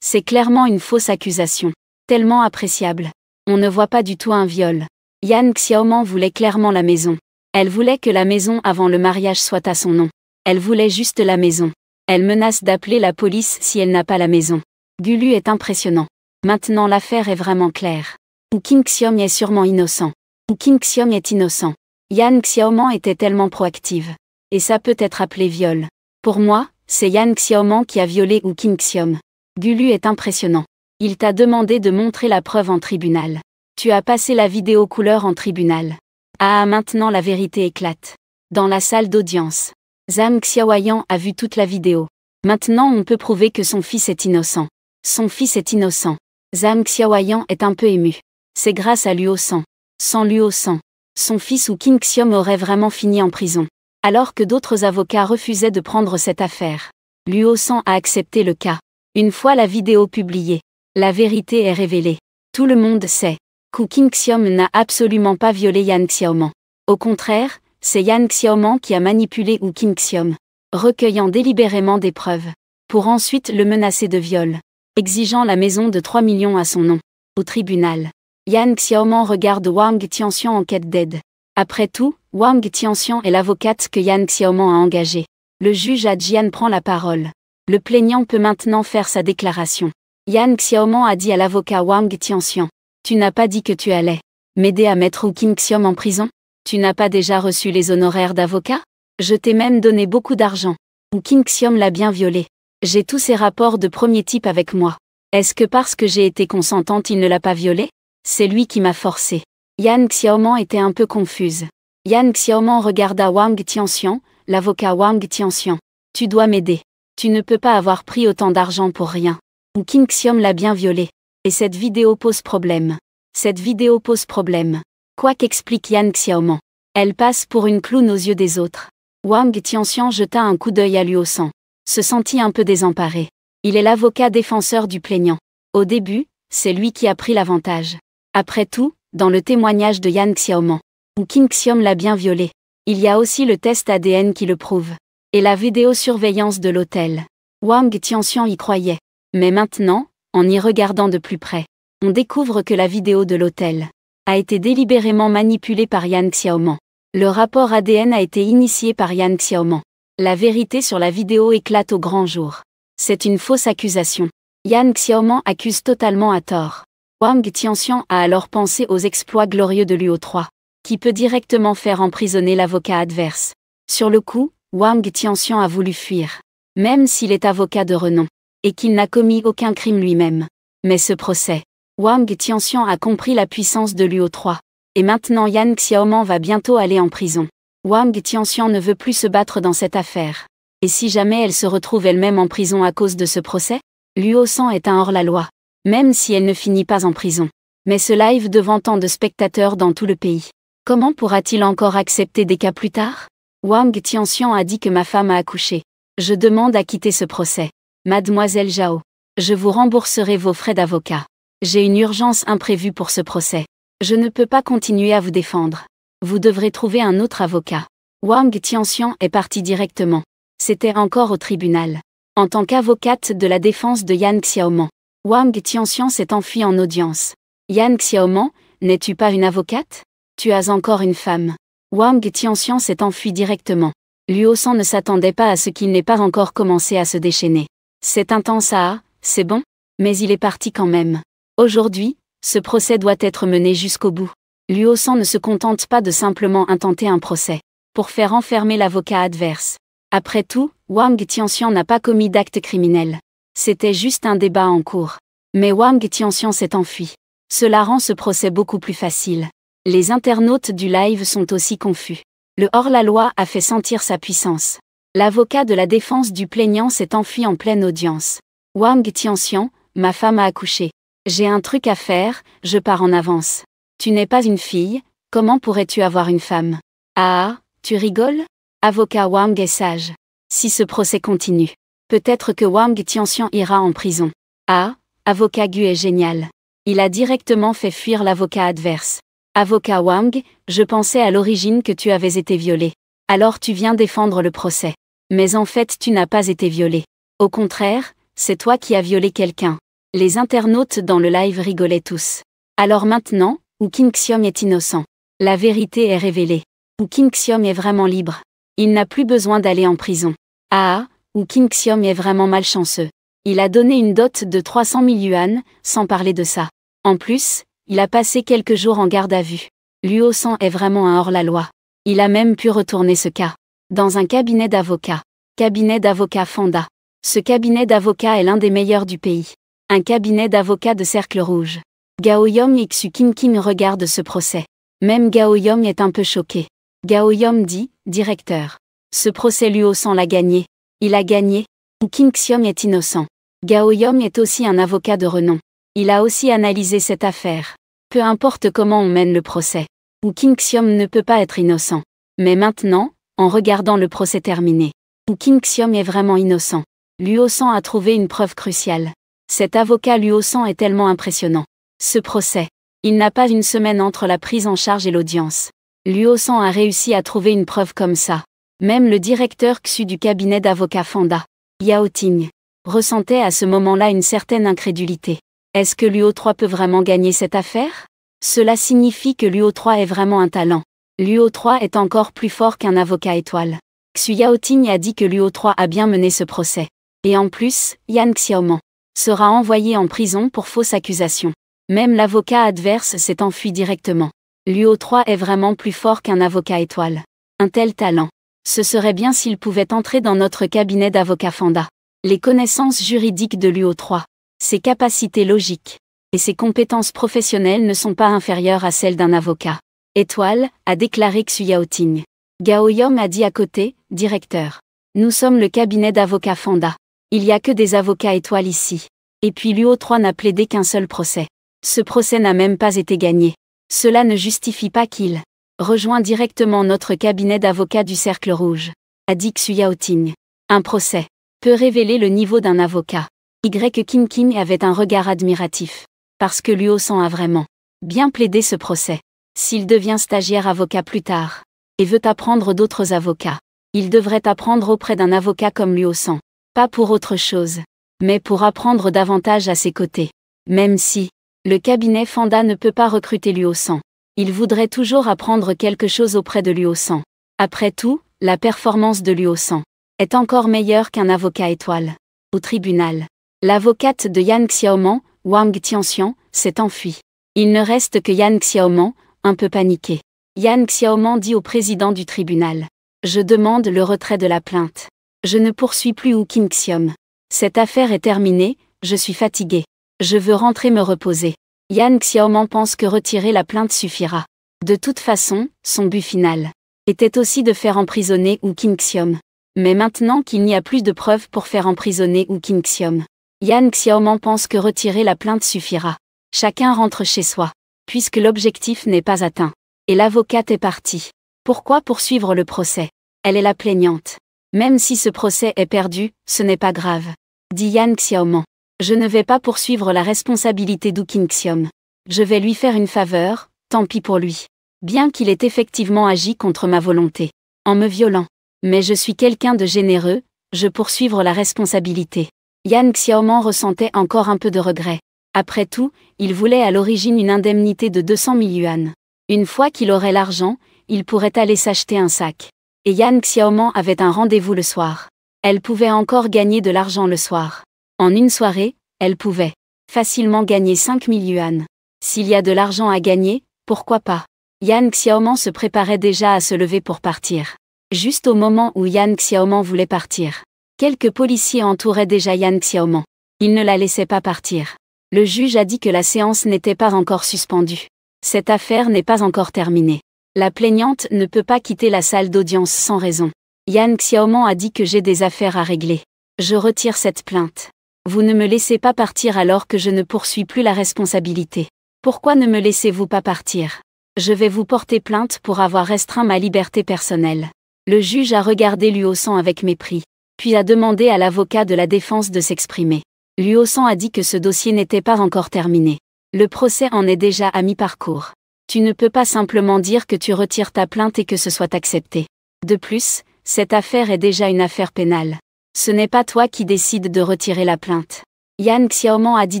C'est clairement une fausse accusation. Tellement appréciable. On ne voit pas du tout un viol. Yan Xiaoman voulait clairement la maison. Elle voulait que la maison avant le mariage soit à son nom. Elle voulait juste la maison. Elle menace d'appeler la police si elle n'a pas la maison. Gulu est impressionnant. Maintenant l'affaire est vraiment claire. Ou Kim Xiom est sûrement innocent. Ou Kim Xiom est innocent. Yan Xiaoman était tellement proactive. Et ça peut être appelé viol. Pour moi, c'est Yan Xiaoman qui a violé Ou Kim Xiom. Gulu est impressionnant. Il t'a demandé de montrer la preuve en tribunal. Tu as passé la vidéo couleur en tribunal. Ah, maintenant la vérité éclate. Dans la salle d'audience. Zhang Xiaoyan a vu toute la vidéo. Maintenant on peut prouver que son fils est innocent. Son fils est innocent. Zhang Xiaoyan est un peu ému. C'est grâce à Luo San. Sans Luo San, son fils Ou Kim Xiom aurait vraiment fini en prison. Alors que d'autres avocats refusaient de prendre cette affaire. Luo San a accepté le cas. Une fois la vidéo publiée, la vérité est révélée. Tout le monde sait qu'Ou Kim Xiom n'a absolument pas violé Yan Xiaoman. Au contraire, c'est Yan Xiaoman qui a manipulé Ou Kim Xiom, recueillant délibérément des preuves, pour ensuite le menacer de viol, exigeant la maison de 3 millions à son nom. Au tribunal, Yan Xiaoman regarde Wang Tianxian en quête d'aide. Après tout, Wang Tianxian est l'avocate que Yan Xiaoman a engagée. Le juge Adjian prend la parole. Le plaignant peut maintenant faire sa déclaration. Yan Xiaoman a dit à l'avocat Wang Tianxian. Tu n'as pas dit que tu allais m'aider à mettre Ou Kim Xiom en prison? Tu n'as pas déjà reçu les honoraires d'avocat? Je t'ai même donné beaucoup d'argent. Ou Kim Xiom l'a bien violé. J'ai tous ces rapports de premier type avec moi. Est-ce que parce que j'ai été consentante il ne l'a pas violé? C'est lui qui m'a forcé. Yan Xiaoman était un peu confuse. Yan Xiaoman regarda Wang Tianxian, l'avocat Wang Tianxian. Tu dois m'aider. Tu ne peux pas avoir pris autant d'argent pour rien. Ou Kim Xiom l'a bien violé. Et cette vidéo pose problème. Cette vidéo pose problème. Quoi qu'explique Yan Xiaoman. Elle passe pour une clown aux yeux des autres. Wang Tianxian jeta un coup d'œil à Luo San. Se sentit un peu désemparé. Il est l'avocat défenseur du plaignant. Au début, c'est lui qui a pris l'avantage. Après tout, dans le témoignage de Yan Xiaoman, Ou Kim Xiom l'a bien violé. Il y a aussi le test ADN qui le prouve. Et la vidéosurveillance de l'hôtel. Wang Tianxian y croyait. Mais maintenant, en y regardant de plus près, on découvre que la vidéo de l'hôtel a été délibérément manipulée par Yan Xiaoman. Le rapport ADN a été initié par Yan Xiaoman. La vérité sur la vidéo éclate au grand jour. C'est une fausse accusation. Yan Xiaoman accuse totalement à tort. Wang Tianxian a alors pensé aux exploits glorieux de Luo III, qui peut directement faire emprisonner l'avocat adverse. Sur le coup, Wang Tianxian a voulu fuir, même s'il est avocat de renom, et qu'il n'a commis aucun crime lui-même. Mais ce procès, Wang Tianxian a compris la puissance de Luo III. Et maintenant Yan Xiaoman va bientôt aller en prison. Wang Tianxian ne veut plus se battre dans cette affaire. Et si jamais elle se retrouve elle-même en prison à cause de ce procès? Luo San est un hors-la-loi. Même si elle ne finit pas en prison. Mais ce live devant tant de spectateurs dans tout le pays. Comment pourra-t-il encore accepter des cas plus tard? Wang Tianxian a dit que ma femme a accouché. Je demande à quitter ce procès. Mademoiselle Zhao. Je vous rembourserai vos frais d'avocat. J'ai une urgence imprévue pour ce procès. Je ne peux pas continuer à vous défendre. Vous devrez trouver un autre avocat. Wang Tianxian est parti directement. C'était encore au tribunal. En tant qu'avocate de la défense de Yan Xiaoman, Wang Tianxian s'est enfui en audience. Yan Xiaoman, n'es-tu pas une avocate? Tu as encore une femme. Wang Tianxian s'est enfui directement. Luo San ne s'attendait pas à ce qu'il n'ait pas encore commencé à se déchaîner. C'est intense c'est bon? Mais il est parti quand même. Aujourd'hui, ce procès doit être mené jusqu'au bout. Luo San ne se contente pas de simplement intenter un procès pour faire enfermer l'avocat adverse. Après tout, Wang Tianxian n'a pas commis d'acte criminel. C'était juste un débat en cours. Mais Wang Tianxian s'est enfui. Cela rend ce procès beaucoup plus facile. Les internautes du live sont aussi confus. Le hors-la-loi a fait sentir sa puissance. L'avocat de la défense du plaignant s'est enfui en pleine audience. Wang Tianxian, ma femme a accouché. J'ai un truc à faire, je pars en avance. Tu n'es pas une fille, comment pourrais-tu avoir une femme? Ah, tu rigoles? Avocat Wang est sage. Si ce procès continue, peut-être que Wang Tianxian ira en prison. Ah, avocat Gu est génial. Il a directement fait fuir l'avocat adverse. Avocat Wang, je pensais à l'origine que tu avais été violé. Alors tu viens défendre le procès. Mais en fait tu n'as pas été violé. Au contraire, c'est toi qui as violé quelqu'un. Les internautes dans le live rigolaient tous. Alors maintenant, Ou Kim Xiom est innocent. La vérité est révélée. Ou Kim Xiom est vraiment libre. Il n'a plus besoin d'aller en prison. Ah, Wu Qingxiom est vraiment malchanceux. Il a donné une dot de 300 000 yuan, sans parler de ça. En plus, il a passé quelques jours en garde à vue. Luo San est vraiment un hors-la-loi. Il a même pu retourner ce cas dans un cabinet d'avocats. Cabinet d'avocats Fonda. Ce cabinet d'avocats est l'un des meilleurs du pays. Un cabinet d'avocats de cercle rouge. Gao Yom et Xu Qingqing regardent ce procès. Même Gao Yom est un peu choqué. Gao Yom dit, directeur. Ce procès Luo San l'a gagné. Il a gagné. Wu Qingxiom est innocent. Gao Yom est aussi un avocat de renom. Il a aussi analysé cette affaire. Peu importe comment on mène le procès. Wu Qingxiom ne peut pas être innocent. Mais maintenant, en regardant le procès terminé, Wu Qingxiom est vraiment innocent. Luo San a trouvé une preuve cruciale. Cet avocat Luo San est tellement impressionnant. Ce procès. Il n'a pas une semaine entre la prise en charge et l'audience. Luo San a réussi à trouver une preuve comme ça. Même le directeur Xu du cabinet d'avocats Fonda, Yao Ting, ressentait à ce moment-là une certaine incrédulité. Est-ce que Luo 3 peut vraiment gagner cette affaire? Cela signifie que Luo 3 est vraiment un talent. Luo 3 est encore plus fort qu'un avocat étoile. Xu Yaoting a dit que Luo 3 a bien mené ce procès. Et en plus, Yan Xiaoman sera envoyé en prison pour fausse accusation. Même l'avocat adverse s'est enfui directement. Luo 3 est vraiment plus fort qu'un avocat étoile. Un tel talent. Ce serait bien s'il pouvait entrer dans notre cabinet d'avocats Fonda. Les connaissances juridiques de Luo 3, ses capacités logiques et ses compétences professionnelles ne sont pas inférieures à celles d'un avocat étoile, a déclaré Xu Yaoting. Gao Yom a dit à côté, directeur. Nous sommes le cabinet d'avocats Fonda. Il n'y a que des avocats étoiles ici. Et puis Luo 3 n'a plaidé qu'un seul procès. Ce procès n'a même pas été gagné. Cela ne justifie pas qu'il rejoint directement notre cabinet d'avocats du Cercle Rouge, a dit Xu Yaoting. Un procès peut révéler le niveau d'un avocat. Y Qingqing avait un regard admiratif. Parce que Luo San a vraiment bien plaidé ce procès. S'il devient stagiaire avocat plus tard, et veut apprendre d'autres avocats, il devrait apprendre auprès d'un avocat comme Luo San. Pas pour autre chose, mais pour apprendre davantage à ses côtés. Même si le cabinet Fonda ne peut pas recruter Luo San, il voudrait toujours apprendre quelque chose auprès de Luo San. Après tout, la performance de Luo San est encore meilleure qu'un avocat étoile. Au tribunal, l'avocate de Yan Xiaoman, Wang Tianxian, s'est enfuie. Il ne reste que Yan Xiaoman, un peu paniqué. Yan Xiaoman dit au président du tribunal. Je demande le retrait de la plainte. Je ne poursuis plus Wu Qingxiom. Cette affaire est terminée, je suis fatigué. Je veux rentrer me reposer. Yan Xiaoman pense que retirer la plainte suffira. De toute façon, son but final était aussi de faire emprisonner Wu Qingxiom. Mais maintenant qu'il n'y a plus de preuves pour faire emprisonner Wu Qingxiom, Yan Xiaoman pense que retirer la plainte suffira. Chacun rentre chez soi, puisque l'objectif n'est pas atteint. Et l'avocate est partie. Pourquoi poursuivre le procès? Elle est la plaignante. Même si ce procès est perdu, ce n'est pas grave, dit Yan Xiaoman. Je ne vais pas poursuivre la responsabilité d'Wu Qingxiom. Je vais lui faire une faveur, tant pis pour lui. Bien qu'il ait effectivement agi contre ma volonté, en me violant. Mais je suis quelqu'un de généreux, je poursuivre la responsabilité. Yan Xiaoman ressentait encore un peu de regret. Après tout, il voulait à l'origine une indemnité de 200 000 yuan. Une fois qu'il aurait l'argent, il pourrait aller s'acheter un sac. Et Yan Xiaoman avait un rendez-vous le soir. Elle pouvait encore gagner de l'argent le soir. En une soirée, elle pouvait facilement gagner 5 000 yuan. S'il y a de l'argent à gagner, pourquoi pas? Yan Xiaoman se préparait déjà à se lever pour partir. Juste au moment où Yan Xiaoman voulait partir, quelques policiers entouraient déjà Yan Xiaoman. Ils ne la laissaient pas partir. Le juge a dit que la séance n'était pas encore suspendue. Cette affaire n'est pas encore terminée. La plaignante ne peut pas quitter la salle d'audience sans raison. Yan Xiaoman a dit que j'ai des affaires à régler. Je retire cette plainte. Vous ne me laissez pas partir alors que je ne poursuis plus la responsabilité. Pourquoi ne me laissez-vous pas partir? Je vais vous porter plainte pour avoir restreint ma liberté personnelle. Le juge a regardé Luo San avec mépris, puis a demandé à l'avocat de la défense de s'exprimer. Luo San a dit que ce dossier n'était pas encore terminé. Le procès en est déjà à mi-parcours. Tu ne peux pas simplement dire que tu retires ta plainte et que ce soit accepté. De plus, cette affaire est déjà une affaire pénale. Ce n'est pas toi qui décides de retirer la plainte. Yan Xiaoman a dit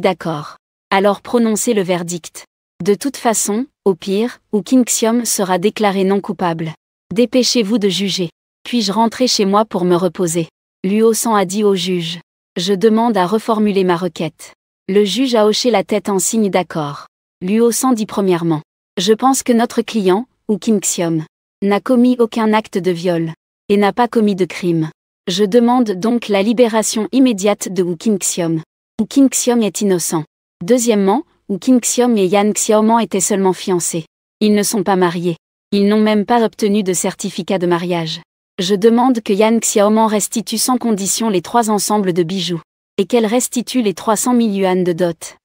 d'accord. Alors prononcez le verdict. De toute façon, au pire, Wu Qingxiom sera déclaré non coupable. Dépêchez-vous de juger. Puis-je rentrer chez moi pour me reposer? Luo San a dit au juge. Je demande à reformuler ma requête. Le juge a hoché la tête en signe d'accord. Luo San dit premièrement. Je pense que notre client, Woo King-seom, n'a commis aucun acte de viol. Et n'a pas commis de crime. Je demande donc la libération immédiate de Woo King-seom. Woo King-seom est innocent. Deuxièmement, Woo King-seom et Yan Xiaoman étaient seulement fiancés. Ils ne sont pas mariés. Ils n'ont même pas obtenu de certificat de mariage. Je demande que Yan Xiaoman restitue sans condition les 3 ensembles de bijoux. Et qu'elle restitue les 300 000 yuan de dot.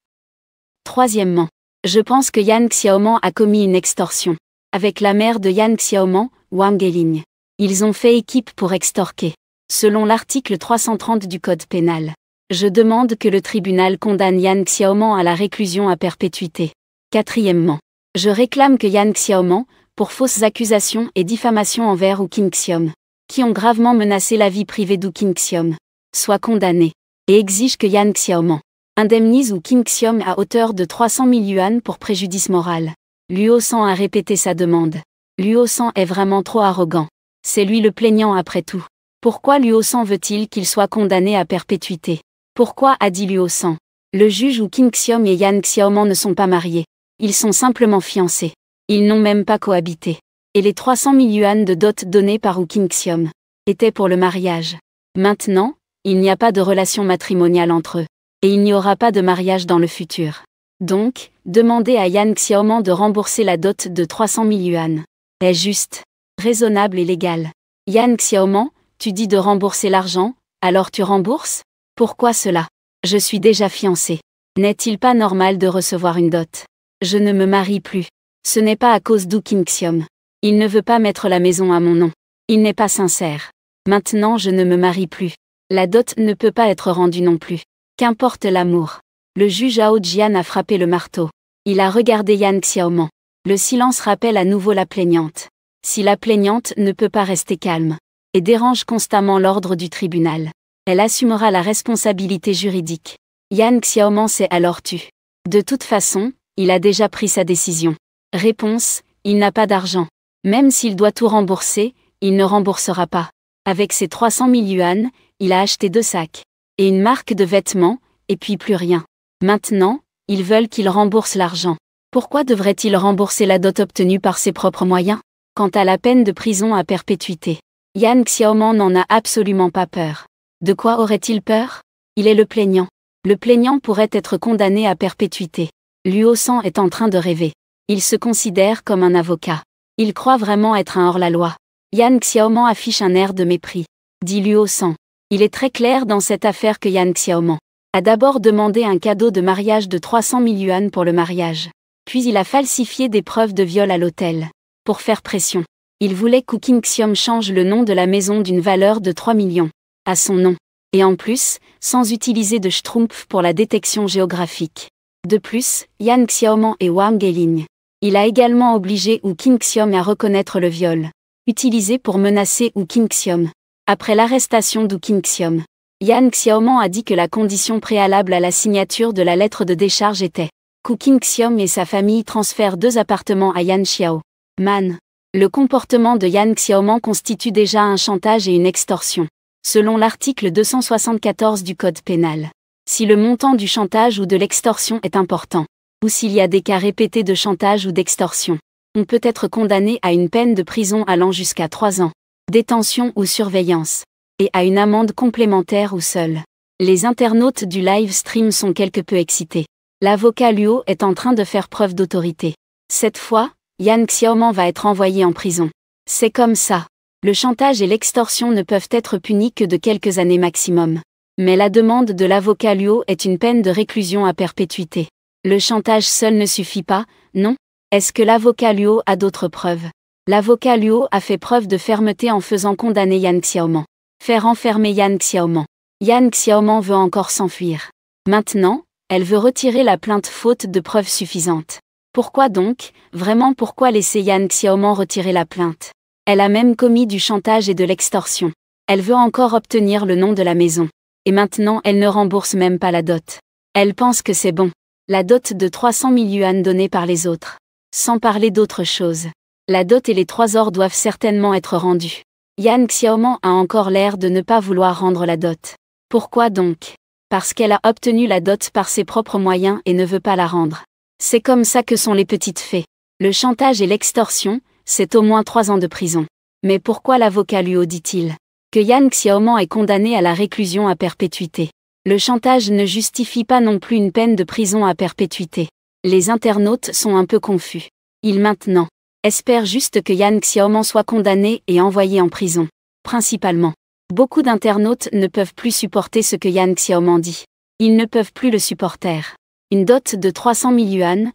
Troisièmement, je pense que Yan Xiaoman a commis une extorsion. Avec la mère de Yan Xiaoman, Wang Eiling. Ils ont fait équipe pour extorquer. Selon l'article 330 du Code pénal. Je demande que le tribunal condamne Yan Xiaoman à la réclusion à perpétuité. Quatrièmement, je réclame que Yan Xiaoman, pour fausses accusations et diffamation envers Woo King-seom, qui ont gravement menacé la vie privée d'Woo King-seom, soit condamné, et exige que Yan Xiaoman indemnise Woo King-seom à hauteur de 300 000 yuan pour préjudice moral. Luo San a répété sa demande. Luo San est vraiment trop arrogant. C'est lui le plaignant après tout. Pourquoi Luo San veut-il qu'il soit condamné à perpétuité? Pourquoi, a dit Luo San. Le juge Woo King-seom et Yan Xiaoman ne sont pas mariés. Ils sont simplement fiancés. Ils n'ont même pas cohabité. Et les 300 000 yuan de dot donnés par Woo King-seom étaient pour le mariage. Maintenant, il n'y a pas de relation matrimoniale entre eux. Et il n'y aura pas de mariage dans le futur. Donc, demander à Yan Xiaoman de rembourser la dot de 300 000 yuan est juste, raisonnable et légal. Yan Xiaoman, tu dis de rembourser l'argent, alors tu rembourses? Pourquoi cela? Je suis déjà fiancé. N'est-il pas normal de recevoir une dot? Je ne me marie plus. Ce n'est pas à cause d'Woo King-seom. Il ne veut pas mettre la maison à mon nom. Il n'est pas sincère. Maintenant je ne me marie plus. La dot ne peut pas être rendue non plus. Qu'importe l'amour. Le juge Hao Jian a frappé le marteau. Il a regardé Yan Xiaoman. Le silence rappelle à nouveau la plaignante. Si la plaignante ne peut pas rester calme, et dérange constamment l'ordre du tribunal, elle assumera la responsabilité juridique. Yan Xiaoman s'est alors tu. De toute façon, il a déjà pris sa décision. Réponse, il n'a pas d'argent. Même s'il doit tout rembourser, il ne remboursera pas. Avec ses 300 000 yuan, il a acheté 2 sacs. Et une marque de vêtements, et puis plus rien. Maintenant, ils veulent qu'il rembourse l'argent. Pourquoi devrait-il rembourser la dot obtenue par ses propres moyens? Quant à la peine de prison à perpétuité, Yan Xiaoman n'en a absolument pas peur. De quoi aurait-il peur? Il est le plaignant. Le plaignant pourrait être condamné à perpétuité. Luo San est en train de rêver. Il se considère comme un avocat. Il croit vraiment être un hors-la-loi. Yan Xiaoman affiche un air de mépris. Dit Luo San. Il est très clair dans cette affaire que Yan Xiaoman a d'abord demandé un cadeau de mariage de 300 000 yuan pour le mariage. Puis il a falsifié des preuves de viol à l'hôtel. Pour faire pression. Il voulait que Woo King-seom change le nom de la maison d'une valeur de 3 millions à son nom. Et en plus, sans utiliser de schtroumpf pour la détection géographique. De plus, Yan Xiaoman et Wang Eiling. Il a également obligé Woo King-seom à reconnaître le viol, utilisé pour menacer Woo King-seom. Après l'arrestation d'Woo King-seom, Yan Xiaoman a dit que la condition préalable à la signature de la lettre de décharge était que Woo King-seom et sa famille transfèrent 2 appartements à Yan Xiaoman. Le comportement de Yan Xiaoman constitue déjà un chantage et une extorsion, selon l'article 274 du Code pénal. Si le montant du chantage ou de l'extorsion est important, ou s'il y a des cas répétés de chantage ou d'extorsion, on peut être condamné à une peine de prison allant jusqu'à 3 ans, détention ou surveillance, et à une amende complémentaire ou seule. Les internautes du live stream sont quelque peu excités. L'avocat Luo est en train de faire preuve d'autorité. Cette fois, Yan Xiaoman va être envoyé en prison. C'est comme ça. Le chantage et l'extorsion ne peuvent être punis que de quelques années maximum. Mais la demande de l'avocat Luo est une peine de réclusion à perpétuité. Le chantage seul ne suffit pas, non? Est-ce que l'avocat Luo a d'autres preuves? L'avocat Luo a fait preuve de fermeté en faisant condamner Yan Xiaoman. Faire enfermer Yan Xiaoman. Yan Xiaoman veut encore s'enfuir. Maintenant, elle veut retirer la plainte faute de preuves suffisantes. Pourquoi donc, vraiment pourquoi laisser Yan Xiaoman retirer la plainte? Elle a même commis du chantage et de l'extorsion. Elle veut encore obtenir le nom de la maison. Et maintenant elle ne rembourse même pas la dot. Elle pense que c'est bon. La dot de 300 000 yuan donnée par les autres. Sans parler d'autre chose. La dot et les 3 ors doivent certainement être rendus. Yan Xiaoman a encore l'air de ne pas vouloir rendre la dot. Pourquoi donc? Parce qu'elle a obtenu la dot par ses propres moyens et ne veut pas la rendre. C'est comme ça que sont les petites fées. Le chantage et l'extorsion, c'est au moins 3 ans de prison. Mais pourquoi l'avocat Luo dit-il que Yan Xiaoman est condamné à la réclusion à perpétuité? Le chantage ne justifie pas non plus une peine de prison à perpétuité. Les internautes sont un peu confus. Ils maintenant espèrent juste que Yan Xiaoman soit condamné et envoyé en prison. Principalement. Beaucoup d'internautes ne peuvent plus supporter ce que Yan Xiaoman dit. Ils ne peuvent plus le supporter. Une dot de 300 000 yuan,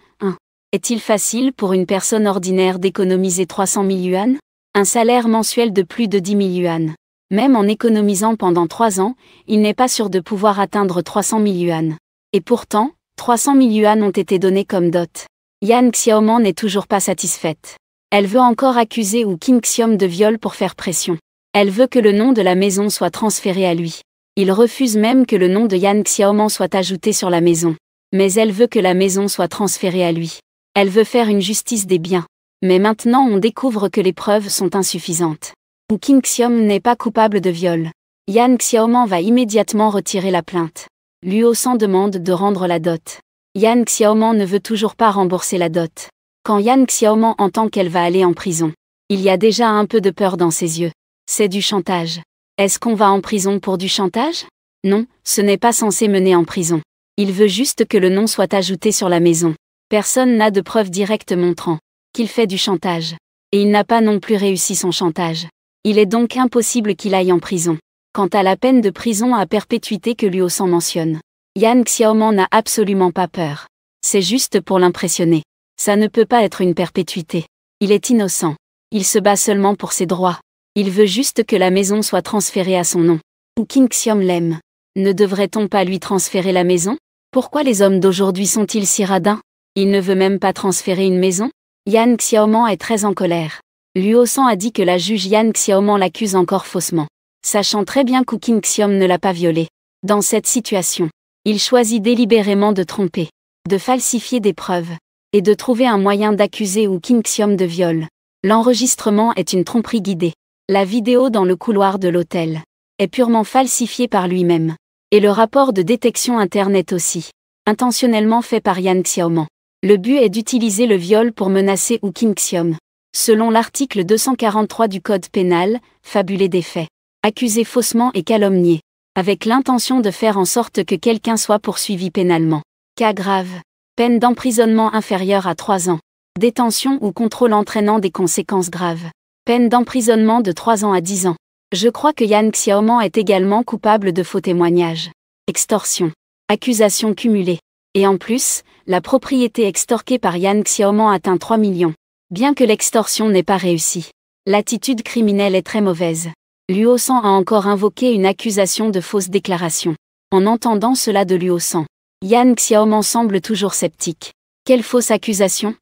Est-il facile pour une personne ordinaire d'économiser 300 000 yuan? Un salaire mensuel de plus de 10 000 yuan. Même en économisant pendant 3 ans, il n'est pas sûr de pouvoir atteindre 300 000 yuan. Et pourtant, 300 000 yuan ont été donnés comme dot. Yan Xiaoman n'est toujours pas satisfaite. Elle veut encore accuser Wu Qingxiom de viol pour faire pression. Elle veut que le nom de la maison soit transféré à lui. Il refuse même que le nom de Yan Xiaoman soit ajouté sur la maison. Mais elle veut que la maison soit transférée à lui. Elle veut faire une justice des biens. Mais maintenant on découvre que les preuves sont insuffisantes. Wu Qingxiom n'est pas coupable de viol. Yan Xiaoman va immédiatement retirer la plainte. Luo San demande de rendre la dot. Yan Xiaoman ne veut toujours pas rembourser la dot. Quand Yan Xiaoman entend qu'elle va aller en prison, il y a déjà un peu de peur dans ses yeux. C'est du chantage. Est-ce qu'on va en prison pour du chantage? Non, ce n'est pas censé mener en prison. Il veut juste que le nom soit ajouté sur la maison. Personne n'a de preuves directes montrant qu'il fait du chantage. Et il n'a pas non plus réussi son chantage. Il est donc impossible qu'il aille en prison. Quant à la peine de prison à perpétuité que Luo San mentionne, Yan Xiaoman n'a absolument pas peur. C'est juste pour l'impressionner. Ça ne peut pas être une perpétuité. Il est innocent. Il se bat seulement pour ses droits. Il veut juste que la maison soit transférée à son nom. Wu Qingxiom l'aime. Ne devrait-on pas lui transférer la maison? Pourquoi les hommes d'aujourd'hui sont-ils si radins? Il ne veut même pas transférer une maison? Yan Xiaoman est très en colère. Luo San a dit que la juge Yan Xiaoman l'accuse encore faussement. Sachant très bien que Wu Qingxiom ne l'a pas violée. Dans cette situation, il choisit délibérément de tromper, de falsifier des preuves, et de trouver un moyen d'accuser Wu Qingxiom de viol. L'enregistrement est une tromperie guidée. La vidéo dans le couloir de l'hôtel est purement falsifiée par lui-même. Et le rapport de détection Internet aussi. Intentionnellement fait par Yan Xiaoman. Le but est d'utiliser le viol pour menacer Wu Qingxiom. Selon l'article 243 du Code pénal, fabuler des faits, accuser faussement et calomnier, avec l'intention de faire en sorte que quelqu'un soit poursuivi pénalement. Cas grave. Peine d'emprisonnement inférieure à 3 ans. Détention ou contrôle entraînant des conséquences graves. Peine d'emprisonnement de 3 ans à 10 ans. Je crois que Yan Xiaoman est également coupable de faux témoignages. Extorsion. Accusations cumulées. Et en plus, la propriété extorquée par Yan Xiaoman atteint 3 millions. Bien que l'extorsion n'ait pas réussi. L'attitude criminelle est très mauvaise. Luo San a encore invoqué une accusation de fausse déclaration. En entendant cela de Luo San, Yan Xiaoman semble toujours sceptique. Quelle fausse accusation?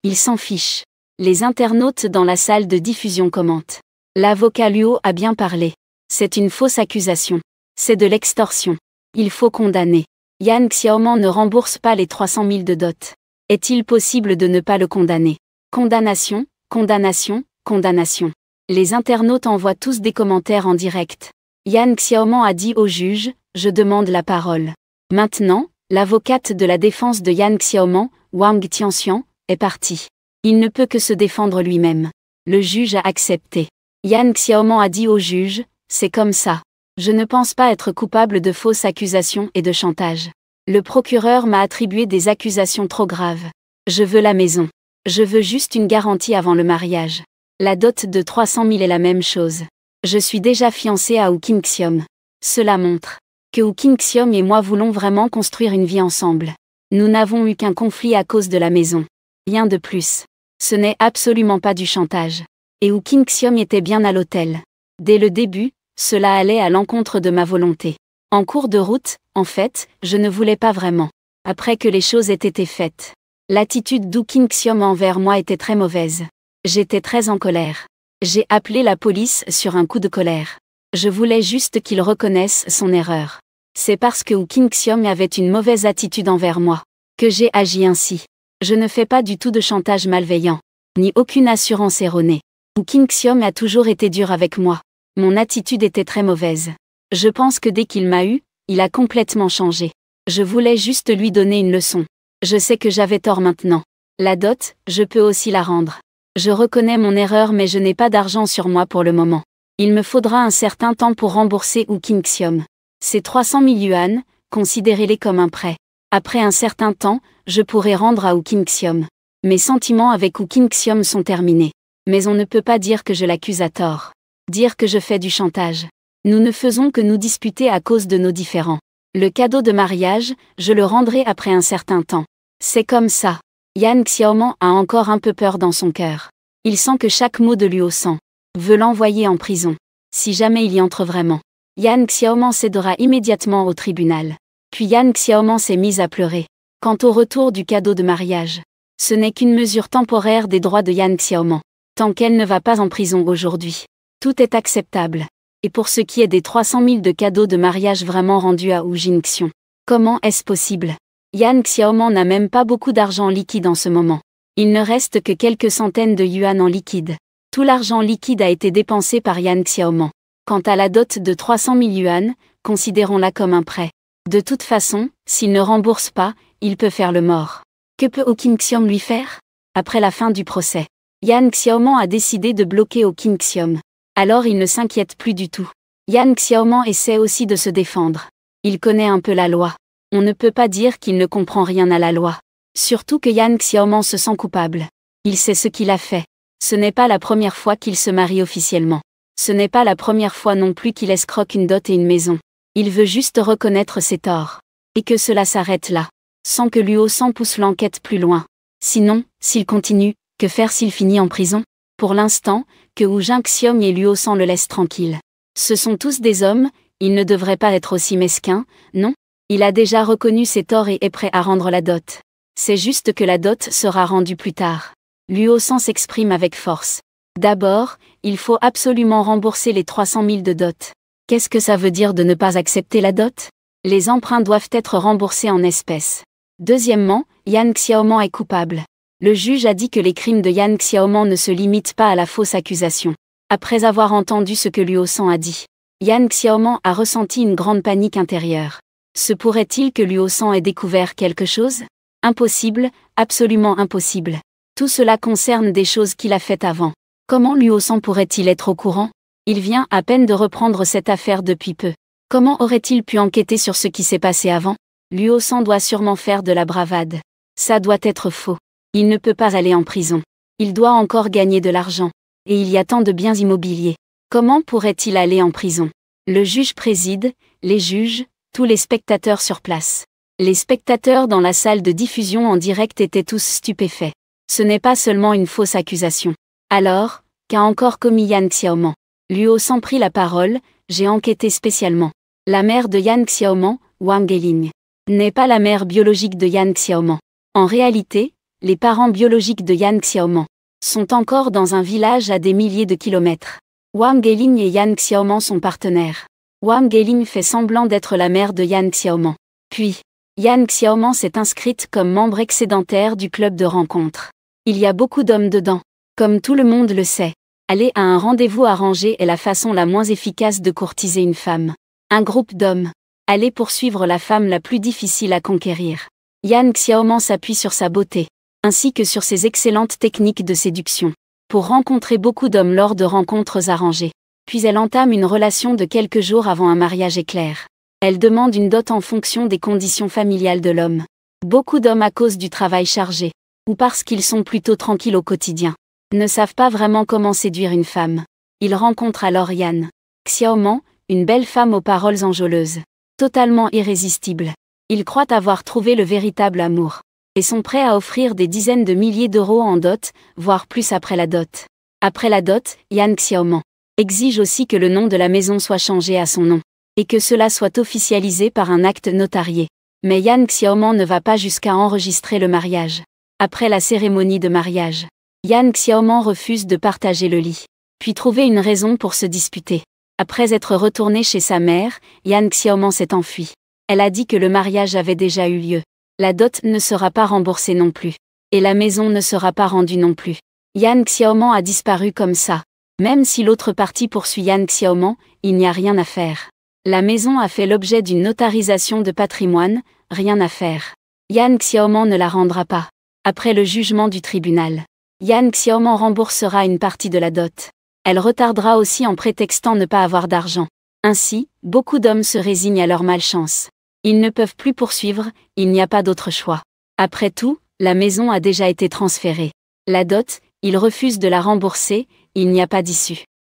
Il s'en fiche. Les internautes dans la salle de diffusion commentent. L'avocat Luo a bien parlé. C'est une fausse accusation. C'est de l'extorsion. Il faut condamner. Yan Xiaoman ne rembourse pas les 300 000 de dot. Est-il possible de ne pas le condamner? Condamnation, condamnation, condamnation. Les internautes envoient tous des commentaires en direct. Yan Xiaoman a dit au juge, je demande la parole. Maintenant, l'avocate de la défense de Yan Xiaoman, Wang Tianxian, est partie. Il ne peut que se défendre lui-même. Le juge a accepté. Yan Xiaoman a dit au juge, c'est comme ça. Je ne pense pas être coupable de fausses accusations et de chantage. Le procureur m'a attribué des accusations trop graves. Je veux la maison. Je veux juste une garantie avant le mariage. La dot de 300 000 est la même chose. Je suis déjà fiancée à Wu Qingxiom. Cela montre que Wu Qingxiom et moi voulons vraiment construire une vie ensemble. Nous n'avons eu qu'un conflit à cause de la maison. Rien de plus. Ce n'est absolument pas du chantage. Et Wu Qingxiom était bien à l'hôtel. Dès le début, cela allait à l'encontre de ma volonté. En cours de route, en fait, je ne voulais pas vraiment. Après que les choses aient été faites. L'attitude d'Wu Qingxiom envers moi était très mauvaise. J'étais très en colère. J'ai appelé la police sur un coup de colère. Je voulais juste qu'il reconnaisse son erreur. C'est parce que Wu Qingxiom avait une mauvaise attitude envers moi que j'ai agi ainsi. Je ne fais pas du tout de chantage malveillant, ni aucune assurance erronée. Wu Qingxiom a toujours été dur avec moi. Mon attitude était très mauvaise. Je pense que dès qu'il m'a eu, il a complètement changé. Je voulais juste lui donner une leçon. Je sais que j'avais tort maintenant. La dot, je peux aussi la rendre. Je reconnais mon erreur mais je n'ai pas d'argent sur moi pour le moment. Il me faudra un certain temps pour rembourser Wu Qingxiom. Ces 300 000 yuan, considérez-les comme un prêt. Après un certain temps, je pourrai rendre à Wu Qingxiom. Mes sentiments avec Wu Qingxiom sont terminés. Mais on ne peut pas dire que je l'accuse à tort. Dire que je fais du chantage. Nous ne faisons que nous disputer à cause de nos différends. Le cadeau de mariage, je le rendrai après un certain temps. C'est comme ça. Yan Xiaoman a encore un peu peur dans son cœur. Il sent que chaque mot de Luo San veut l'envoyer en prison. Si jamais il y entre vraiment. Yan Xiaoman cédera immédiatement au tribunal. Puis Yan Xiaoman s'est mise à pleurer. Quant au retour du cadeau de mariage, ce n'est qu'une mesure temporaire des droits de Yan Xiaoman. Tant qu'elle ne va pas en prison aujourd'hui, tout est acceptable. Et pour ce qui est des 300 000 de cadeaux de mariage vraiment rendus à Wu Jingxiong, comment est-ce possible? Yan Xiaoman n'a même pas beaucoup d'argent liquide en ce moment. Il ne reste que quelques centaines de yuan en liquide. Tout l'argent liquide a été dépensé par Yan Xiaoman. Quant à la dot de 300 000 yuan, considérons-la comme un prêt. De toute façon, s'il ne rembourse pas, il peut faire le mort. Que peut Wu Qingxiom lui faire? Après la fin du procès, Yan Xiaoman a décidé de bloquer Wu Qingxiom. Alors il ne s'inquiète plus du tout. Yan Xiaoman essaie aussi de se défendre. Il connaît un peu la loi. On ne peut pas dire qu'il ne comprend rien à la loi. Surtout que Yan Xiaoman se sent coupable. Il sait ce qu'il a fait. Ce n'est pas la première fois qu'il se marie officiellement. Ce n'est pas la première fois non plus qu'il escroque une dot et une maison. Il veut juste reconnaître ses torts. Et que cela s'arrête là. Sans que Luo San pousse l'enquête plus loin. Sinon, s'il continue, que faire s'il finit en prison? Pour l'instant, que Wu Jingxiong et Luo San le laissent tranquille. Ce sont tous des hommes, ils ne devraient pas être aussi mesquins, non? Il a déjà reconnu ses torts et est prêt à rendre la dot. C'est juste que la dot sera rendue plus tard. Luo San s'exprime avec force. D'abord, il faut absolument rembourser les 300 000 de dot. Qu'est-ce que ça veut dire de ne pas accepter la dot? Les emprunts doivent être remboursés en espèces. Deuxièmement, Yan Xiaoman est coupable. Le juge a dit que les crimes de Yan Xiaoman ne se limitent pas à la fausse accusation. Après avoir entendu ce que Luo San a dit, Yan Xiaoman a ressenti une grande panique intérieure. Se pourrait-il que Luo San ait découvert quelque chose? Impossible, absolument impossible. Tout cela concerne des choses qu'il a faites avant. Comment Luo San pourrait-il être au courant? Il vient à peine de reprendre cette affaire depuis peu. Comment aurait-il pu enquêter sur ce qui s'est passé avant? Luo San doit sûrement faire de la bravade. Ça doit être faux. Il ne peut pas aller en prison. Il doit encore gagner de l'argent. Et il y a tant de biens immobiliers. Comment pourrait-il aller en prison? Le juge préside, les juges, tous les spectateurs sur place. Les spectateurs dans la salle de diffusion en direct étaient tous stupéfaits. Ce n'est pas seulement une fausse accusation. Alors, qu'a encore commis Yan Xiaoman? Luo San prit la parole, j'ai enquêté spécialement. La mère de Yan Xiaoman, Wang Geling, n'est pas la mère biologique de Yan Xiaoman. En réalité, les parents biologiques de Yan Xiaoman sont encore dans un village à des milliers de kilomètres. Wang Geling et Yan Xiaoman sont partenaires. Wang Geling fait semblant d'être la mère de Yan Xiaoman. Puis, Yan Xiaoman s'est inscrite comme membre excédentaire du club de rencontre. Il y a beaucoup d'hommes dedans. Comme tout le monde le sait, aller à un rendez-vous arrangé est la façon la moins efficace de courtiser une femme. Un groupe d'hommes. Aller poursuivre la femme la plus difficile à conquérir. Yan Xiaoman s'appuie sur sa beauté, ainsi que sur ses excellentes techniques de séduction, pour rencontrer beaucoup d'hommes lors de rencontres arrangées. Puis elle entame une relation de quelques jours avant un mariage éclair. Elle demande une dot en fonction des conditions familiales de l'homme. Beaucoup d'hommes à cause du travail chargé, ou parce qu'ils sont plutôt tranquilles au quotidien, ne savent pas vraiment comment séduire une femme. Ils rencontrent alors Yan Xiaoman, une belle femme aux paroles enjôleuses, totalement irrésistible. Ils croient avoir trouvé le véritable amour, et sont prêts à offrir des dizaines de milliers d'euros en dot, voire plus après la dot. Après la dot, Yan Xiaoman exige aussi que le nom de la maison soit changé à son nom, et que cela soit officialisé par un acte notarié. Mais Yan Xiaoman ne va pas jusqu'à enregistrer le mariage. Après la cérémonie de mariage, Yan Xiaoman refuse de partager le lit, puis trouver une raison pour se disputer. Après être retourné chez sa mère, Yan Xiaoman s'est enfui. Elle a dit que le mariage avait déjà eu lieu. La dot ne sera pas remboursée non plus. Et la maison ne sera pas rendue non plus. Yan Xiaoman a disparu comme ça. Même si l'autre partie poursuit Yan Xiaoman, il n'y a rien à faire. La maison a fait l'objet d'une notarisation de patrimoine, rien à faire. Yan Xiaoman ne la rendra pas. Après le jugement du tribunal, Yan Xiaoman remboursera une partie de la dot. Elle retardera aussi en prétextant ne pas avoir d'argent. Ainsi, beaucoup d'hommes se résignent à leur malchance. Ils ne peuvent plus poursuivre, il n'y a pas d'autre choix. Après tout, la maison a déjà été transférée. La dot, ils refusent de la rembourser, il n'y a pas d'issue.